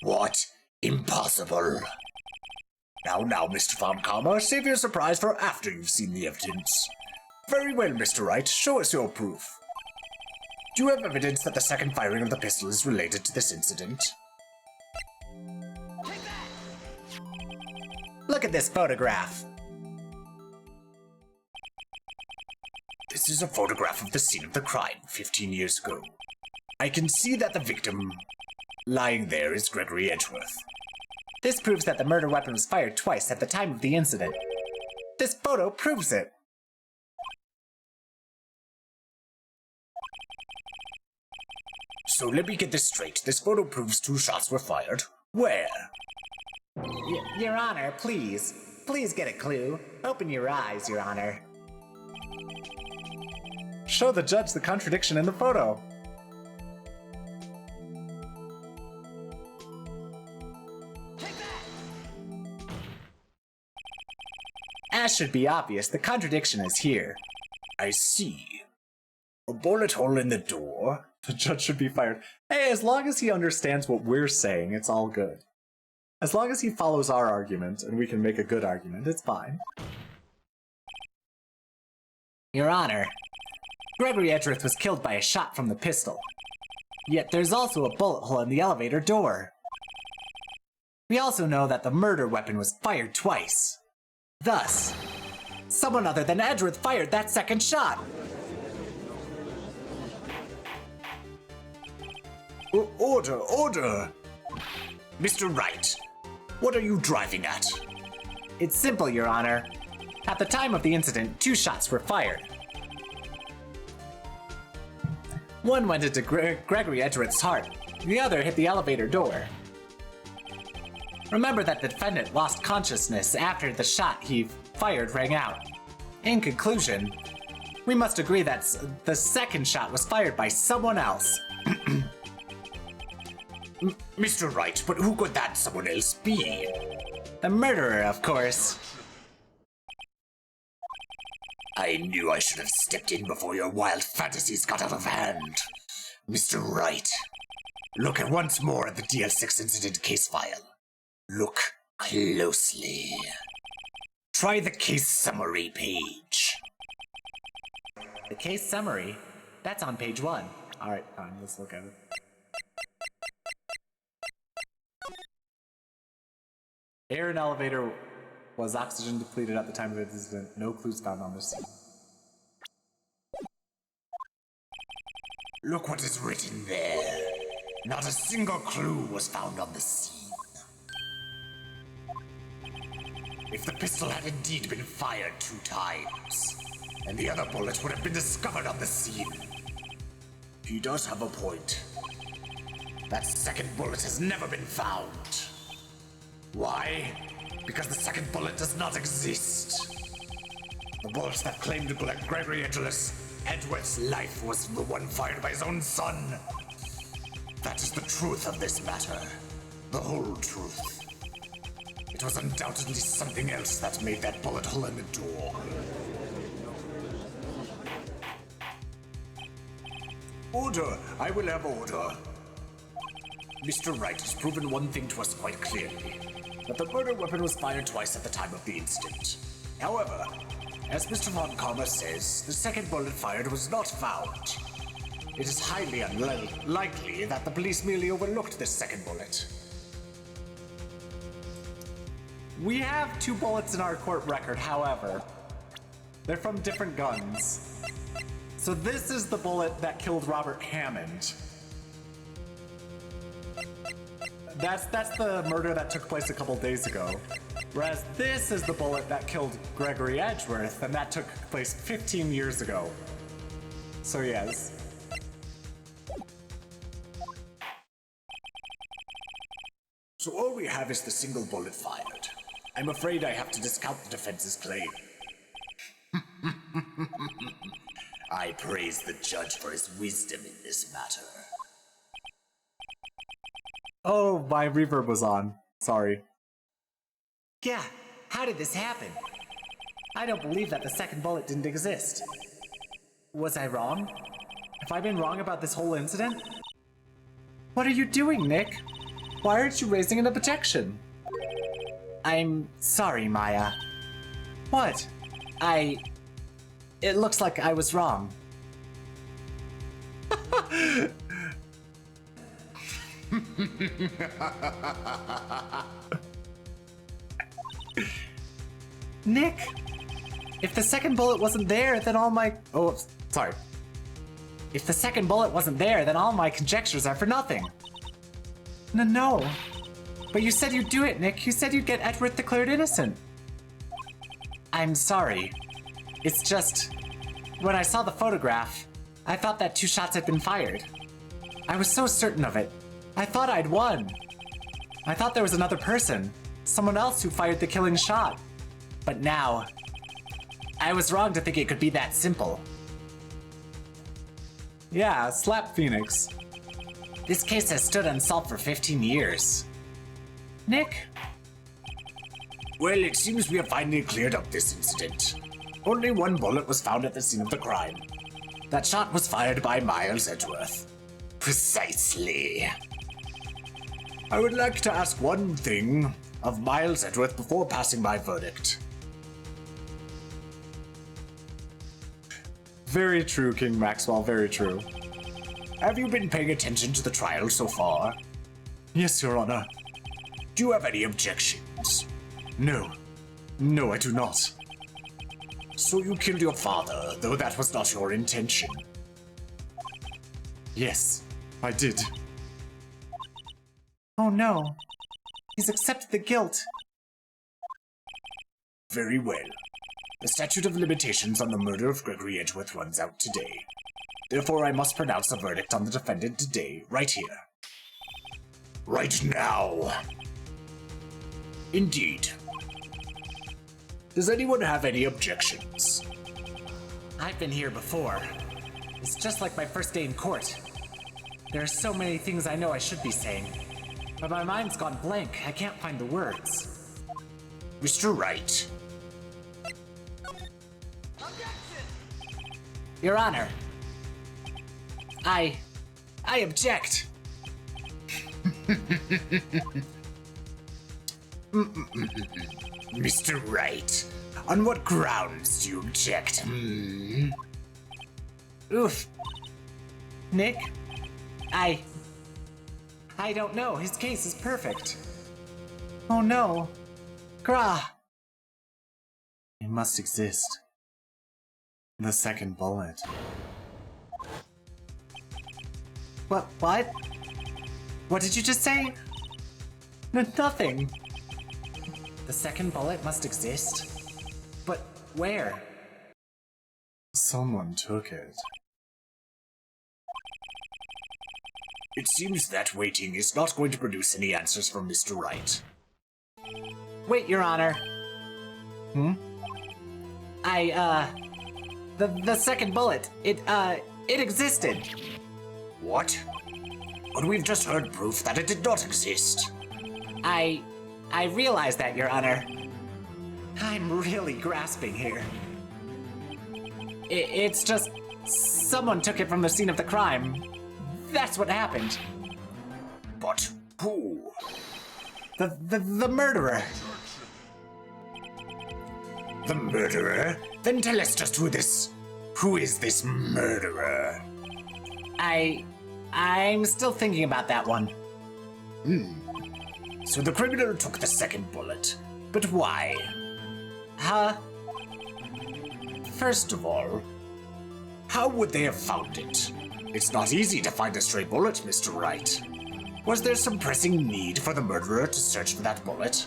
What? Impossible. Now, Mr. Farmkarma, save your surprise for after you've seen the evidence. Very well, Mr. Wright, show us your proof. Do you have evidence that the second firing of the pistol is related to this incident? Look at this photograph. This is a photograph of the scene of the crime 15 years ago. I can see that the victim lying there is Gregory Edgeworth. This proves that the murder weapon was fired twice at the time of the incident. This photo proves it. So let me get this straight. This photo proves 2 shots were fired. Where? Your Honor, please. Please get a clue. Open your eyes, Your Honor. Show the judge the contradiction in the photo. As should be obvious, the contradiction is here. I see. A bullet hole in the door. The judge should be fired. Hey, as long as he understands what we're saying, it's all good. As long as he follows our argument, and we can make a good argument, it's fine. Your Honor, Gregory Edgeworth was killed by a shot from the pistol. Yet there's also a bullet hole in the elevator door. We also know that the murder weapon was fired twice. Thus, someone other than Edgeworth fired that second shot. Order! Mr. Wright, What are you driving at? It's simple, Your Honor. At the time of the incident, 2 shots were fired. One went into Gregory Edgeworth's heart. The other hit the elevator door. Remember that the defendant lost consciousness after the shot he fired rang out. In conclusion, we must agree that the second shot was fired by someone else. Mr. Wright, but who could that someone else be? The murderer, of course. I knew I should have stepped in before your wild fantasies got out of hand. Mr. Wright, look at once more at the DL6 incident case file. Look closely. Try the case summary page. The case summary? That's on page 1. Alright, fine, let's look at it. Air in elevator was oxygen depleted at the time of the incident. No clues found on the scene. Look what is written there. Not a single clue was found on the scene. If the pistol had indeed been fired 2 times, and the other bullet would have been discovered on the scene. He does have a point. That second bullet has never been found. Why? Because the second bullet does not exist. The bullet that claimed to Gregory Edgeworth's life was the one fired by his own son. That is the truth of this matter. The whole truth. It was undoubtedly something else that made that bullet hole in the door. Order! I will have order. Mr. Wright has proven one thing to us quite clearly. That the murder weapon was fired twice at the time of the incident. However, as Mr. Von Karma says, the second bullet fired was not found. It is highly unlikely that the police merely overlooked this second bullet. We have 2 bullets in our court record, however. They're from different guns. So this is the bullet that killed Robert Hammond. That's the murder that took place a couple days ago. Whereas this is the bullet that killed Gregory Edgeworth, and that took place 15 years ago. So yes. So all we have is the single bullet fired. I'm afraid I have to discount the defense's claim. I praise the judge for his wisdom in this matter. Oh, my reverb was on. Sorry. Yeah, how did this happen? I don't believe that the second bullet didn't exist. Was I wrong? Have I been wrong about this whole incident? What are you doing, Nick? Why aren't you raising an objection? I'm sorry, Maya. What? It looks like I was wrong. Nick! If the second bullet wasn't there, then all my... Oh, sorry. If the second bullet wasn't there, then all my conjectures are for nothing. No. But you said you'd do it, Nick. You said you'd get Edgeworth declared innocent. I'm sorry. It's just... When I saw the photograph, I thought that 2 shots had been fired. I was so certain of it. I thought I'd won. I thought there was another person. Someone else who fired the killing shot. But now... I was wrong to think it could be that simple. Yeah, slap Phoenix. This case has stood unsolved for 15 years. Nick? Well, it seems we have finally cleared up this incident. Only 1 bullet was found at the scene of the crime. That shot was fired by Miles Edgeworth. Precisely. I would like to ask one thing of Miles Edgeworth before passing my verdict. Very true, King Maxwell, very true. Have you been paying attention to the trial so far? Yes, Your Honor. Do you have any objections? No. No, I do not. So you killed your father, though that was not your intention. Yes, I did. Oh no. He's accepted the guilt. Very well. The statute of limitations on the murder of Gregory Edgeworth runs out today. Therefore, I must pronounce a verdict on the defendant today, right here. Right now. Indeed. Does anyone have any objections? I've been here before. It's just like my first day in court. There are so many things I know I should be saying, but my mind's gone blank. I can't find the words. Mr. Wright. Your Honor, I object. Mr. Wright, on what grounds do you object? Oof. Nick, I don't know. His case is perfect. Oh no. Gra. It must exist. The second bullet. What? What did you just say? Nothing. The second bullet must exist? But where? Someone took it. It seems that waiting is not going to produce any answers from Mr. Wright. Wait, Your Honor. The second bullet, it existed. What? But we've just heard proof that it did not exist. I realize that, Your Honor. I'm really grasping here. It's just someone took it from the scene of the crime. That's what happened. But who? The murderer. The murderer? Then tell us just who is this murderer? I'm still thinking about that one. So the criminal took the second bullet. But why? Huh? First of all, how would they have found it? It's not easy to find a stray bullet, Mr. Wright. Was there some pressing need for the murderer to search for that bullet?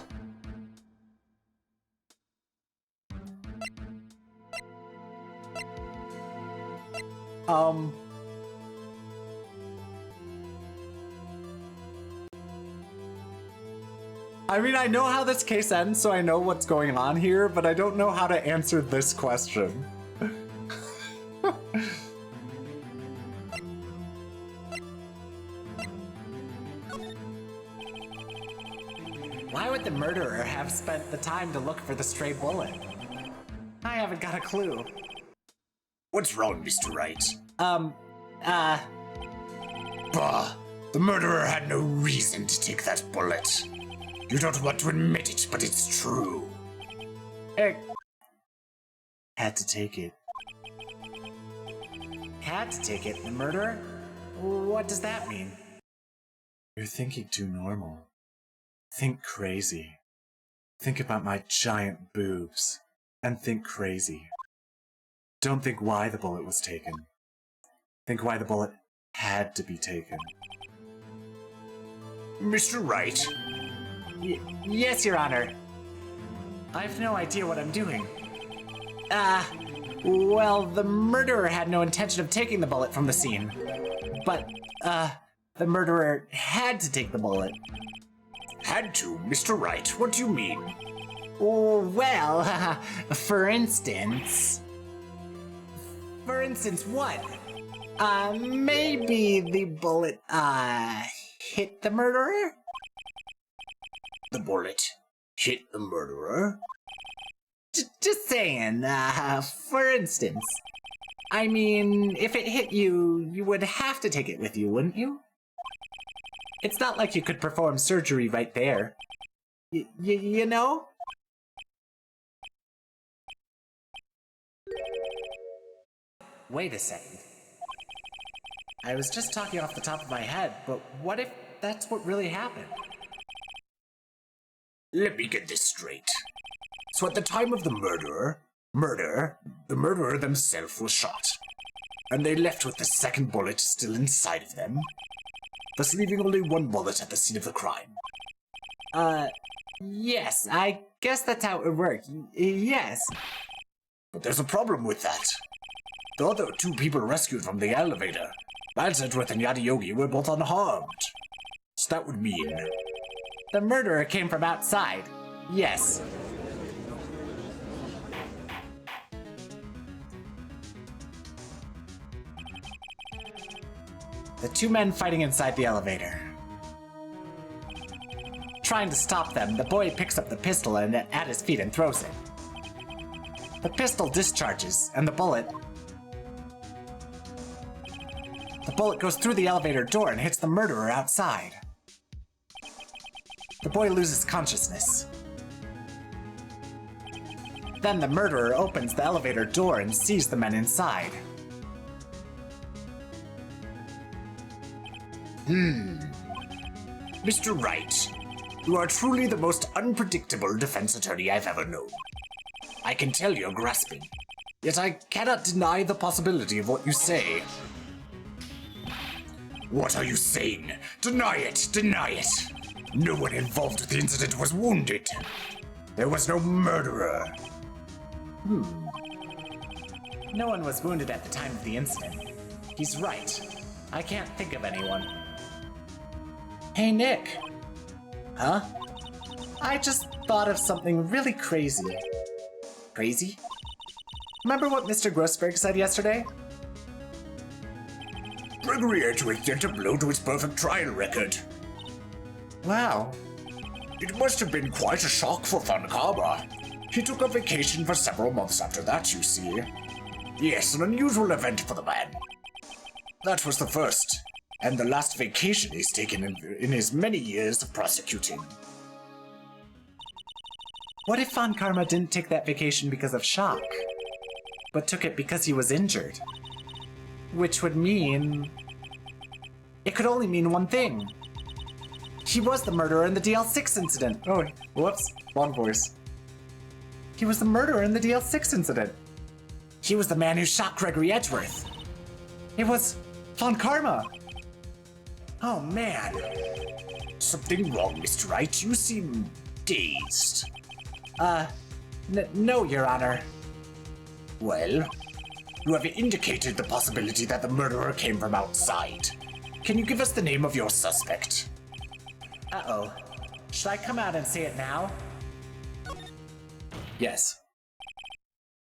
I mean, I know how this case ends, so I know what's going on here, but I don't know how to answer this question. Why would the murderer have spent the time to look for the stray bullet? I haven't got a clue. What's wrong, Mr. Wright? Bah! The murderer had no reason to take that bullet. You don't want to admit it, but it's true. Had to take it. Had to take it, the murderer? What does that mean? You're thinking too normal. Think crazy. Think about my giant boobs. And think crazy. Don't think why the bullet was taken. Think why the bullet had to be taken. Mr. Wright? Yes, Your Honor. I have no idea what I'm doing. Well, the murderer had no intention of taking the bullet from the scene. But, the murderer had to take the bullet. Had to? Mr. Wright, what do you mean? Well, for instance... For instance, what? Maybe the bullet, hit the murderer? The bullet hit the murderer? Just saying, for instance. I mean, if it hit you, you would have to take it with you, wouldn't you? It's not like you could perform surgery right there. You know? Wait a second. I was just talking off the top of my head, but what if that's what really happened? Let me get this straight. So at the time of the murder, the murderer themselves was shot. And they left with the second bullet still inside of them, thus leaving only one bullet at the scene of the crime. Yes, I guess that's how it would work. Yes. But there's a problem with that. The other two people rescued from the elevator, Lance Edgeworth and Yadiyogi, were both unharmed. So that would mean... The murderer came from outside. Yes. The two men fighting inside the elevator. Trying to stop them, the boy picks up the pistol and at his feet and throws it. The pistol discharges, and the bullet goes through the elevator door and hits the murderer outside. The boy loses consciousness. Then the murderer opens the elevator door and sees the men inside. Mr. Wright, you are truly the most unpredictable defense attorney I've ever known. I can tell you're grasping, yet I cannot deny the possibility of what you say. What are you saying? Deny it! Deny it! No one involved with the incident was wounded. There was no murderer. No one was wounded at the time of the incident. He's right. I can't think of anyone. Hey, Nick. Huh? I just thought of something really crazy. Crazy? Remember what Mr. Grossberg said yesterday? Gregory Edgeworth dealt a blow to his perfect trial record. Wow. It must have been quite a shock for Von Karma. He took a vacation for several months after that, you see. Yes, an unusual event for the man. That was the first, and the last vacation he's taken in his many years of prosecuting. What if Von Karma didn't take that vacation because of shock, but took it because he was injured? Which would mean... It could only mean one thing. He was the murderer in the DL6 incident. Oh, whoops. Wrong voice. He was the murderer in the DL6 incident. He was the man who shot Gregory Edgeworth. It was Von Karma. Oh, man. Something wrong, Mr. Wright. You seem dazed. No, Your Honor. Well, you have indicated the possibility that the murderer came from outside. Can you give us the name of your suspect? Uh-oh. Should I come out and say it now? Yes.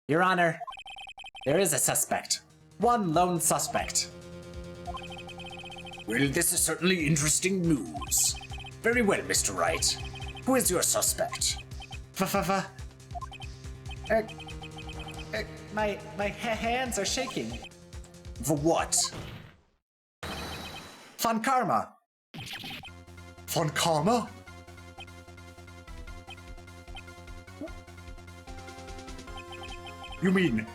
Your Honor, there is a suspect. One lone suspect. Well, this is certainly interesting news. Very well, Mr. Wright. Who is your suspect? My hands are shaking. For what? Von Karma. Von Karma? You mean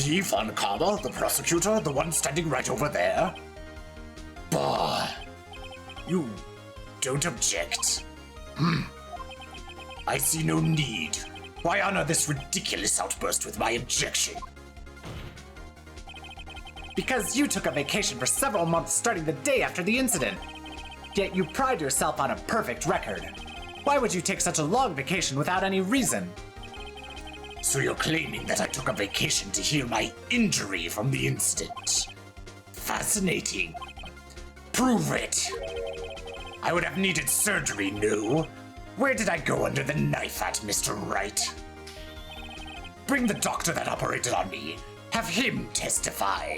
the Von Karma, the prosecutor, the one standing right over there? Bah! You don't object. I see no need. Why honor this ridiculous outburst with my objection? Because you took a vacation for several months starting the day after the incident. Yet you pride yourself on a perfect record. Why would you take such a long vacation without any reason? So you're claiming that I took a vacation to heal my injury from the incident? Fascinating. Prove it. I would have needed surgery, no? Where did I go under the knife at, Mr. Wright? Bring the doctor that operated on me. Have him testify.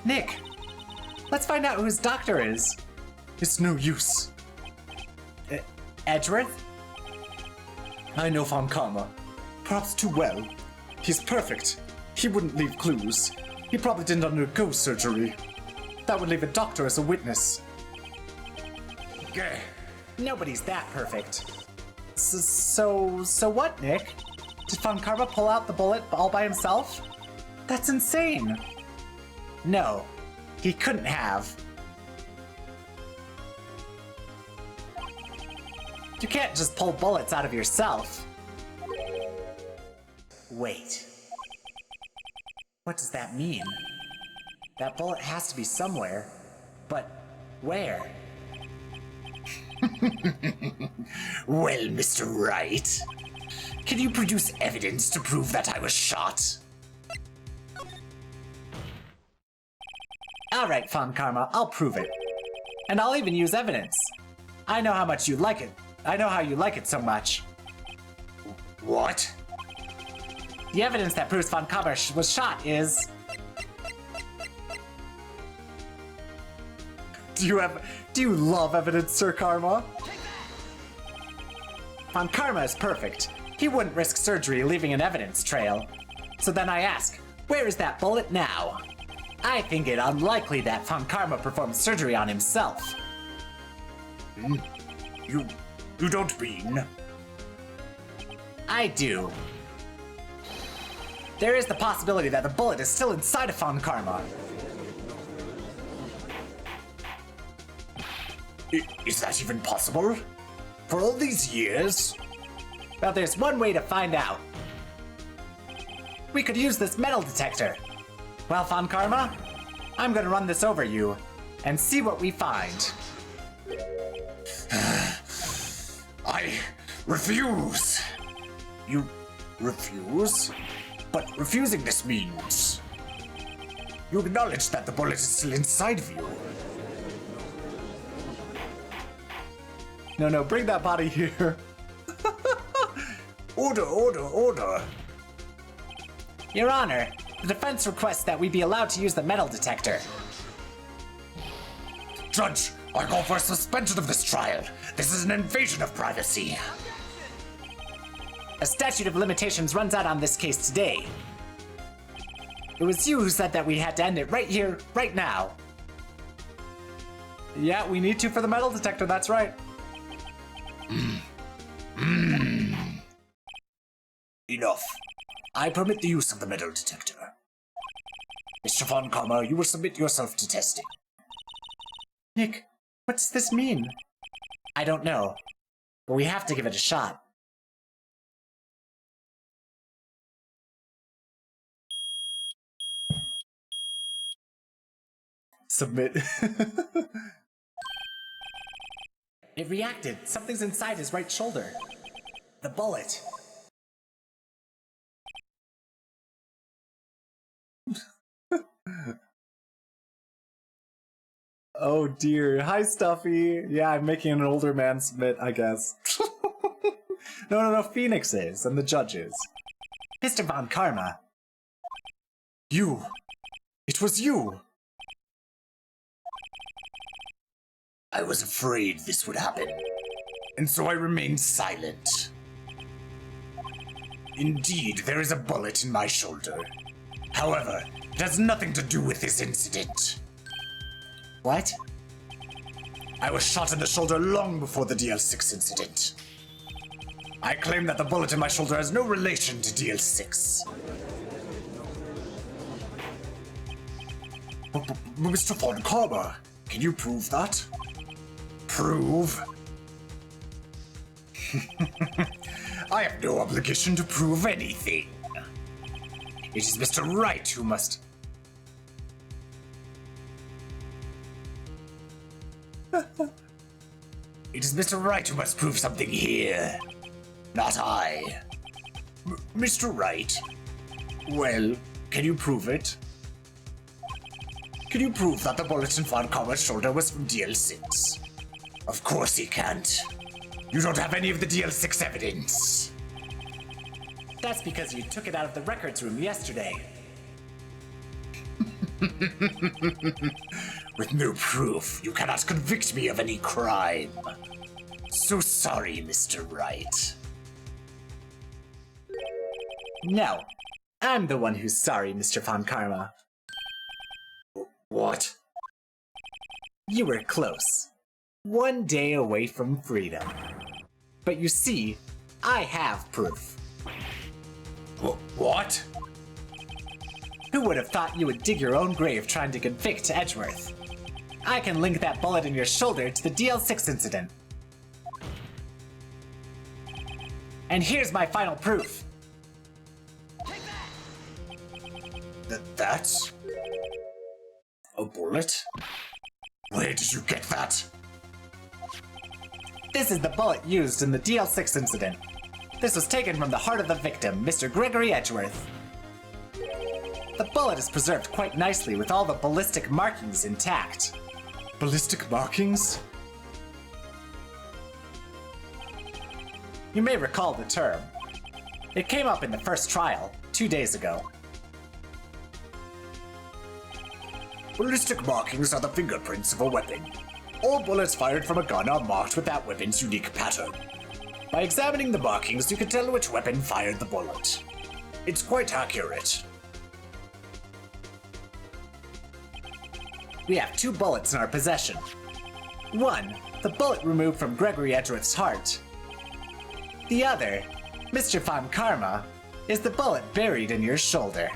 Nick, let's find out who his doctor is. It's no use. Edgeworth? I know Von Karma. Perhaps too well. He's perfect. He wouldn't leave clues. He probably didn't undergo surgery. That would leave a doctor as a witness. Nobody's that perfect. So what, Nick? Did Von Karma pull out the bullet all by himself? That's insane. No, he couldn't have. You can't just pull bullets out of yourself. Wait. What does that mean? That bullet has to be somewhere, but where? Well, Mr. Wright, can you produce evidence to prove that I was shot? Alright, Fun Karma, I'll prove it. And I'll even use evidence. I know how much you like it. I know how you like it so much. What? The evidence that proves Von Karma was shot is... Do you love evidence, Sir Karma? Von Karma is perfect. He wouldn't risk surgery leaving an evidence trail. So then I ask, where is that bullet now? I think it unlikely that Von Karma performed surgery on himself. You don't mean? I do. There is the possibility that the bullet is still inside of Von Karma. Is that even possible? For all these years? Well, there's one way to find out. We could use this metal detector. Well, Von Karma, I'm gonna run this over you and see what we find. I refuse. You refuse? But refusing this means you acknowledge that the bullet is still inside of you. No, bring that body here. Order. Your Honor, the defense requests that we be allowed to use the metal detector. Judge, I call for a suspension of this trial. This is an invasion of privacy. A statute of limitations runs out on this case today. It was you who said that we had to end it right here, right now. Yeah, we need to for the metal detector, that's right. Enough. I permit the use of the metal detector. Mr. Von Karma, you will submit yourself to testing. Nick, what does this mean? I don't know, but we have to give it a shot. Submit. It reacted. Something's inside his right shoulder. The bullet. Oh dear. Hi, Stuffy. Yeah, I'm making an older man submit, I guess. No, Phoenix is, and the judges. Mr. Von Karma. You. It was you. I was afraid this would happen, and so I remained silent. Indeed, there is a bullet in my shoulder. However, it has nothing to do with this incident. What? I was shot in the shoulder long before the DL6 incident. I claim that the bullet in my shoulder has no relation to DL6. Mr. Von Karma, can you prove that? Prove? I have no obligation to prove anything. It is Mr. Wright who must... It is Mr. Wright who must prove something here, not I. Mr. Wright? Well, can you prove it? Can you prove that the bullet in Von Karma's shoulder was from DL6? Of course he can't. You don't have any of the DL6 evidence. That's because you took it out of the records room yesterday. With no proof, you cannot convict me of any crime. So sorry, Mr. Wright. No, I'm the one who's sorry, Mr. Von Karma. What? You were close. One day away from freedom. But you see, I have proof. What? Who would have thought you would dig your own grave trying to convict Edgeworth? I can link that bullet in your shoulder to the DL6 incident. And here's my final proof. That's... a bullet? Where did you get that? This is the bullet used in the DL6 incident. This was taken from the heart of the victim, Mr. Gregory Edgeworth. The bullet is preserved quite nicely with all the ballistic markings intact. Ballistic markings? You may recall the term. It came up in the first trial, 2 days ago. Ballistic markings are the fingerprints of a weapon. All bullets fired from a gun are marked with that weapon's unique pattern. By examining the markings, you can tell which weapon fired the bullet. It's quite accurate. We have 2 bullets in our possession. One, the bullet removed from Gregory Edgeworth's heart. The other, Mr. Von Karma, is the bullet buried in your shoulder.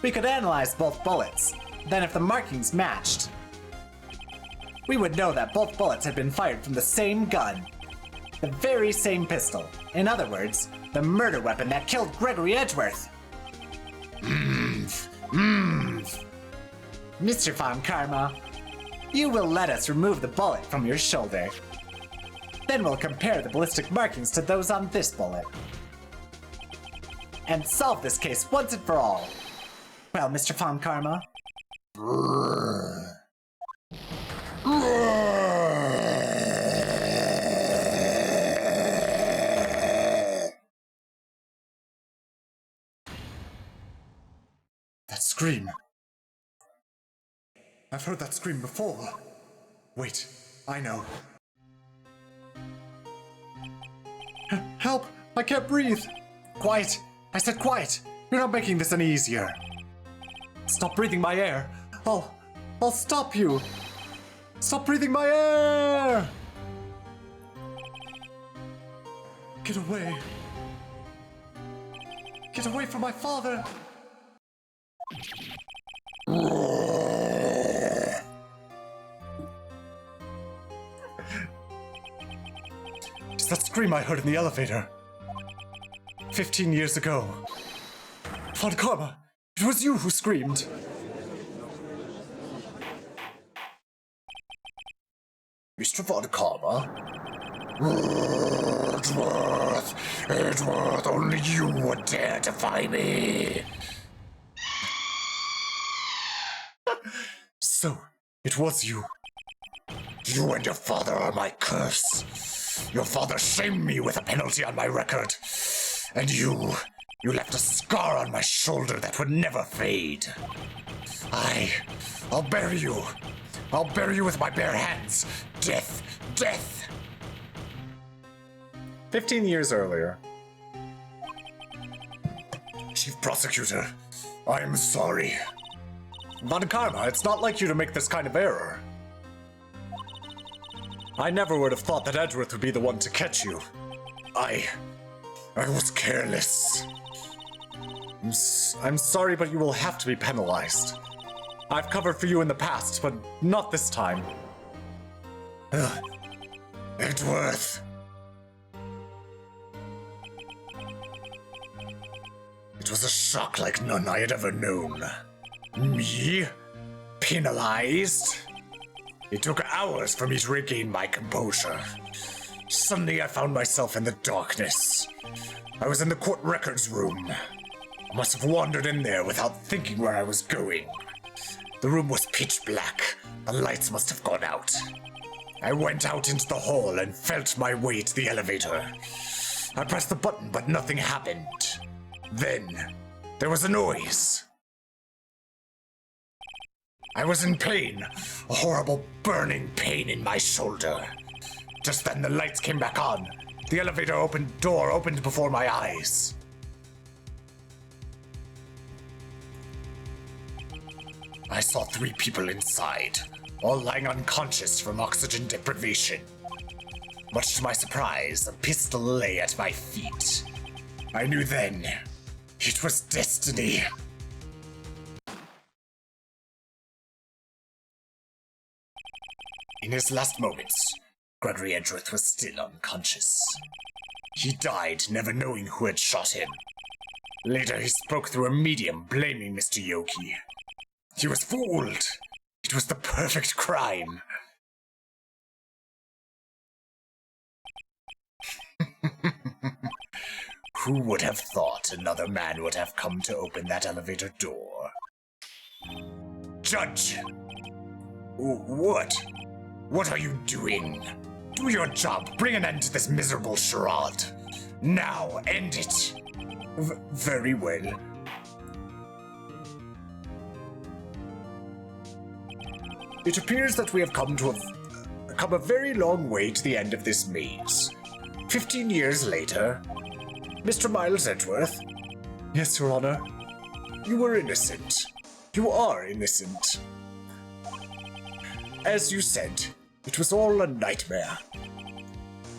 We could analyze both bullets, then if the markings matched, we would know that both bullets had been fired from the same gun. The very same pistol. In other words, the murder weapon that killed Gregory Edgeworth. Mr. Von Karma, you will let us remove the bullet from your shoulder. Then we'll compare the ballistic markings to those on this bullet. And solve this case once and for all. Well, Mr. Von Karma? That scream. I've heard that scream before. Wait, I know. Help! I can't breathe! Quiet! I said quiet! You're not making this any easier. Stop breathing my air! I'll stop you! Stop breathing my air! Get away! Get away from my father! It's that scream I heard in the elevator. 15 years ago. Von Karma, it was you who screamed. Mr. Von Karma? Edgeworth, only you would dare defy me. So, it was you. You and your father are my curse. Your father shamed me with a penalty on my record. And you left a scar on my shoulder that would never fade. I'll bury you. I'll bury you with my bare hands. Death, death. 15 years earlier. Chief Prosecutor, I am sorry. Von Karma, it's not like you to make this kind of error. I never would have thought that Edgeworth would be the one to catch you. I was careless. I'm sorry, but you will have to be penalized. I've covered for you in the past, but not this time. Edgeworth. It was a shock like none I had ever known. Me? Penalized? It took hours for me to regain my composure. Suddenly I found myself in the darkness. I was in the court records room. I must have wandered in there without thinking where I was going. The room was pitch black. The lights must have gone out. I went out into the hall and felt my way to the elevator. I pressed the button, but nothing happened. Then, there was a noise. I was in pain, a horrible burning pain in my shoulder. Just then the lights came back on. The elevator door opened before my eyes. I saw 3 people inside, all lying unconscious from oxygen deprivation. Much to my surprise, a pistol lay at my feet. I knew then, it was destiny. In his last moments, Gregory Edgeworth was still unconscious. He died never knowing who had shot him. Later he spoke through a medium blaming Mr. Yogi. He was fooled. It was the perfect crime. Who would have thought another man would have come to open that elevator door? Judge! What? What are you doing? Do your job. Bring an end to this miserable charade. Now, end it. Very well. It appears that we have come a very long way to the end of this maze. 15 years later, Mr. Miles Edgeworth. Yes, Your Honor. You were innocent. You are innocent. As you said, it was all a nightmare.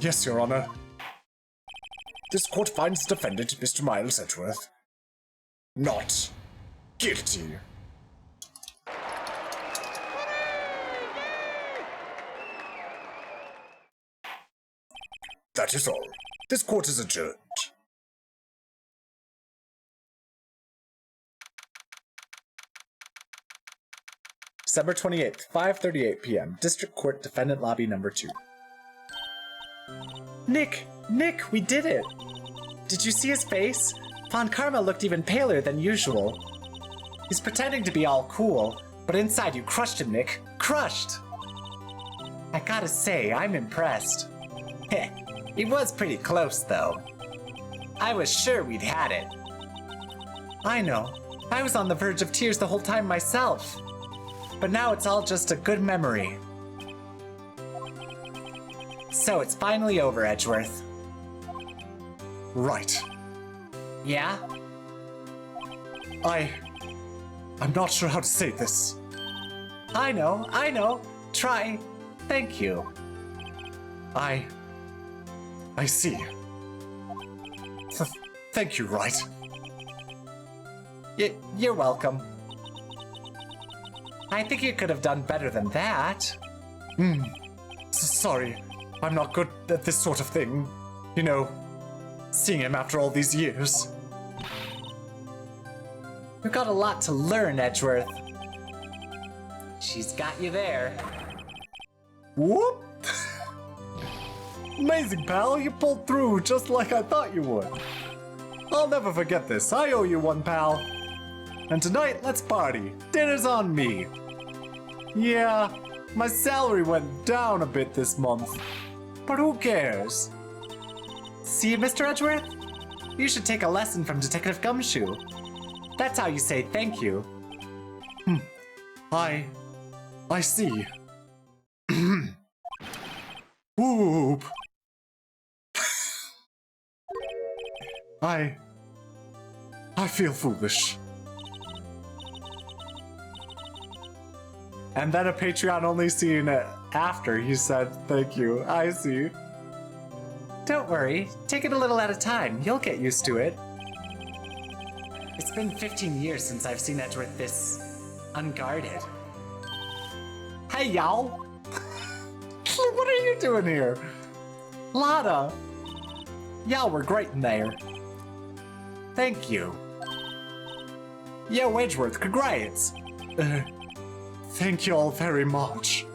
Yes, Your Honor. This court finds the defendant, Mr. Miles Edgeworth, not guilty. That is all. This court is adjourned. December 28th, 5:38 p.m. District Court Defendant Lobby Number 2. Nick, we did it! Did you see his face? Von Karma looked even paler than usual. He's pretending to be all cool, but inside you crushed him, Nick. Crushed! I gotta say, I'm impressed. Heh, he was pretty close, though. I was sure we'd had it. I know. I was on the verge of tears the whole time myself. But now it's all just a good memory. So it's finally over, Edgeworth. Right. Yeah? I'm not sure how to say this. I know. Try. Thank you. I see. Thank you, Wright. You're welcome. I think you could have done better than that. Sorry. I'm not good at this sort of thing. You know, seeing him after all these years. You've got a lot to learn, Edgeworth. She's got you there. Whoop! Amazing, pal. You pulled through just like I thought you would. I'll never forget this. I owe you one, pal. And tonight, let's party. Dinner's on me. Yeah, my salary went down a bit this month. But who cares? See, Mr. Edgeworth? You should take a lesson from Detective Gumshoe. That's how you say thank you. I see. Whoop. I feel foolish. And then a Patreon-only scene after he said, thank you. I see. Don't worry. Take it a little at a time. You'll get used to it. It's been 15 years since I've seen Edgeworth this unguarded. Hey, y'all. What are you doing here? Lotta. Y'all were great in there. Thank you. Yo, Edgeworth, congrats. Thank you all very much.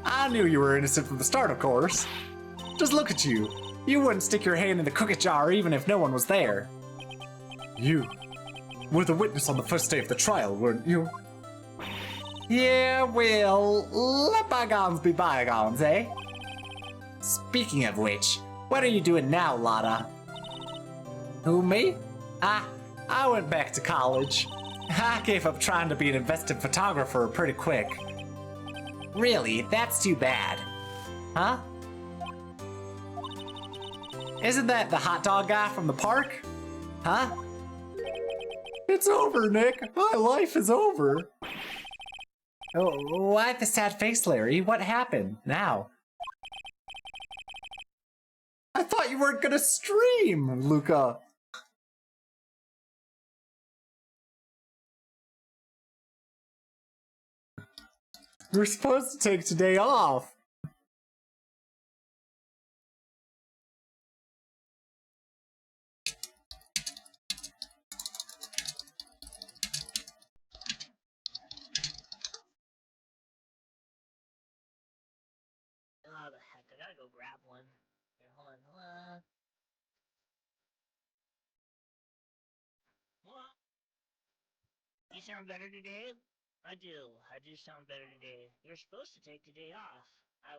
I knew you were innocent from the start, of course. Just look at you. You wouldn't stick your hand in the cookie jar even if no one was there. You were the witness on the first day of the trial, weren't you? Yeah, well, let bygones be bygones, eh? Speaking of which, what are you doing now, Lotta? Who, me? I went back to college. I gave up trying to be an invested photographer pretty quick. Really? That's too bad. Huh? Isn't that the hot dog guy from the park? Huh? It's over, Nick. My life is over. Oh, why the sad face, Larry? What happened now? I thought you weren't gonna stream, Luca. You're supposed to take today off. Oh, the heck, I gotta go grab one. Here, hold on. sound better today? I do. I do sound better today. You're supposed to take the day off. I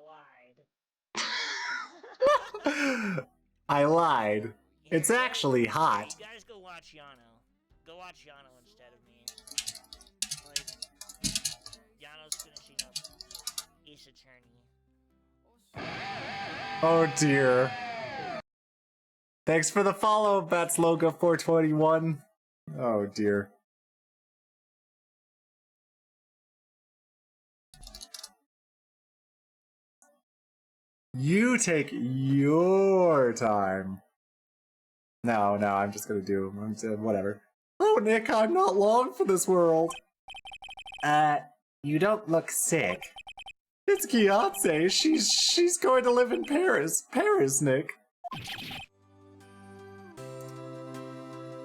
lied. I lied. It's Here, actually hot. You guys go watch Yano. Go watch Yano instead of me. Like, Yano's finishing up Ace Attorney. Oh dear. Thanks for the follow, Bats Logo 421. Oh dear. You take your time. No, I'm just gonna do whatever. Oh, Nick, I'm not long for this world. You don't look sick. It's Kiyote. She's going to live in Paris. Paris, Nick.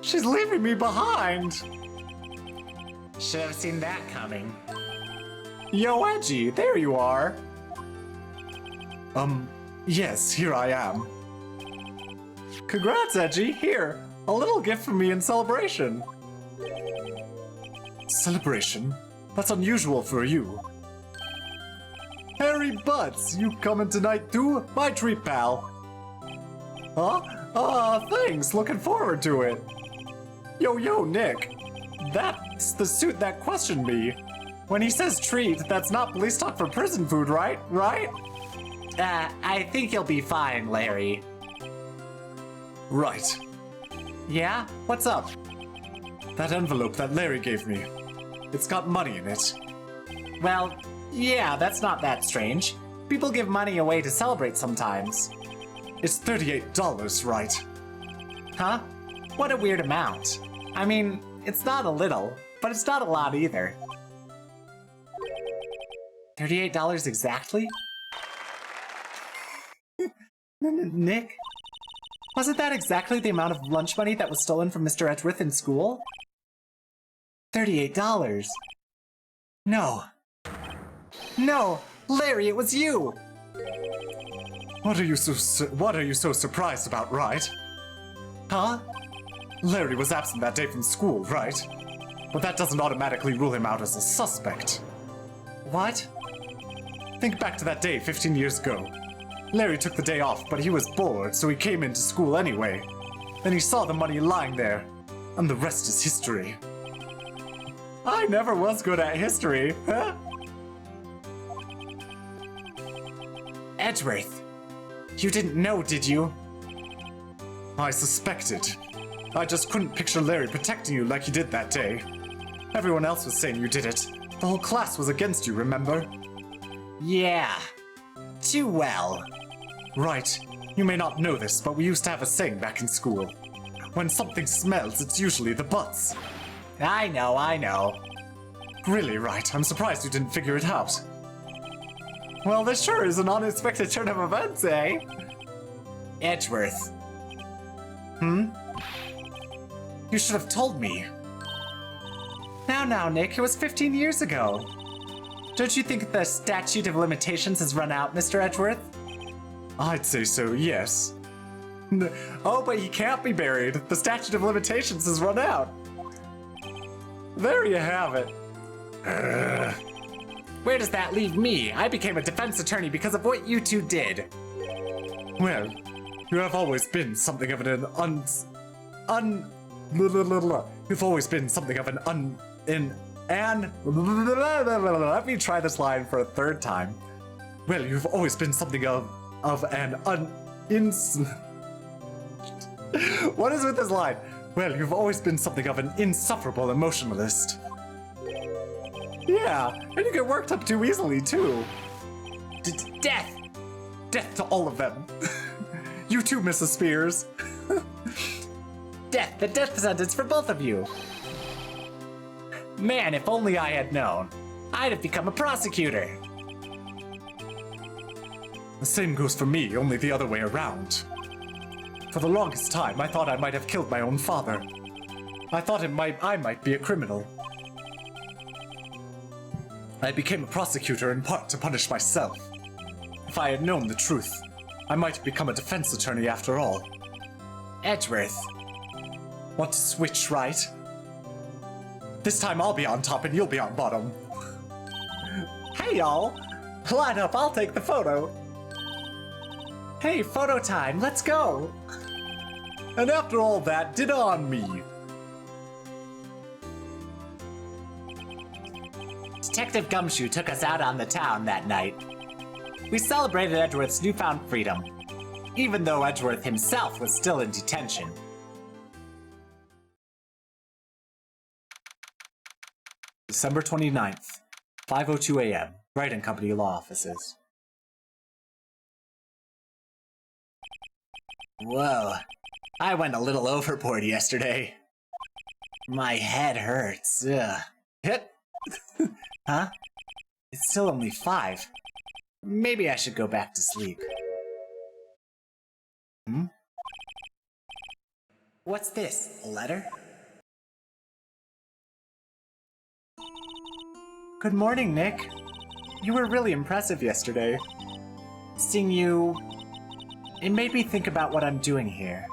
She's leaving me behind. Should have seen that coming. Yo, Edgy, there you are. Yes, here I am. Congrats, Edgy. Here, a little gift from me in celebration. Celebration? That's unusual for you. Harry Butts, you coming tonight too? My treat, pal. Huh? Thanks. Looking forward to it. Yo, Nick. That's the suit that questioned me. When he says treat, that's not police talk for prison food, right? Right? I think you'll be fine, Larry. Right. Yeah? What's up? That envelope that Larry gave me. It's got money in it. Well, yeah, that's not that strange. People give money away to celebrate sometimes. It's $38, right? Huh? What a weird amount. I mean, it's not a little, but it's not a lot either. $38 exactly? Nick? Wasn't that exactly the amount of lunch money that was stolen from Mr. Edgeworth in school? $38. No. No! Larry, it was you! What are you so surprised about, right? Huh? Larry was absent that day from school, right? But that doesn't automatically rule him out as a suspect. What? Think back to that day 15 years ago. Larry took the day off, but he was bored, so he came into school anyway. Then he saw the money lying there, and the rest is history. I never was good at history, huh? Edgeworth, you didn't know, did you? I suspected. I just couldn't picture Larry protecting you like he did that day. Everyone else was saying you did it. The whole class was against you, remember? Yeah. Too well. Right. You may not know this, but we used to have a saying back in school. When something smells, it's usually the butts. I know. Really, right. I'm surprised you didn't figure it out. Well, this sure is an unexpected turn of events, eh? Edgeworth. You should have told me. Now, Nick, it was 15 years ago. Don't you think the statute of limitations has run out, Mr. Edgeworth? I'd say so, yes. Oh, but he can't be buried. The statute of limitations has run out. There you have it. Where does that leave me? I became a defense attorney because of what you two did. Well, you have always been something of an You've always been something of let me try this line for a third time. Well, you've always been something of an What is with this line? Well, you've always been something of an insufferable emotionalist. Yeah, and you get worked up too easily, too. Death! Death to all of them. You too, Mrs. Spears. Death, the death sentence for both of you. Man, if only I had known. I'd have become a prosecutor. The same goes for me, only the other way around. For the longest time, I thought I might have killed my own father. I thought I might be a criminal. I became a prosecutor in part to punish myself. If I had known the truth, I might have become a defense attorney after all. Edgeworth. Want to switch, right? This time I'll be on top and you'll be on bottom. Hey, y'all. Line up, I'll take the photo. Hey, photo time, let's go. And after all that, did on me. Detective Gumshoe took us out on the town that night. We celebrated Edgeworth's newfound freedom, even though Edgeworth himself was still in detention. December 29th, 5:02 a.m., Wright & Company Law Offices. Whoa, I went a little overboard yesterday. My head hurts. Ugh. Hit. Huh? It's still only 5. Maybe I should go back to sleep. Hmm? What's this? A letter? Good morning, Nick. You were really impressive yesterday. Seeing you... it made me think about what I'm doing here.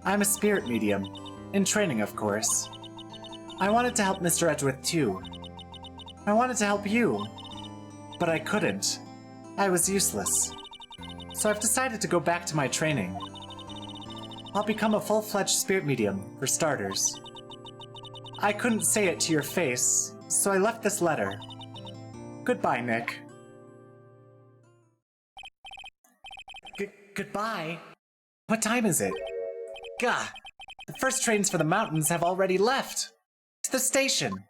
I'm a spirit medium. In training, of course. I wanted to help Mr. Edgeworth, too. I wanted to help you. But I couldn't. I was useless. So I've decided to go back to my training. I'll become a full-fledged spirit medium, for starters. I couldn't say it to your face, so I left this letter. Goodbye, Nick. Goodbye? What time is it? Gah! The first trains for the mountains have already left. To the station.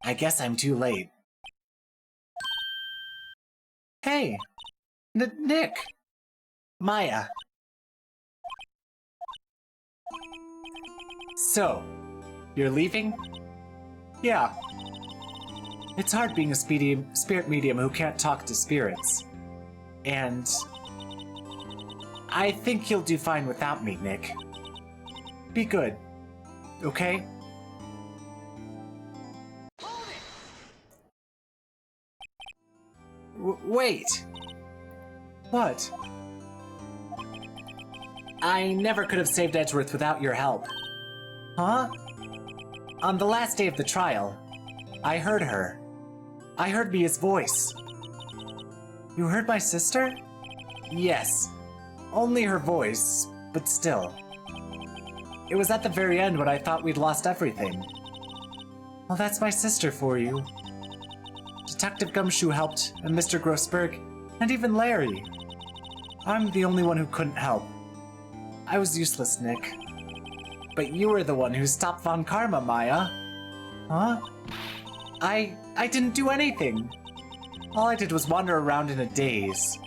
I guess I'm too late. Hey! Nick! Maya. So, you're leaving? Yeah. It's hard being a spirit medium who can't talk to spirits. And... I think you'll do fine without me, Nick. Be good. Okay? Wait! What? I never could have saved Edgeworth without your help. Huh? On the last day of the trial, I heard her. I heard Mia's voice. You heard my sister? Yes. Only her voice, but still. It was at the very end when I thought we'd lost everything. Well, that's my sister for you. Detective Gumshoe helped, and Mr. Grossberg, and even Larry. I'm the only one who couldn't help. I was useless, Nick. But you were the one who stopped Von Karma, Maya. Huh? I didn't do anything. All I did was wander around in a daze.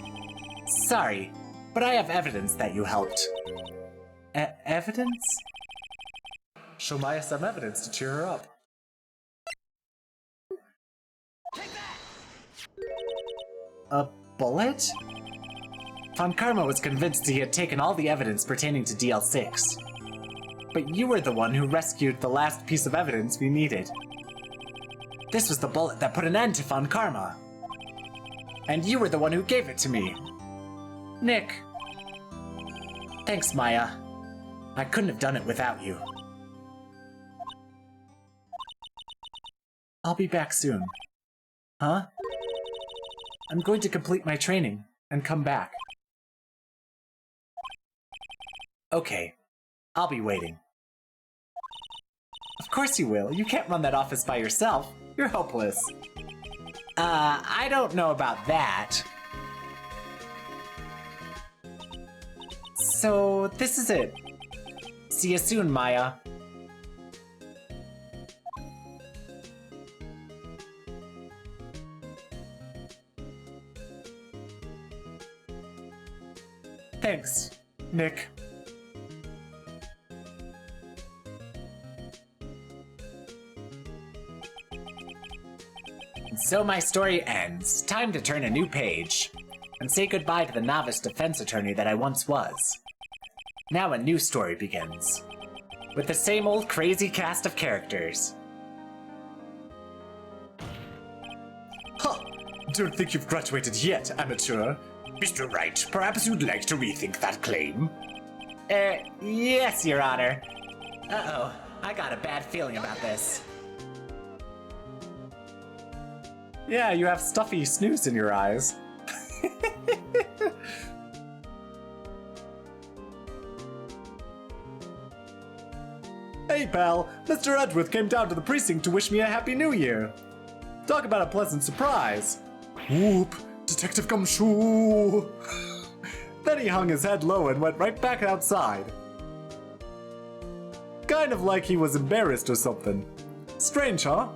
Sorry, but I have evidence that you helped. Evidence? Show Maya some evidence to cheer her up. A bullet? Von Karma was convinced he had taken all the evidence pertaining to DL6. But you were the one who rescued the last piece of evidence we needed. This was the bullet that put an end to Von Karma. And you were the one who gave it to me. Nick. Thanks, Maya. I couldn't have done it without you. I'll be back soon. Huh? I'm going to complete my training and come back. Okay. I'll be waiting. Of course you will. You can't run that office by yourself. You're hopeless. I don't know about that. So, this is it. See you soon, Maya. Thanks, Nick. And so my story ends. Time to turn a new page. And say goodbye to the novice defense attorney that I once was. Now a new story begins. With the same old crazy cast of characters. Huh! Don't think you've graduated yet, amateur. Mr. Wright, perhaps you'd like to rethink that claim? Yes, Your Honor. Uh-oh, I got a bad feeling about this. Yeah, you have stuffy snooze in your eyes. Hey, pal. Mr. Edgeworth came down to the precinct to wish me a happy new year. Talk about a pleasant surprise. Whoop, Detective Gumshoe. Then he hung his head low and went right back outside. Kind of like he was embarrassed or something. Strange, huh?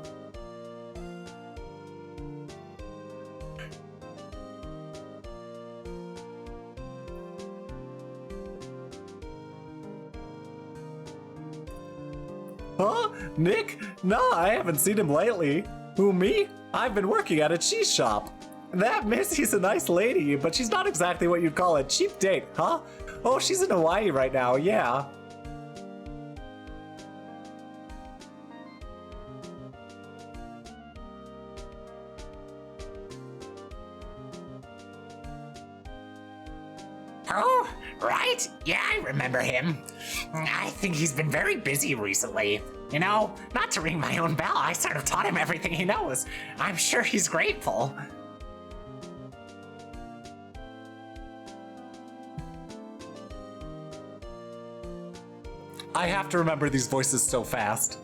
Huh? Nick? Nah, I haven't seen him lately. Who, me? I've been working at a cheese shop. That Missy's a nice lady, but she's not exactly what you'd call a cheap date, huh? Oh, she's in Hawaii right now, yeah. Oh, right? Yeah, I remember him. I think he's been very busy recently. You know, not to ring my own bell, I sort of taught him everything he knows. I'm sure he's grateful. I have to remember these voices so fast.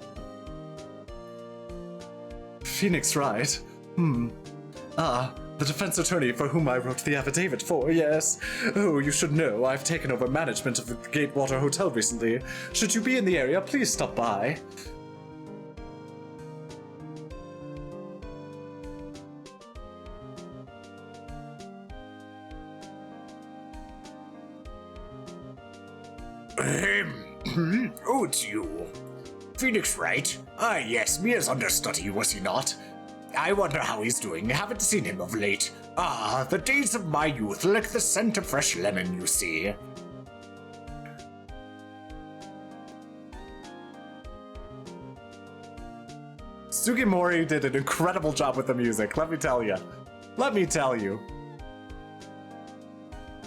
Phoenix Wright? The defense attorney for whom I wrote the affidavit for, yes. Oh, you should know, I've taken over management of the Gatewater Hotel recently. Should you be in the area, please stop by. Oh, it's you. Phoenix Wright? Ah, yes, Mia's understudy, was he not? I wonder how he's doing. Haven't seen him of late. Ah, the days of my youth, like the scent of fresh lemon, you see. Sugimori did an incredible job with the music, let me tell you. Let me tell you.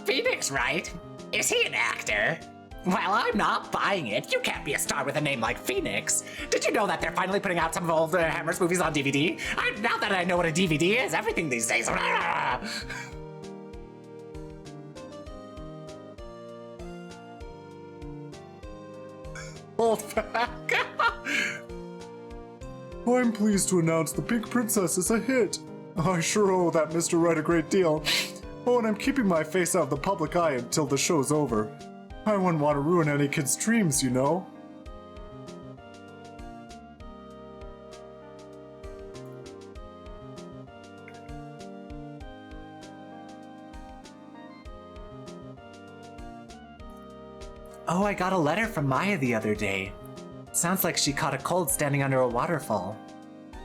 Phoenix Wright? Is he an actor? Well, I'm not buying it. You can't be a star with a name like Phoenix. Did you know that they're finally putting out some of old Hammer's movies on DVD? Now that I know what a DVD is, everything these days. Hold back. I'm pleased to announce The Pink Princess is a hit. I sure owe that Mr. Wright a great deal. Oh, and I'm keeping my face out of the public eye until the show's over. I wouldn't want to ruin any kid's dreams, you know. Oh, I got a letter from Maya the other day. Sounds like she caught a cold standing under a waterfall.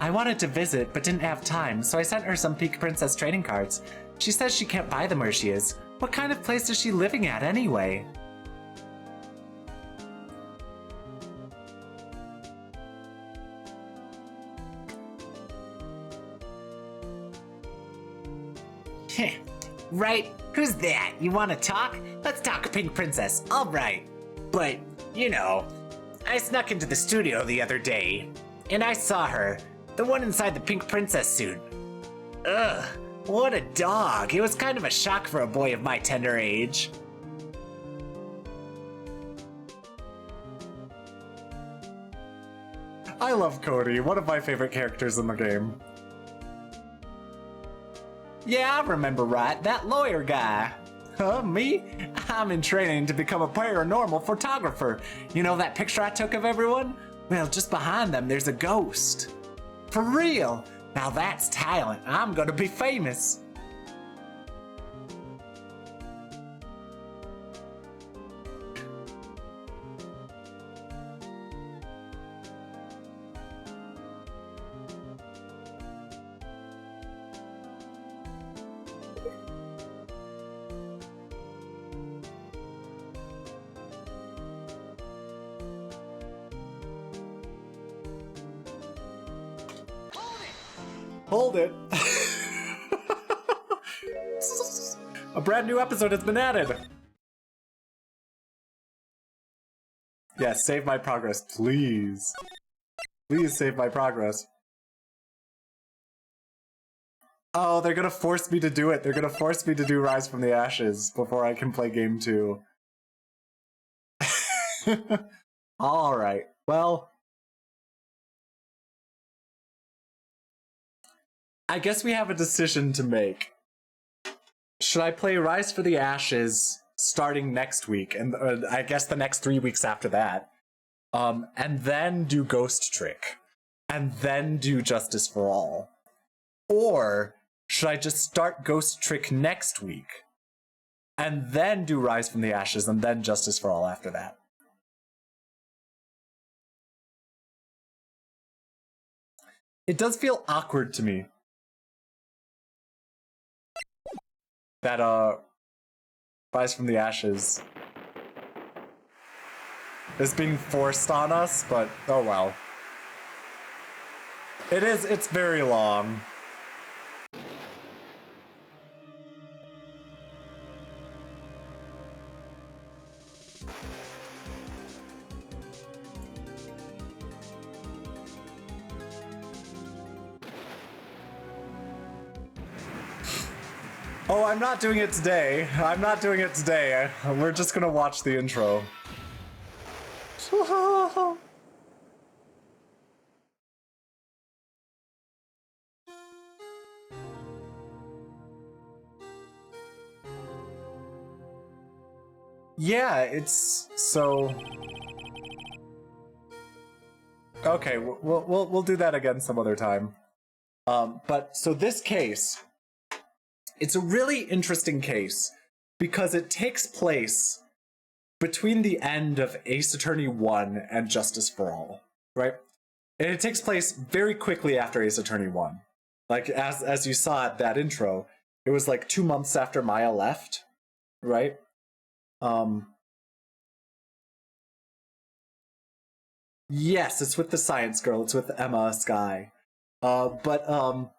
I wanted to visit, but didn't have time, so I sent her some Pink Princess trading cards. She says she can't buy them where she is. What kind of place is she living at anyway? Right? Who's that? You want to talk? Let's talk Pink Princess. All right. But, you know, I snuck into the studio the other day, and I saw her, the one inside the Pink Princess suit. Ugh, what a dog. It was kind of a shock for a boy of my tender age. I love Cody, one of my favorite characters in the game. Yeah, I remember right, that lawyer guy. Huh, me? I'm in training to become a paranormal photographer. You know that picture I took of everyone? Well, just behind them, there's a ghost. For real? Now that's talent. I'm gonna be famous. Hold it. brand new episode has been added. Yes, save my progress, please. Please save my progress. Oh, they're gonna force me to do it. They're gonna force me to do Rise from the Ashes before I can play game 2. Alright, well... I guess we have a decision to make. Should I play Rise for the Ashes starting next week, and I guess the next 3 weeks after that, and then do Ghost Trick, and then do Justice for All? Or should I just start Ghost Trick next week, and then do Rise from the Ashes, and then Justice for All after that? It does feel awkward to me that, Rise from the Ashes is being forced on us, but oh well. It's very long. Oh, I'm not doing it today. I'm not doing it today. We're just gonna watch the intro. Yeah, it's so... Okay, we'll do that again some other time. But so this case, it's a really interesting case because it takes place between the end of Ace Attorney 1 and Justice for All, right? And it takes place very quickly after Ace Attorney 1. Like, as you saw at that intro, it was like 2 months after Maya left, right? Yes, it's with the science girl. It's with Emma Skye. But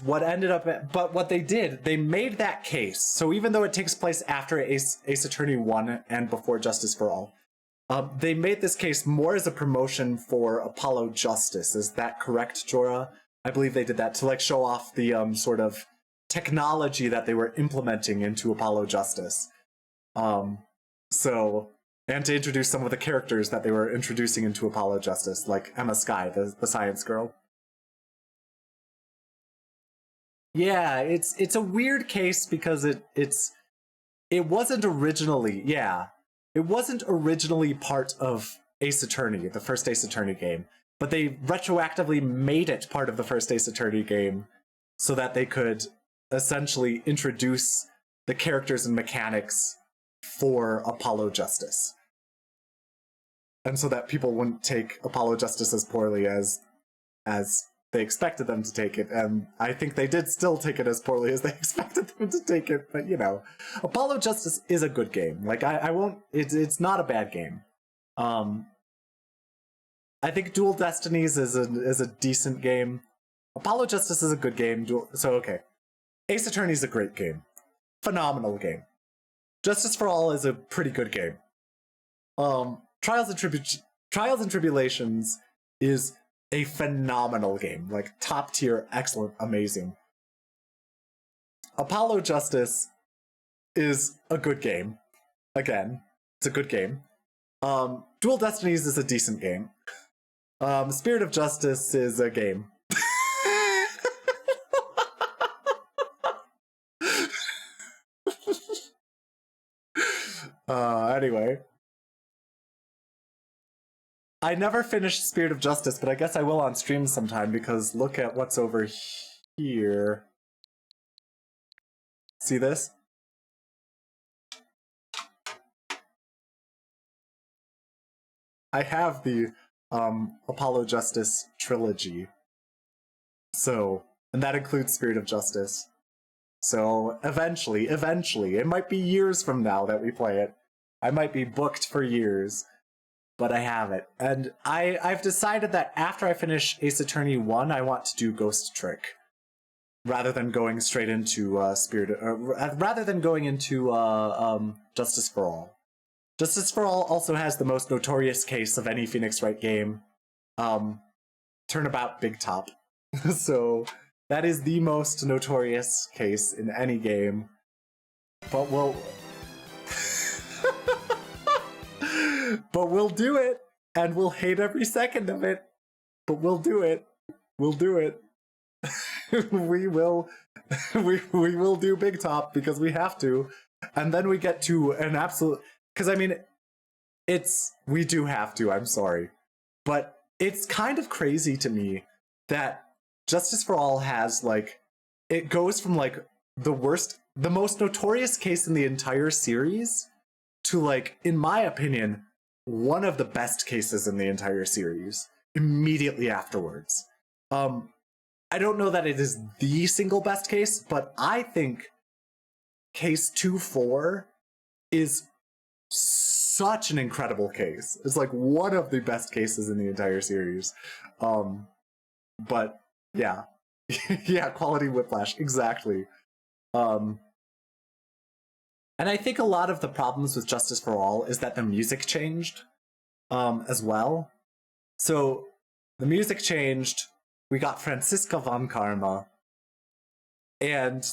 what ended up, but what they did, they made that case. So even though it takes place after Ace Attorney 1 and before Justice for All, they made this case more as a promotion for Apollo Justice. Is that correct, Jorah? I believe they did that to like show off the sort of technology that they were implementing into Apollo Justice. So, and to introduce some of the characters that they were introducing into Apollo Justice, like Emma Skye, the science girl. Yeah, it's a weird case because it wasn't originally, it wasn't originally part of Ace Attorney, the first Ace Attorney game, but they retroactively made it part of the first Ace Attorney game so that they could essentially introduce the characters and mechanics for Apollo Justice. And so that people wouldn't take Apollo Justice as poorly as they expected them to take it, and I think they did still take it as poorly as they expected them to take it, but you know, Apollo Justice is a good game. Like, I won't, it's not a bad game. I think Dual Destinies is a decent game. Apollo Justice is a good game, so okay. Ace Attorney is a great game. Phenomenal game. Justice for All is a pretty good game. Trials and Tribulations is a phenomenal game, like top tier, excellent, amazing. Apollo Justice is a good game. Again, it's a good game. Dual Destinies is a decent game. Spirit of Justice is a game. Anyway. I never finished Spirit of Justice, but I guess I will on stream sometime because look at what's over here. See this? I have the Apollo Justice trilogy. So, and that includes Spirit of Justice. So, eventually, it might be years from now that we play it. I might be booked for years. But I have it. And I've decided that after I finish Ace Attorney 1, I want to do Ghost Trick. rather than going straight into rather than going into Justice for All. Justice for All also has the most notorious case of any Phoenix Wright game, Turnabout Big Top. So that is the most notorious case in any game. But we'll but we'll do it, and we'll hate every second of it. But we'll do it. We'll do it. we will do Big Top because we have to. And then we get to an absolute, because I mean, we do have to, I'm sorry. But it's kind of crazy to me that Justice for All has, like, it goes from, like, the most notorious case in the entire series to, like, in my opinion, one of the best cases in the entire series immediately afterwards. I don't know that it is the single best case, but I think case 2-4 is such an incredible case. It's like one of the best cases in the entire series. But yeah. Yeah, quality whiplash, exactly. And I think a lot of the problems with Justice for All is that the music changed as well. So the music changed. We got Franziska von Karma. And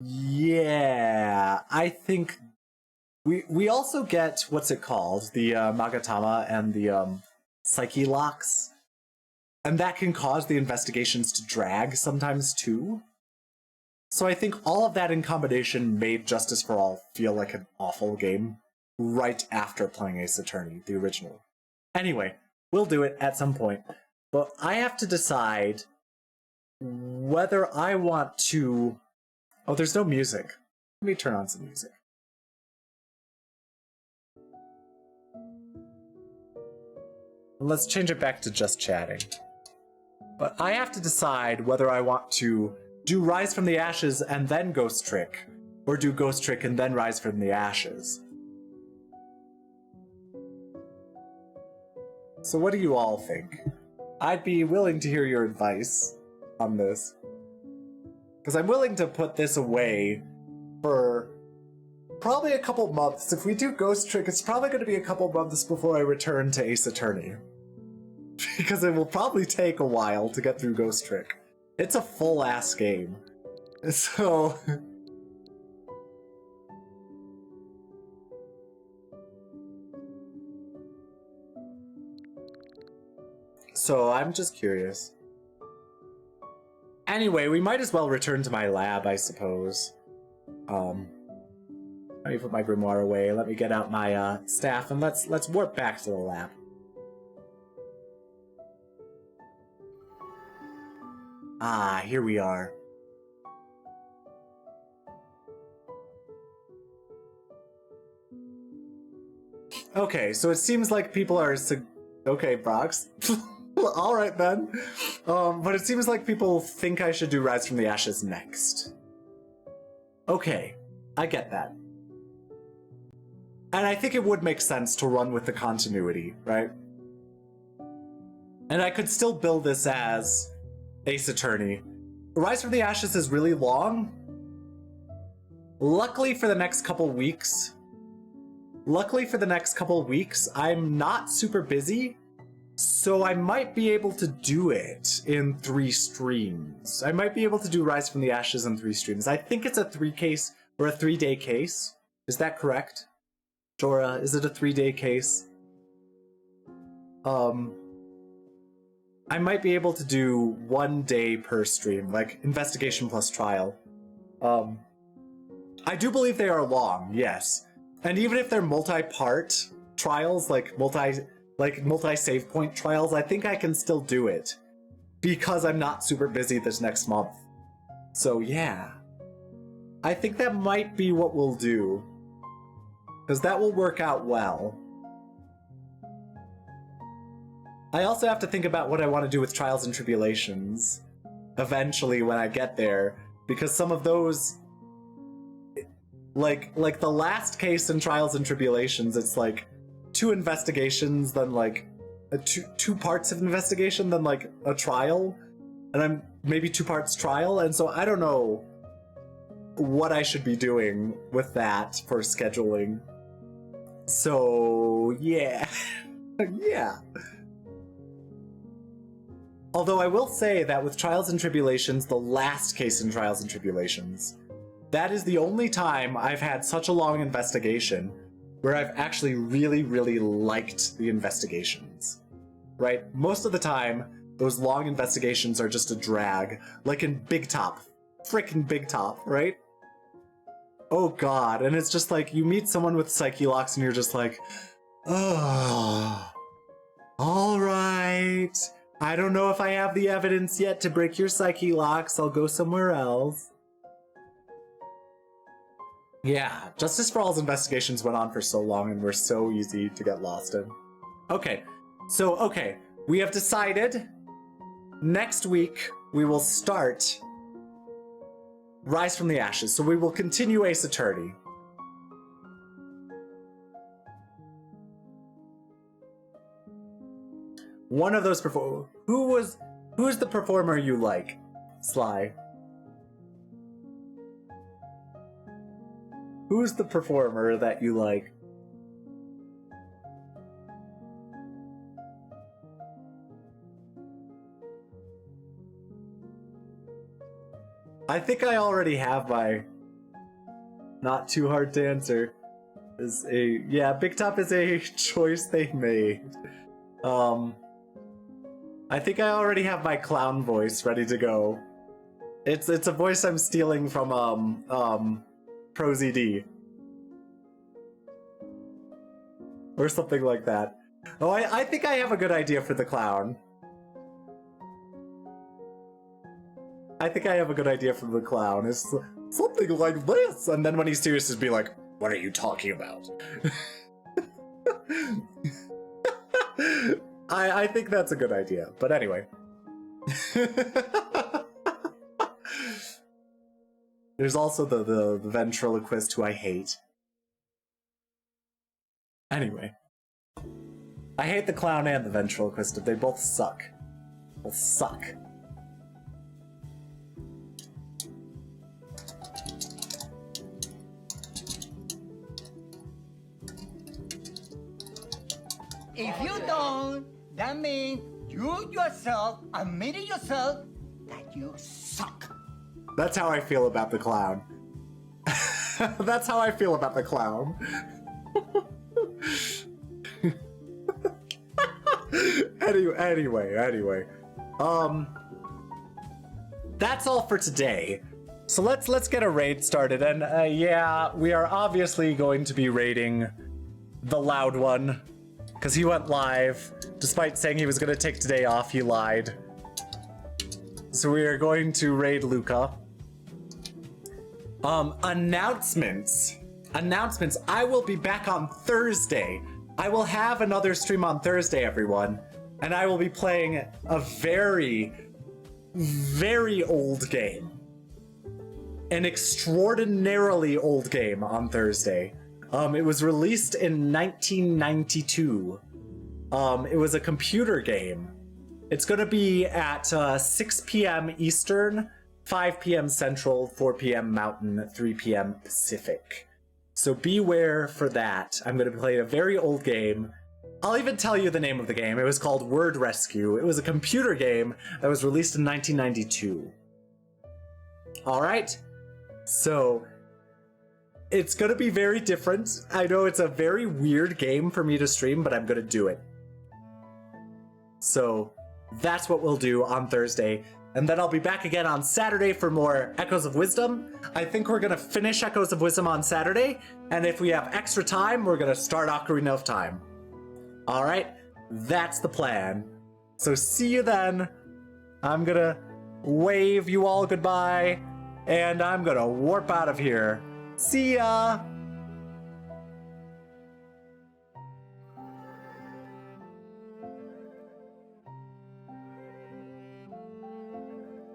yeah, I think we also get, what's it called? The Magatama and the Psyche locks. And that can cause the investigations to drag sometimes too. So I think all of that in combination made Justice for All feel like an awful game right after playing Ace Attorney, the original. Anyway, we'll do it at some point. But I have to decide whether I want to... Oh, there's no music. Let me turn on some music. Let's change it back to just chatting. But I have to decide whether I want to do Rise from the Ashes and then Ghost Trick, or do Ghost Trick and then Rise from the Ashes. So what do you all think? I'd be willing to hear your advice on this. Because I'm willing to put this away for probably a couple months. If we do Ghost Trick, it's probably going to be a couple months before I return to Ace Attorney. Because it will probably take a while to get through Ghost Trick. It's a full-ass game. So... So I'm just curious. Anyway, we might as well return to my lab, I suppose. Let me put my grimoire away, let me get out my staff, and let's warp back to the lab. Ah, here we are. Okay, so it seems like people are... Okay, Brox. Alright then. But it seems like people think I should do Rise from the Ashes next. Okay, I get that. And I think it would make sense to run with the continuity, right? And I could still build this as Ace Attorney. Rise from the Ashes is really long. Luckily for the next couple weeks, I'm not super busy, so I might be able to do it in 3 streams. I might be able to do Rise from the Ashes in 3 streams. I think it's a 3-case, or a 3-day case. Is that correct? Jora, is it a 3-day case? I might be able to do 1 day per stream, like investigation plus trial. I do believe they are long, yes. And even if they're multi-part trials, like multi-save point trials, I think I can still do it. Because I'm not super busy this next month. So yeah. I think that might be what we'll do. Because that will work out well. I also have to think about what I want to do with Trials and Tribulations. Eventually when I get there. Because some of those... Like the last case in Trials and Tribulations, it's like 2 investigations, then like two parts of investigation, then like a trial. and I'm maybe 2 parts trial, and so I don't know what I should be doing with that for scheduling. So, yeah. Yeah. Although I will say that with Trials and Tribulations, the last case in Trials and Tribulations, that is the only time I've had such a long investigation where I've actually really, really liked the investigations. Right? Most of the time, those long investigations are just a drag. Like in Big Top. Frickin' Big Top, right? Oh god, and it's just like, you meet someone with psyche locks and you're just like, oh, alright. I don't know if I have the evidence yet to break your psyche locks, I'll go somewhere else. Yeah, Justice for All's investigations went on for so long and were so easy to get lost in. Okay, we have decided next week we will start Rise from the Ashes, so we will continue Ace Attorney. One of those who is the performer you like, Sly? Who's the performer that you like? I think I already have my not too hard to answer. Big Top is a choice they made. I think I already have my clown voice ready to go. It's a voice I'm stealing from ProZD. Or something like that. Oh, I think I have a good idea for the clown. I think I have a good idea for the clown. It's something like this. And then when he's serious, just be like, what are you talking about? I think that's a good idea. But anyway. There's also the ventriloquist who I hate. Anyway. I hate the clown and the ventriloquist. They both suck. Both suck. If you don't, that means you yourself admitted yourself that you suck. That's how I feel about the clown. That's how I feel about the clown. Anyway. That's all for today. So let's get a raid started, and yeah, we are obviously going to be raiding the loud one, because he went live. Despite saying he was going to take today off, he lied. So we are going to raid Luca. Announcements. I will be back on Thursday. I will have another stream on Thursday, everyone. And I will be playing a very, very old game. An extraordinarily old game on Thursday. It was released in 1992. It was a computer game. It's gonna be at 6 p.m. Eastern, 5 p.m. Central, 4 p.m. Mountain, 3 p.m. Pacific. So beware for that. I'm gonna be playing a very old game. I'll even tell you the name of the game. It was called Word Rescue. It was a computer game that was released in 1992. Alright? So, it's gonna be very different. I know it's a very weird game for me to stream, but I'm gonna do it. So, that's what we'll do on Thursday. And then I'll be back again on Saturday for more Echoes of Wisdom. I think we're gonna finish Echoes of Wisdom on Saturday, and if we have extra time, we're gonna start Ocarina of Time. Alright? That's the plan. So see you then. I'm gonna wave you all goodbye, and I'm gonna warp out of here. See ya!